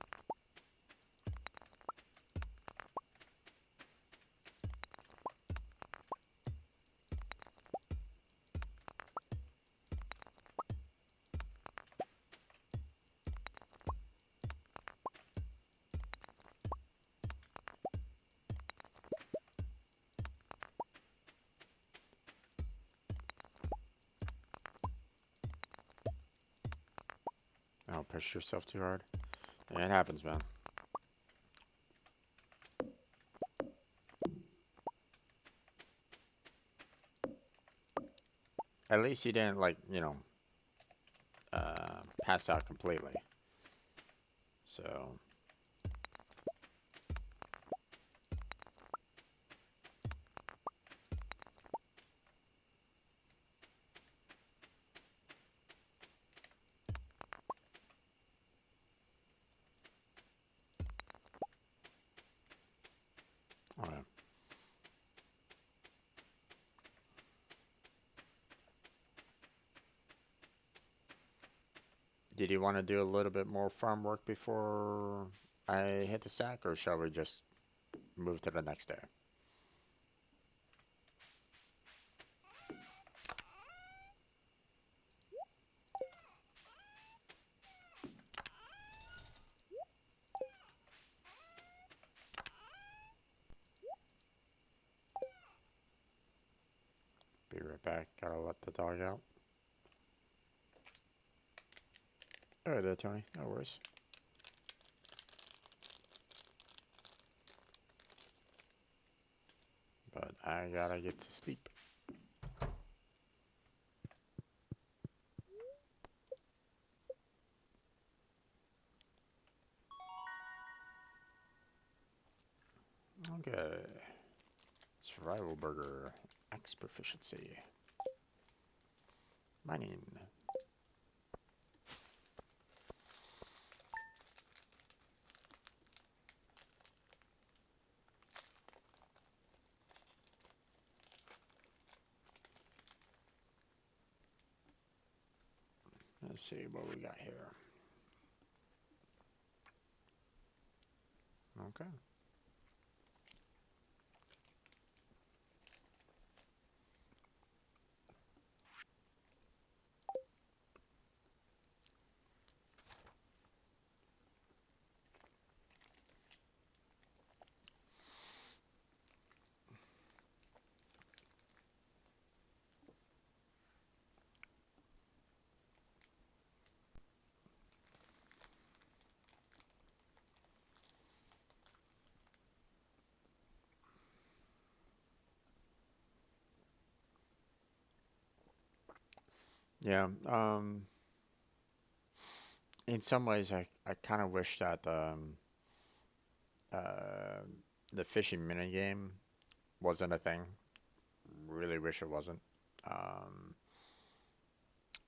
Don't push yourself too hard. Yeah, it happens, man. At least you didn't, like, you know, pass out completely. So, alright. Did you want to do a little bit more farm work before I hit the sack, or shall we just move to the next day? Be right back. Gotta let the dog out. Alright there, Tony. No worries. But I gotta get to sleep. Okay. Survival burger. Axe proficiency. Mining. Let's see what we got here. Okay. Yeah. In some ways, I kind of wish that uh, the fishing minigame wasn't a thing. Really wish it wasn't. Um,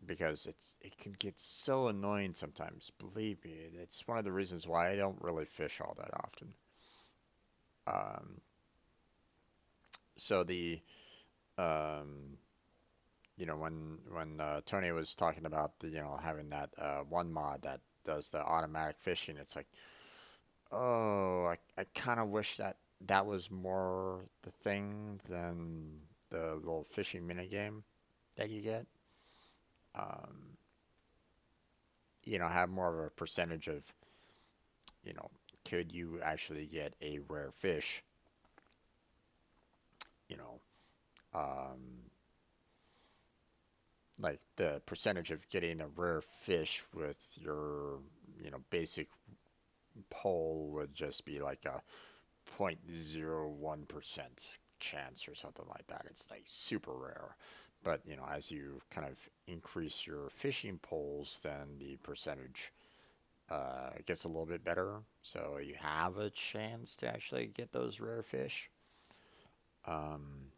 because it can get so annoying sometimes. Believe me, it's one of the reasons why I don't really fish all that often. Um, so the um, when Tony was talking about having that one mod that does the automatic fishing, it's like, oh, I kind of wish that that was more the thing than the little fishing minigame that you get. Um, have more of a percentage of, you know, could you actually get a rare fish? You know, um, like the percentage of getting a rare fish with your, basic pole would just be like a 0.01% chance or something like that. It's like super rare. But, as you kind of increase your fishing poles, then the percentage gets a little bit better. So you have a chance to actually get those rare fish. Um,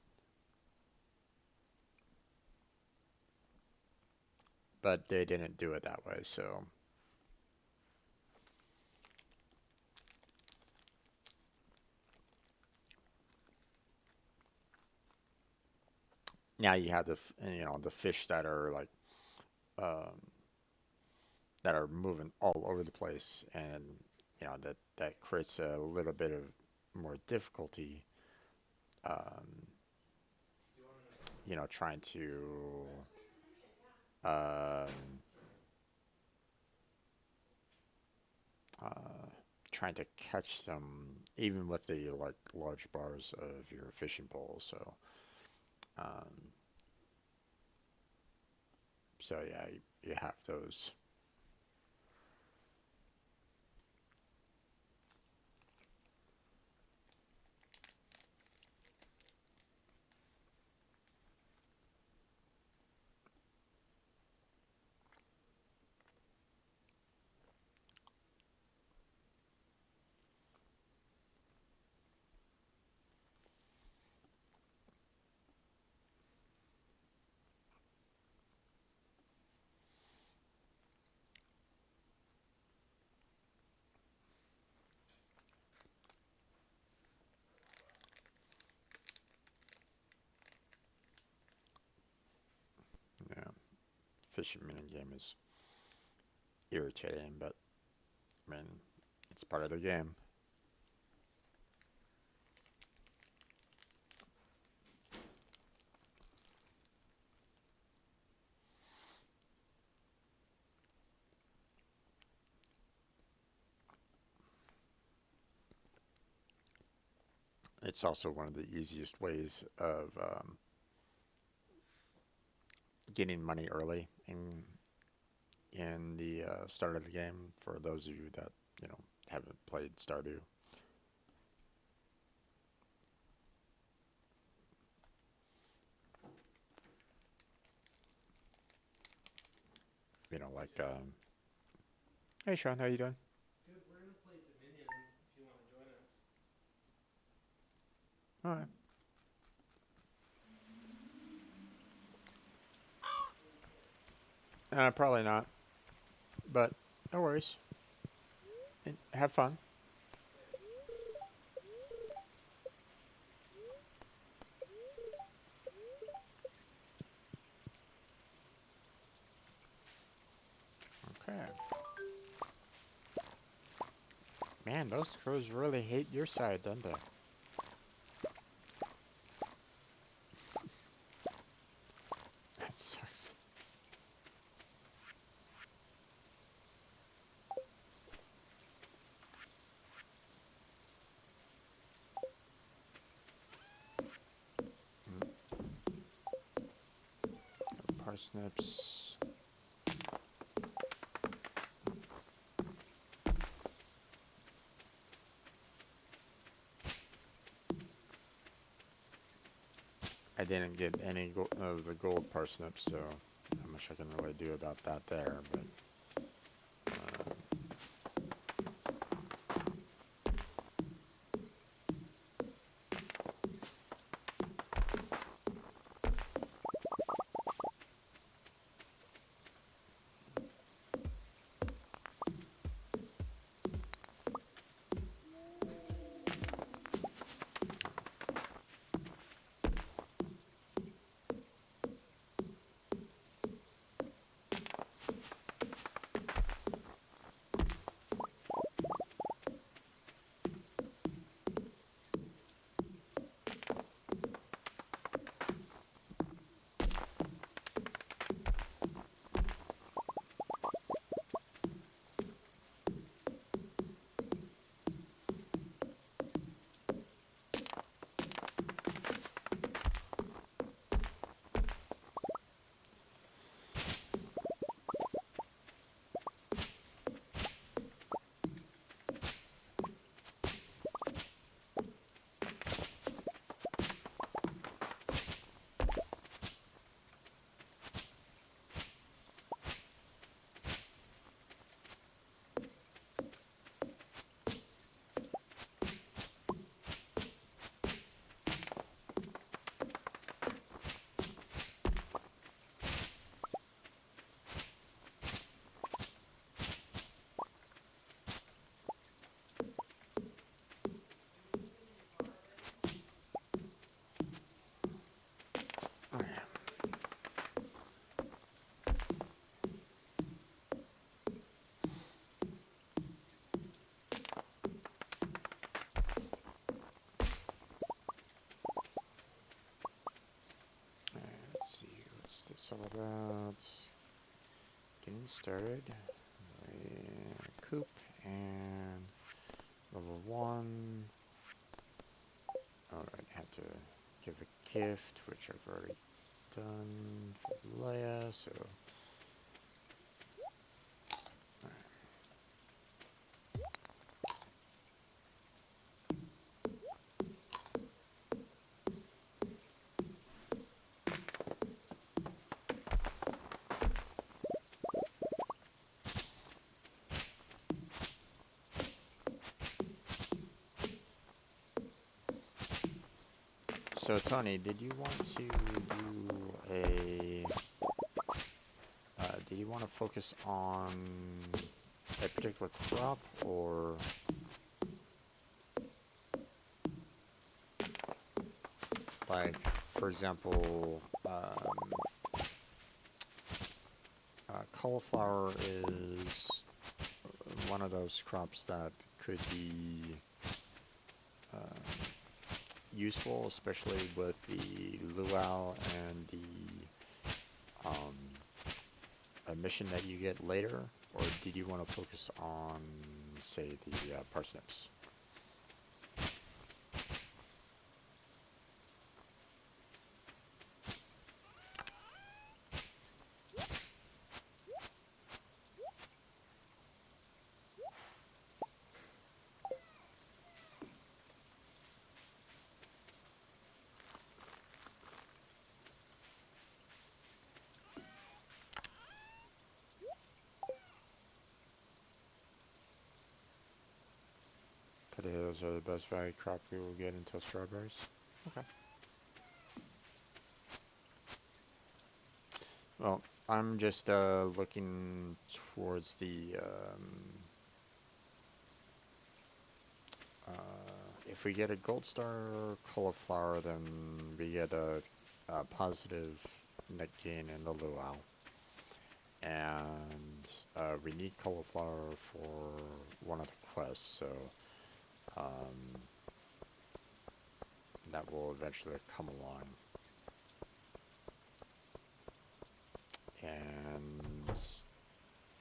but they didn't do it that way. So now you have the fish that are like um, that are moving all over the place, and that creates a little bit of more difficulty. Um, trying to um, uh, trying to catch them even with the like large bars of your fishing pole. Um, so yeah, you have those. Yeah, fishing mini game is irritating, but I mean, it's part of the game. It's also one of the easiest ways of getting money early in the start of the game for those of you that haven't played Stardew. Like hey Sean, how you doing? Good. We're gonna play Dominion if you want to join us. All right. What do you say? Probably not, but no worries. And have fun. Thanks. Okay. Man, those crows really hate your side, don't they? That sucks. Mm, parsnips. I didn't get any of the gold parsnips, so I'm much I can really do about that there, but let's see, what's this all about? Getting started. Coop and level 1. Alright, have to give a gift, which I've already done for Leia, so. So Tony, did you want to do a did you want to focus on a particular crop, or like, for example, cauliflower is one of those crops that could be useful, especially with the luau and the mission that you get later, or did you want to focus on, say, the parsnips? Potatoes are the best value crop we will get until strawberries. Okay. Well, I'm just looking towards the if we get a gold star cauliflower, then we get a positive net gain in the luau. And we need cauliflower for one of the quests, so that will eventually come along. And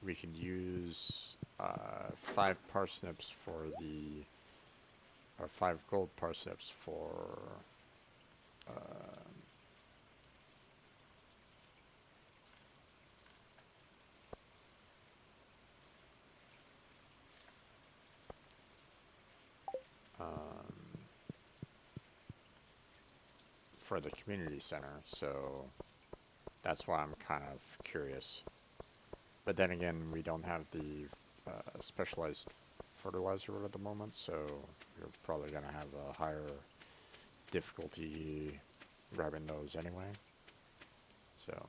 we can use 5 parsnips for the, or 5 gold parsnips for for the community center. So That's why I'm kind of curious. But then again, we don't have the specialized fertilizer at the moment, so you're probably going to have a higher difficulty grabbing those anyway. So,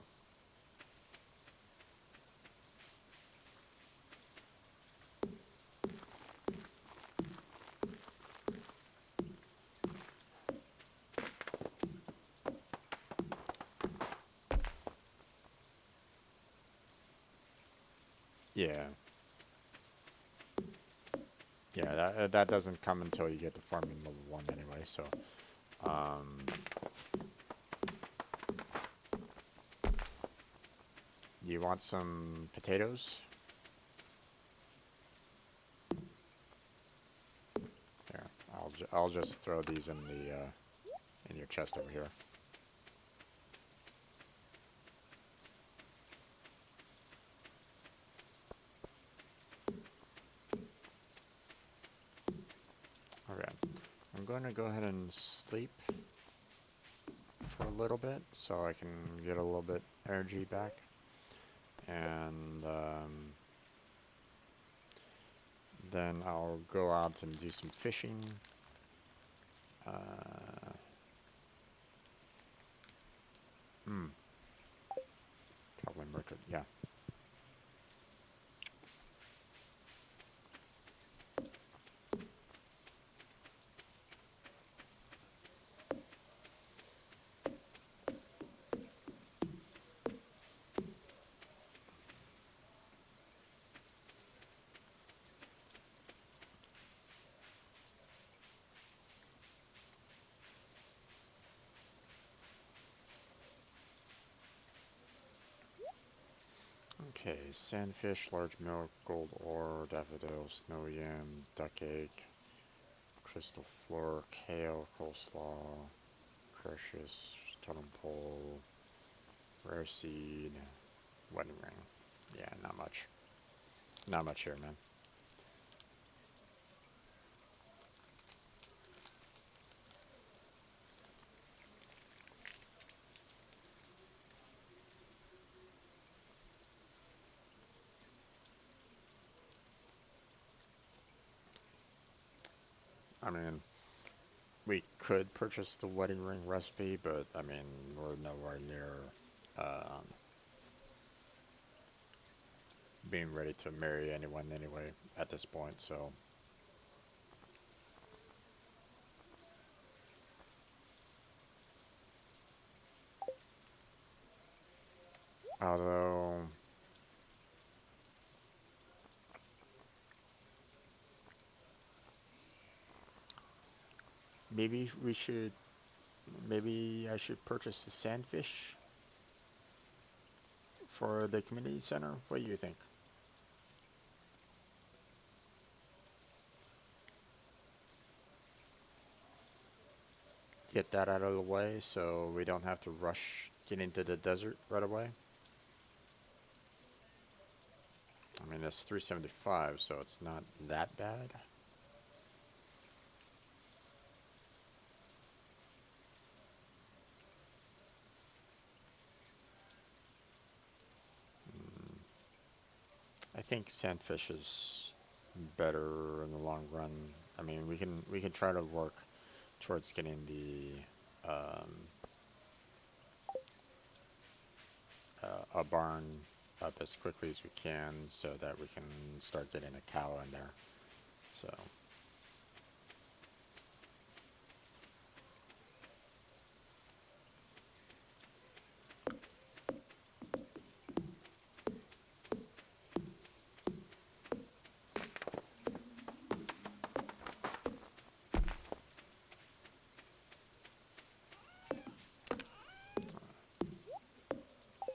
yeah. Yeah, that doesn't come until you get to farming level 1 anyway, so, um, you want some potatoes? Here, I'll just throw these in the, in your chest over here. Okay, I'm going to go ahead and sleep for a little bit so I can get a little bit energy back. And, then I'll go out and do some fishing. Uh, hmm, traveling merchant, yeah. Okay, sandfish, large milk, gold ore, daffodil, snow yam, duck egg, crystal floor, kale, coleslaw, precious, totem pole, rare seed, wedding ring. Yeah, not much. Not much here, man. I mean, we could purchase the wedding ring recipe, but I mean, we're nowhere near um, being ready to marry anyone anyway at this point, so. Although, maybe we should, maybe I should purchase the sandfish for the community center. What do you think? Get that out of the way so we don't have to rush get into the desert right away. I mean, it's 375, so it's not that bad. Mm, I think sandfish is better in the long run. I mean, we can try to work towards getting the a barn up as quickly as we can so that we can start getting a cow in there. So,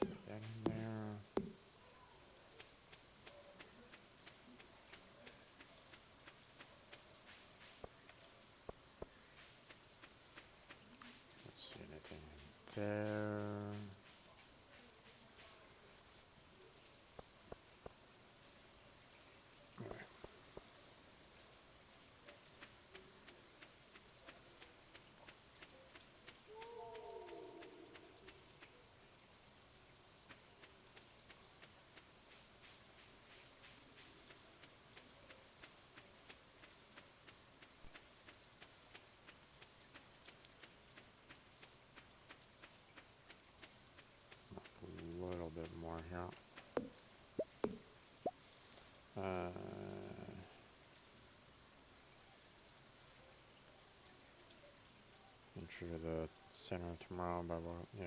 get that in there. Let's see anything in there. Enter the center tomorrow by what? Yeah.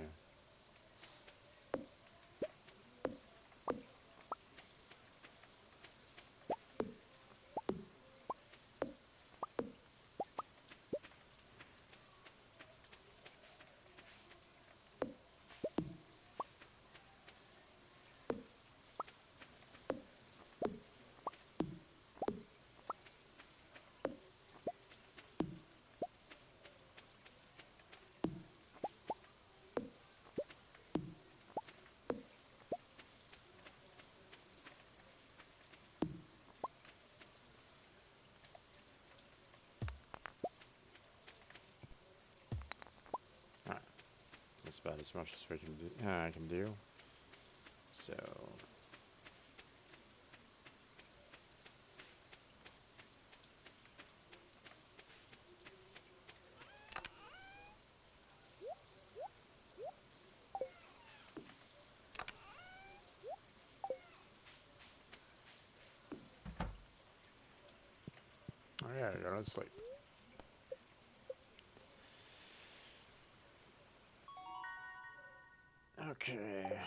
Alright. That's about as much as we can do. I can do. So. Oh yeah, go to sleep. Okay.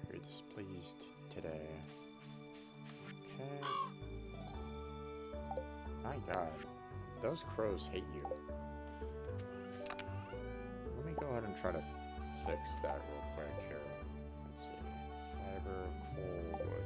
Very displeased today. Okay. My god. Those crows hate you. Let me go ahead and try to fix that real quick here. Let's see. Fiber, coal, wood.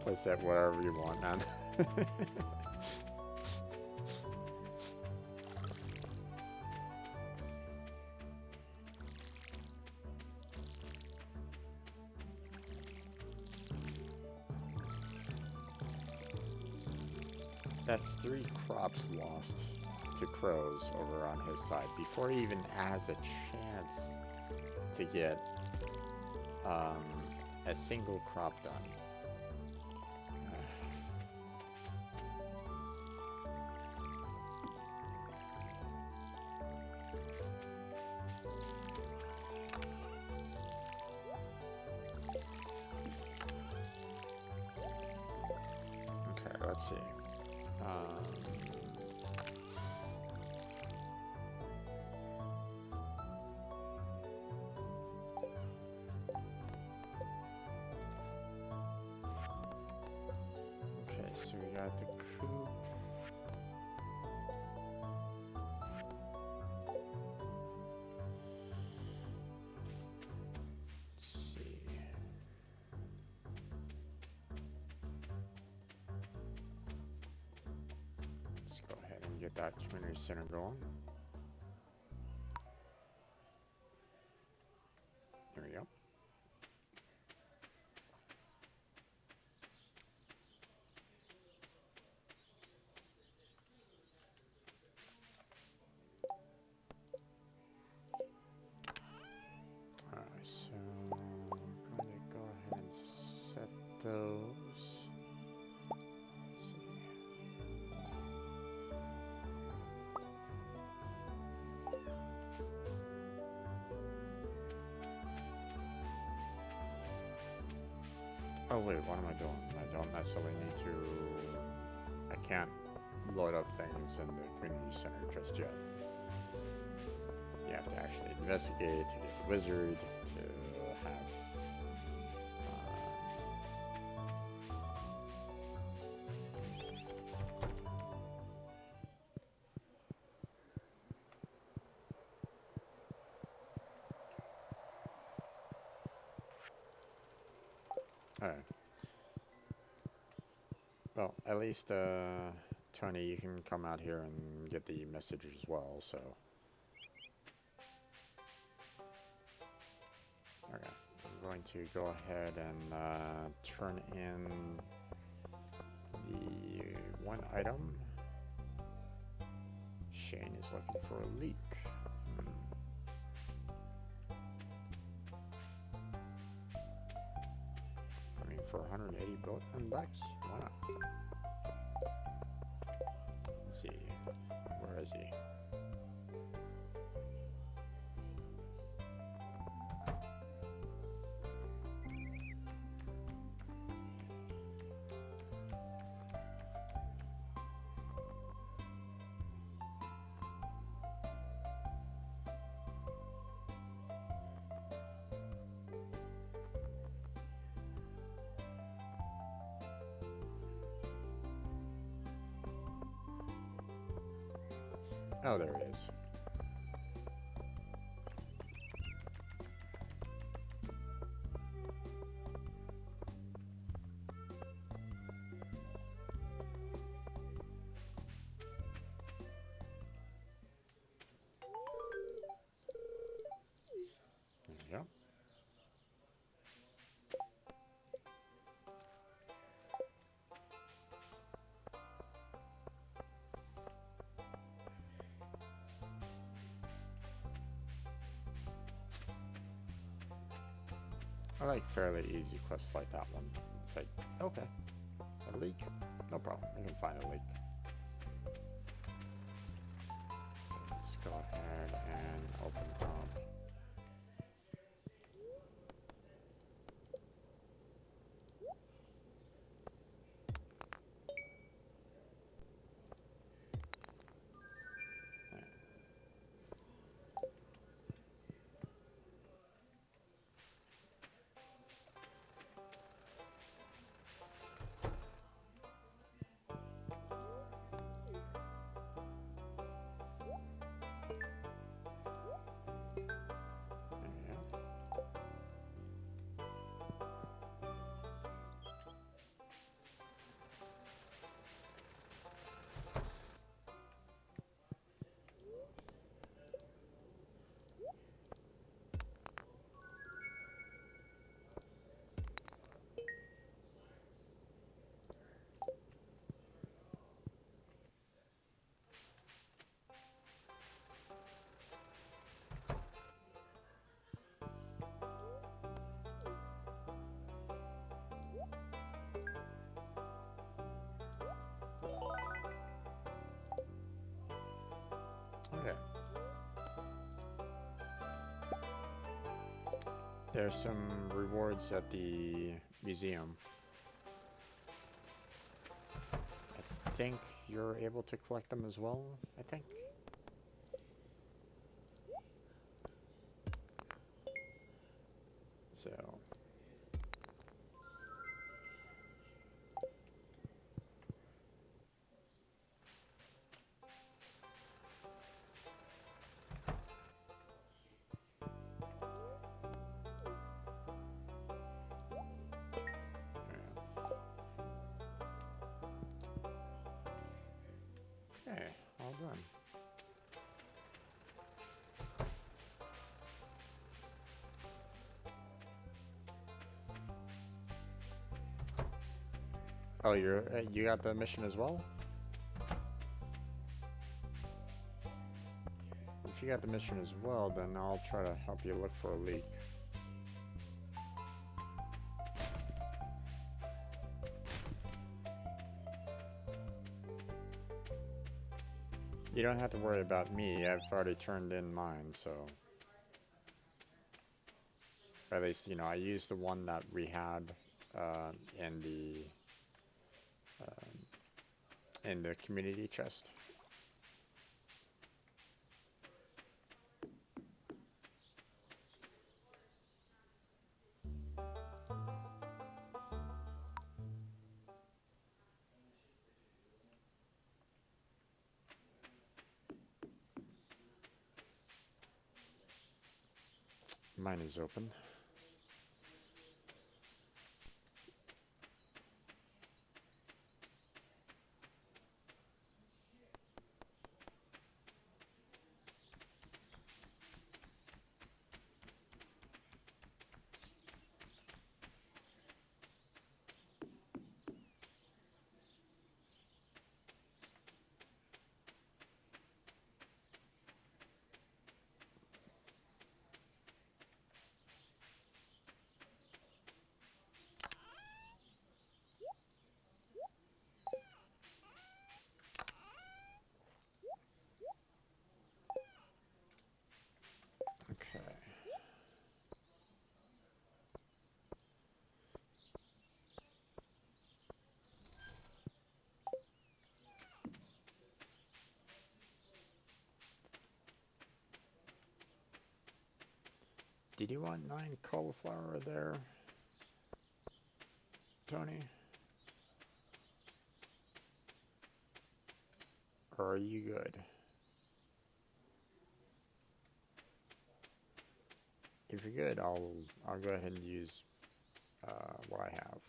Place that wherever you want, man. That's 3 crops lost to crows over on his side before he even has a chance to get a single crop done. Okay, let's see. Okay, so we got the coop. Let's see. Let's go ahead and get that community center going. There we go. Alright, so I'm going to go ahead and set those. Oh wait, what am I doing? I don't necessarily need to... I can't load up things in the community center just yet. You have to actually investigate to get the wizard, to have... Alright. Well, at least, Tony, you can come out here and get the message as well, so. Okay. I'm going to go ahead and, turn in the one item. Shane is looking for a leak. I mean, for 180 bucks? Why not? Let's see. Where is he? Oh, there he is. There we go. I like fairly easy quests like that one. It's like, okay, a leak? No problem, I can find a leak. Let's go ahead and open up. Okay. There's some rewards at the museum. I think you're able to collect them as well, I think. So. Okay, all done. Oh, you got the mission as well? If you got the mission as well, then I'll try to help you look for a leak. You don't have to worry about me. I've already turned in mine, so. Or at least, I used the one that we had in the community chest. Mine is open. Did you want 9 cauliflower there, Tony? Or are you good? If you're good, I'll go ahead and use what I have.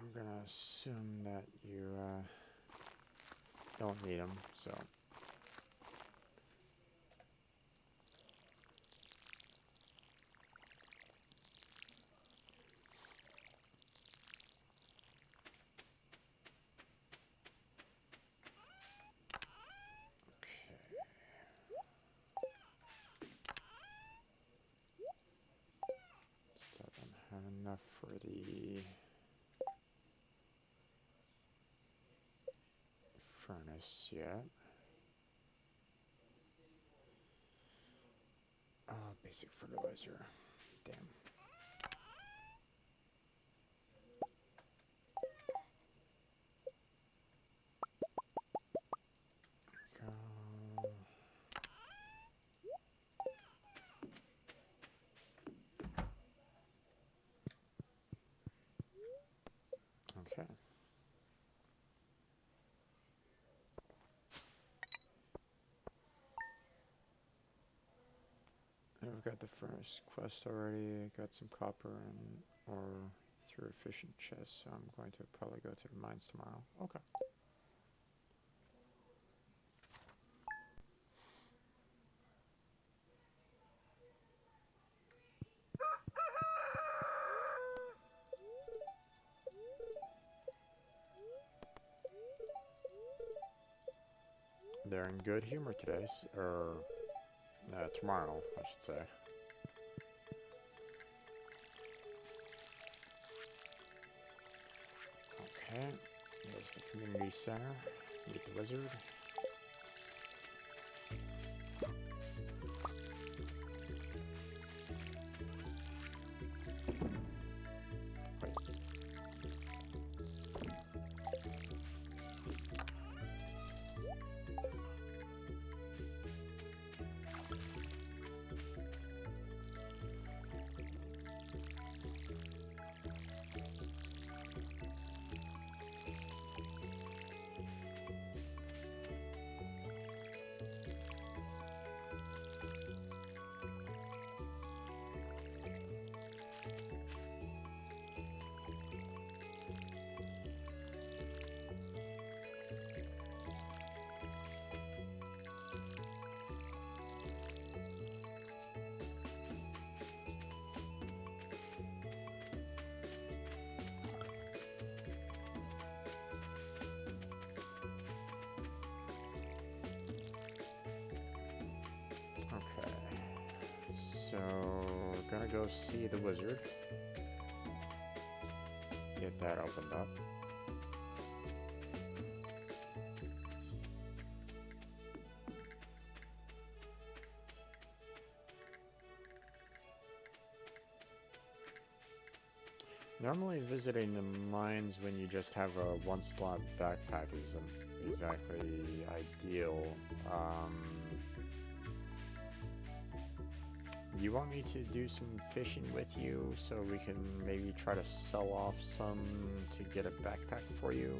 I'm gonna assume that you don't need them, so. Okay. Still don't have enough for the furnace yet. Oh, basic fertilizer. Damn. Go. Okay. And we've got the furnace quest already. Got some copper and ore through efficient chests, so I'm going to probably go to the mines tomorrow. Okay. They're in good humor today, or tomorrow, I should say. Okay, there's the community center. Meet the wizard. Wait. gonna go see the wizard. Get that opened up. Normally visiting the mines when you just have a one slot backpack isn't exactly ideal. Do you want me to do some fishing with you so we can maybe try to sell off some to get a backpack for you?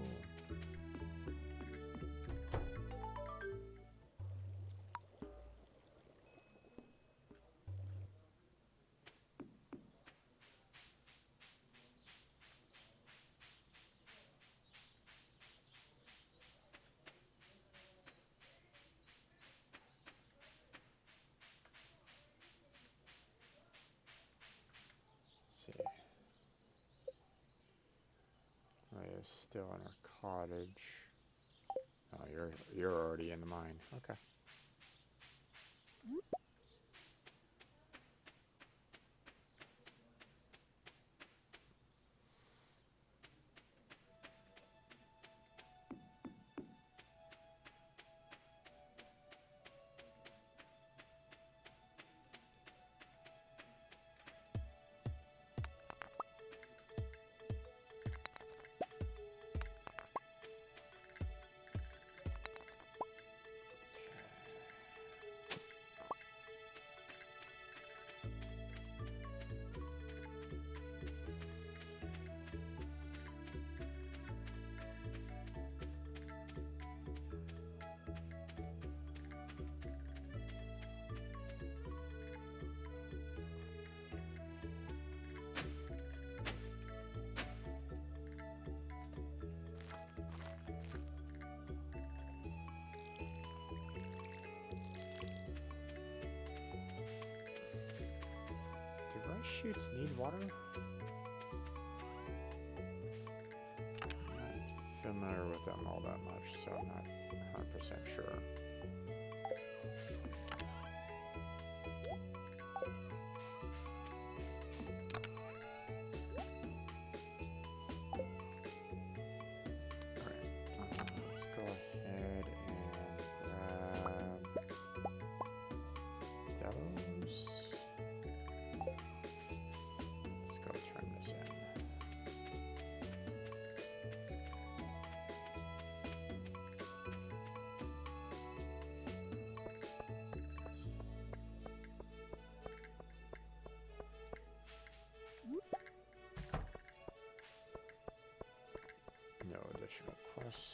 Let's see. Oh, you're still in our cottage. Oh, you're already in the mine. Okay. Do rice shoots need water? I'm not familiar with them all that much, so I'm not 100% sure. Alright, let's go ahead and grab those. Let's go turn this in. No additional quest.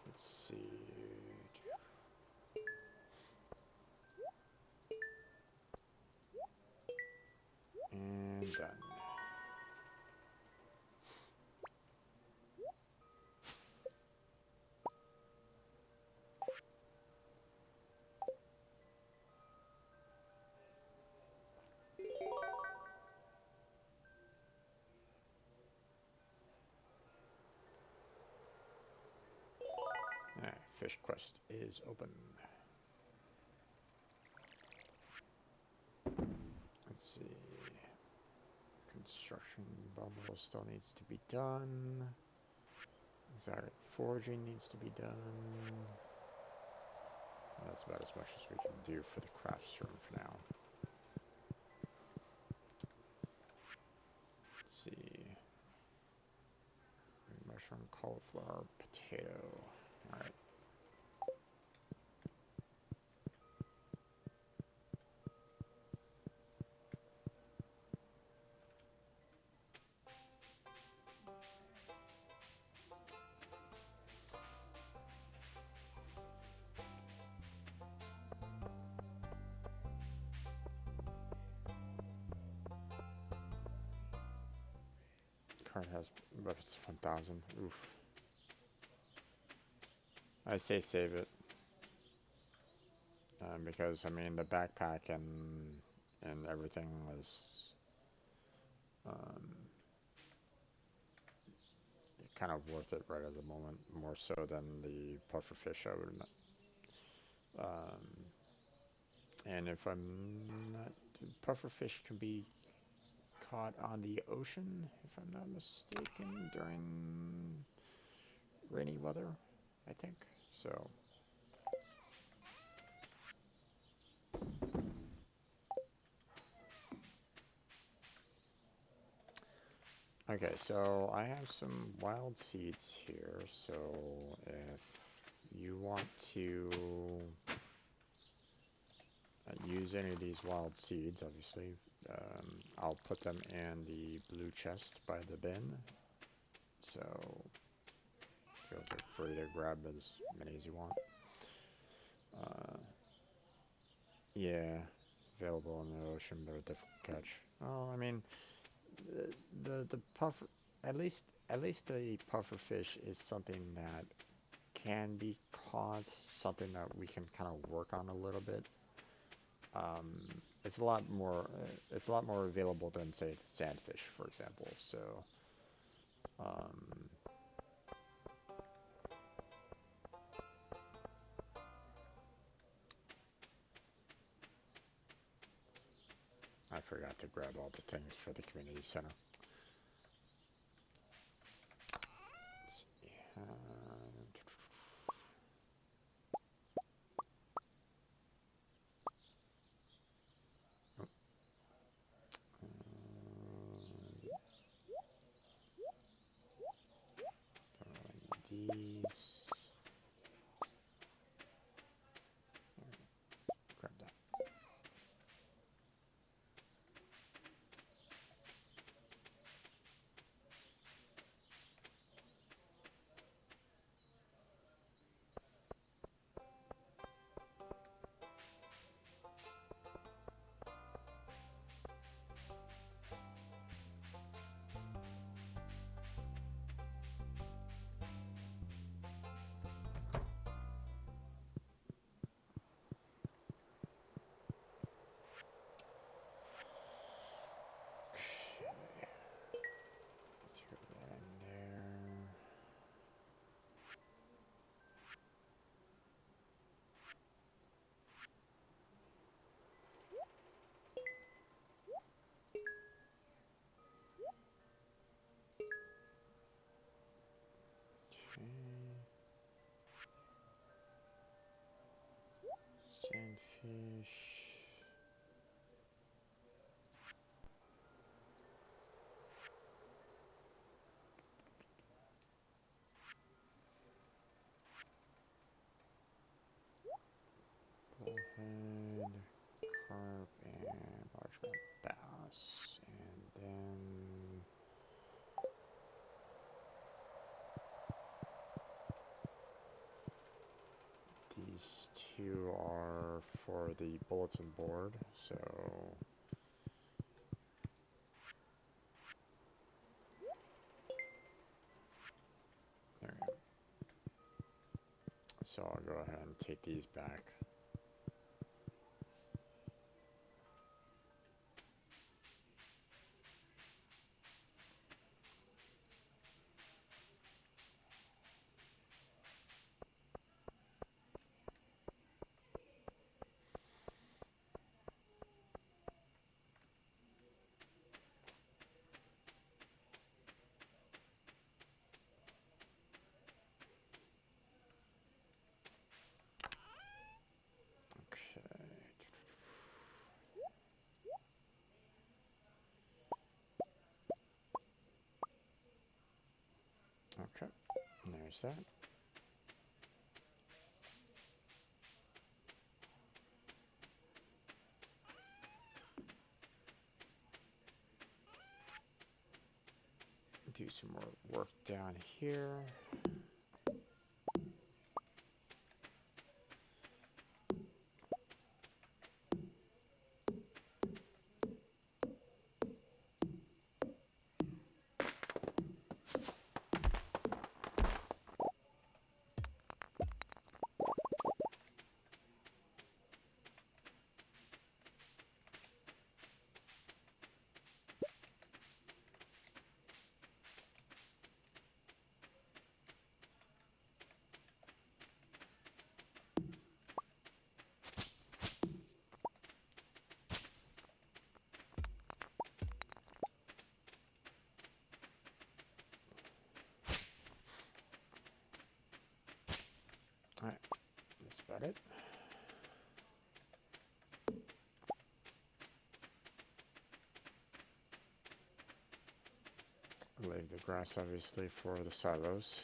Let's see. And done. Fish quest is open. Let's see. Construction bundle still needs to be done. Sorry, foraging needs to be done. That's about as much as we can do for the crafts room for now. Let's see. Mushroom, cauliflower, potato. Alright. Card has, but it's 1,000. Oof. I say save it. because I mean the backpack and everything was um, kind of worth it right at the moment, more so than the pufferfish. I would, and if I'm not, pufferfish can be caught on the ocean, if I'm not mistaken, during rainy weather, I think. So, okay, so I have some wild seeds here. So, if you want to use any of these wild seeds, obviously, I'll put them in the blue chest by the bin. So, feel free to grab as many as you want. Uh, yeah, available in the ocean, but a difficult catch. Oh, I mean, the puffer, at least the puffer fish is something that can be caught, something that we can kind of work on a little bit. Um, it's a lot more available than say sandfish, for example. So, um, I forgot to grab all the things for the community center. Let's see. Oh, don't really need these. Grab that. Throw that in there. Okay. Sandfish. Bullhead. Carp and largemouth bass. And then these two are for the bulletin board. So there we go. So I'll go ahead and take these back. Okay. Okay. There's that. Do some more work down here. got it. Leave the grass obviously for the silos.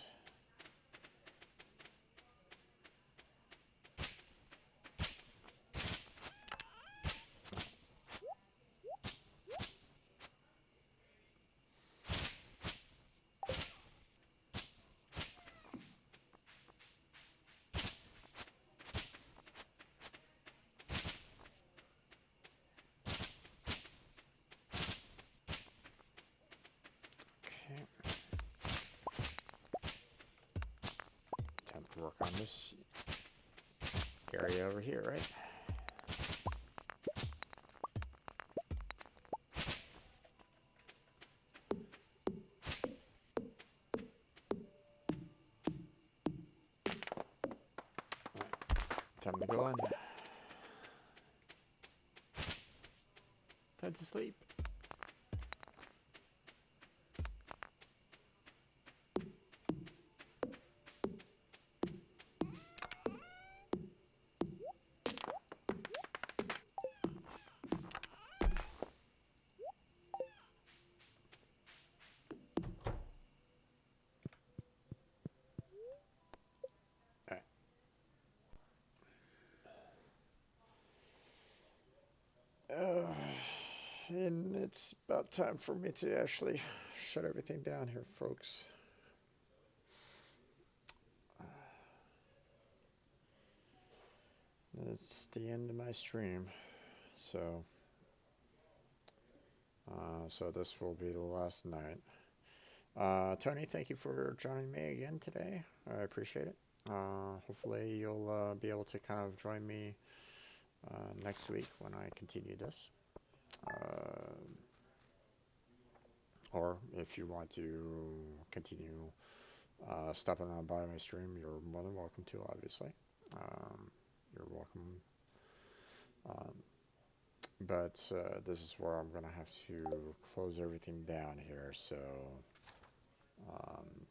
Okay. Time to work on this area over here, right? Time to go in. Time to sleep. And it's about time for me to actually shut everything down here, folks. It's the end of my stream, so so this will be the last night. Tony, thank you for joining me again today. I appreciate it. Hopefully you'll be able to kind of join me next week when I continue this. Or if you want to continue stopping on by my stream, you're more than welcome to, obviously. You're welcome. But this is where I'm going to have to close everything down here. Um,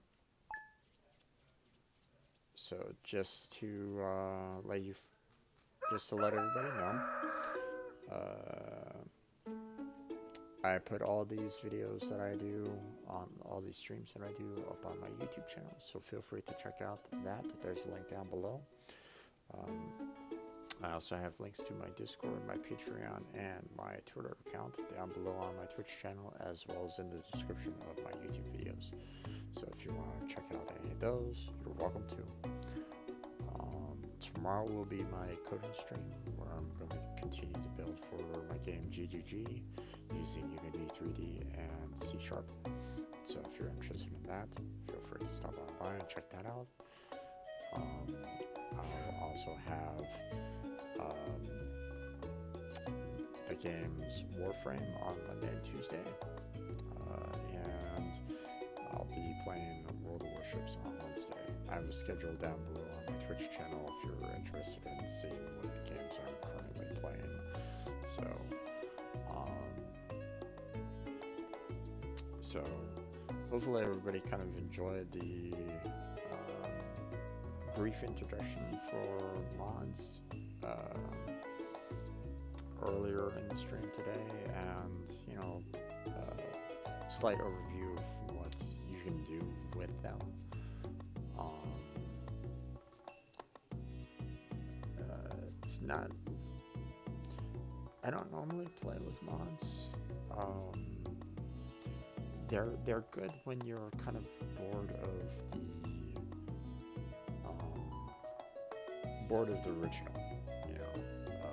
so just to just to let everybody know, I put all these videos that I do on all these streams that I do up on my YouTube channel. So feel free to check out that. There's a link down below. I also have links to my Discord, my Patreon, and my Twitter account down below on my Twitch channel, as well as in the description of my YouTube videos. So if you want to check out any of those, you're welcome to. Tomorrow will be my coding stream, where I'm going to continue to build for my game GGG using Unity 3D and C#. So if you're interested in that, feel free to stop on by and check that out. I'll also have the game's Warframe on Monday and Tuesday, and I'll be playing World of Warships on Wednesday. I have a schedule down below on my Twitch channel if you're interested in seeing what games I'm currently playing. So hopefully everybody kind of enjoyed the brief introduction for mods earlier in the stream today, and slight overview of what you can do with them. It's not. I don't normally play with mods. They're good when you're kind of bored of the original,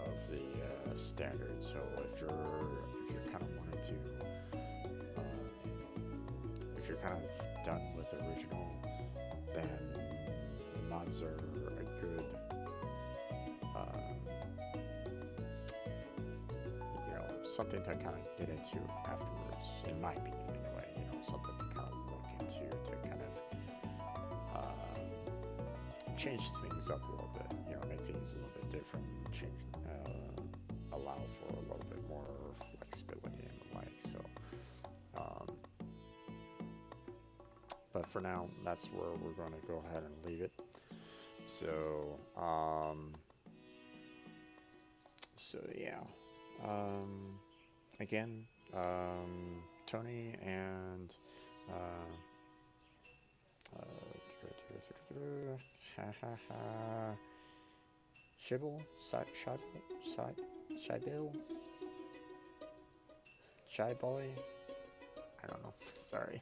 of the standard. So if you're kind of wanting to, if you're kind of done with the original, then mods are a good, something to kind of get into afterwards, in my opinion, anyway. Something to kind of look into to kind of change things up a little bit, make things a little bit different, change, allow for a little bit more flexibility and the like. So, but for now, that's where we're going to go ahead and leave it. So, so yeah. Again, Tony and uh, ha ha ha, Shibble, Shibil, Shy Boy. I don't know. Sorry.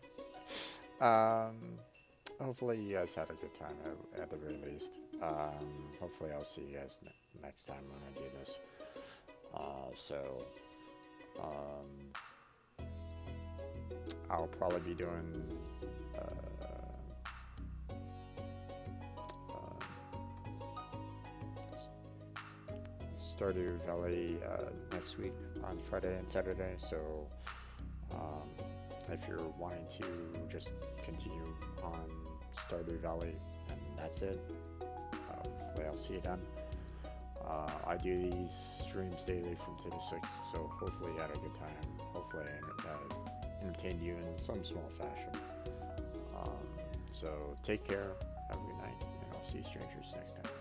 Um, hopefully you guys had a good time at the very least. Hopefully I'll see you guys next time when I do this. So um, I'll probably be doing Stardew Valley next week on Friday and Saturday. So um, if you're wanting to just continue on Stardew Valley, and that's it. Hopefully I'll see you then. I do these streams daily from 2 to 6, so hopefully you had a good time. Hopefully I entertained you in some small fashion. So take care, have a good night, and I'll see you strangers next time.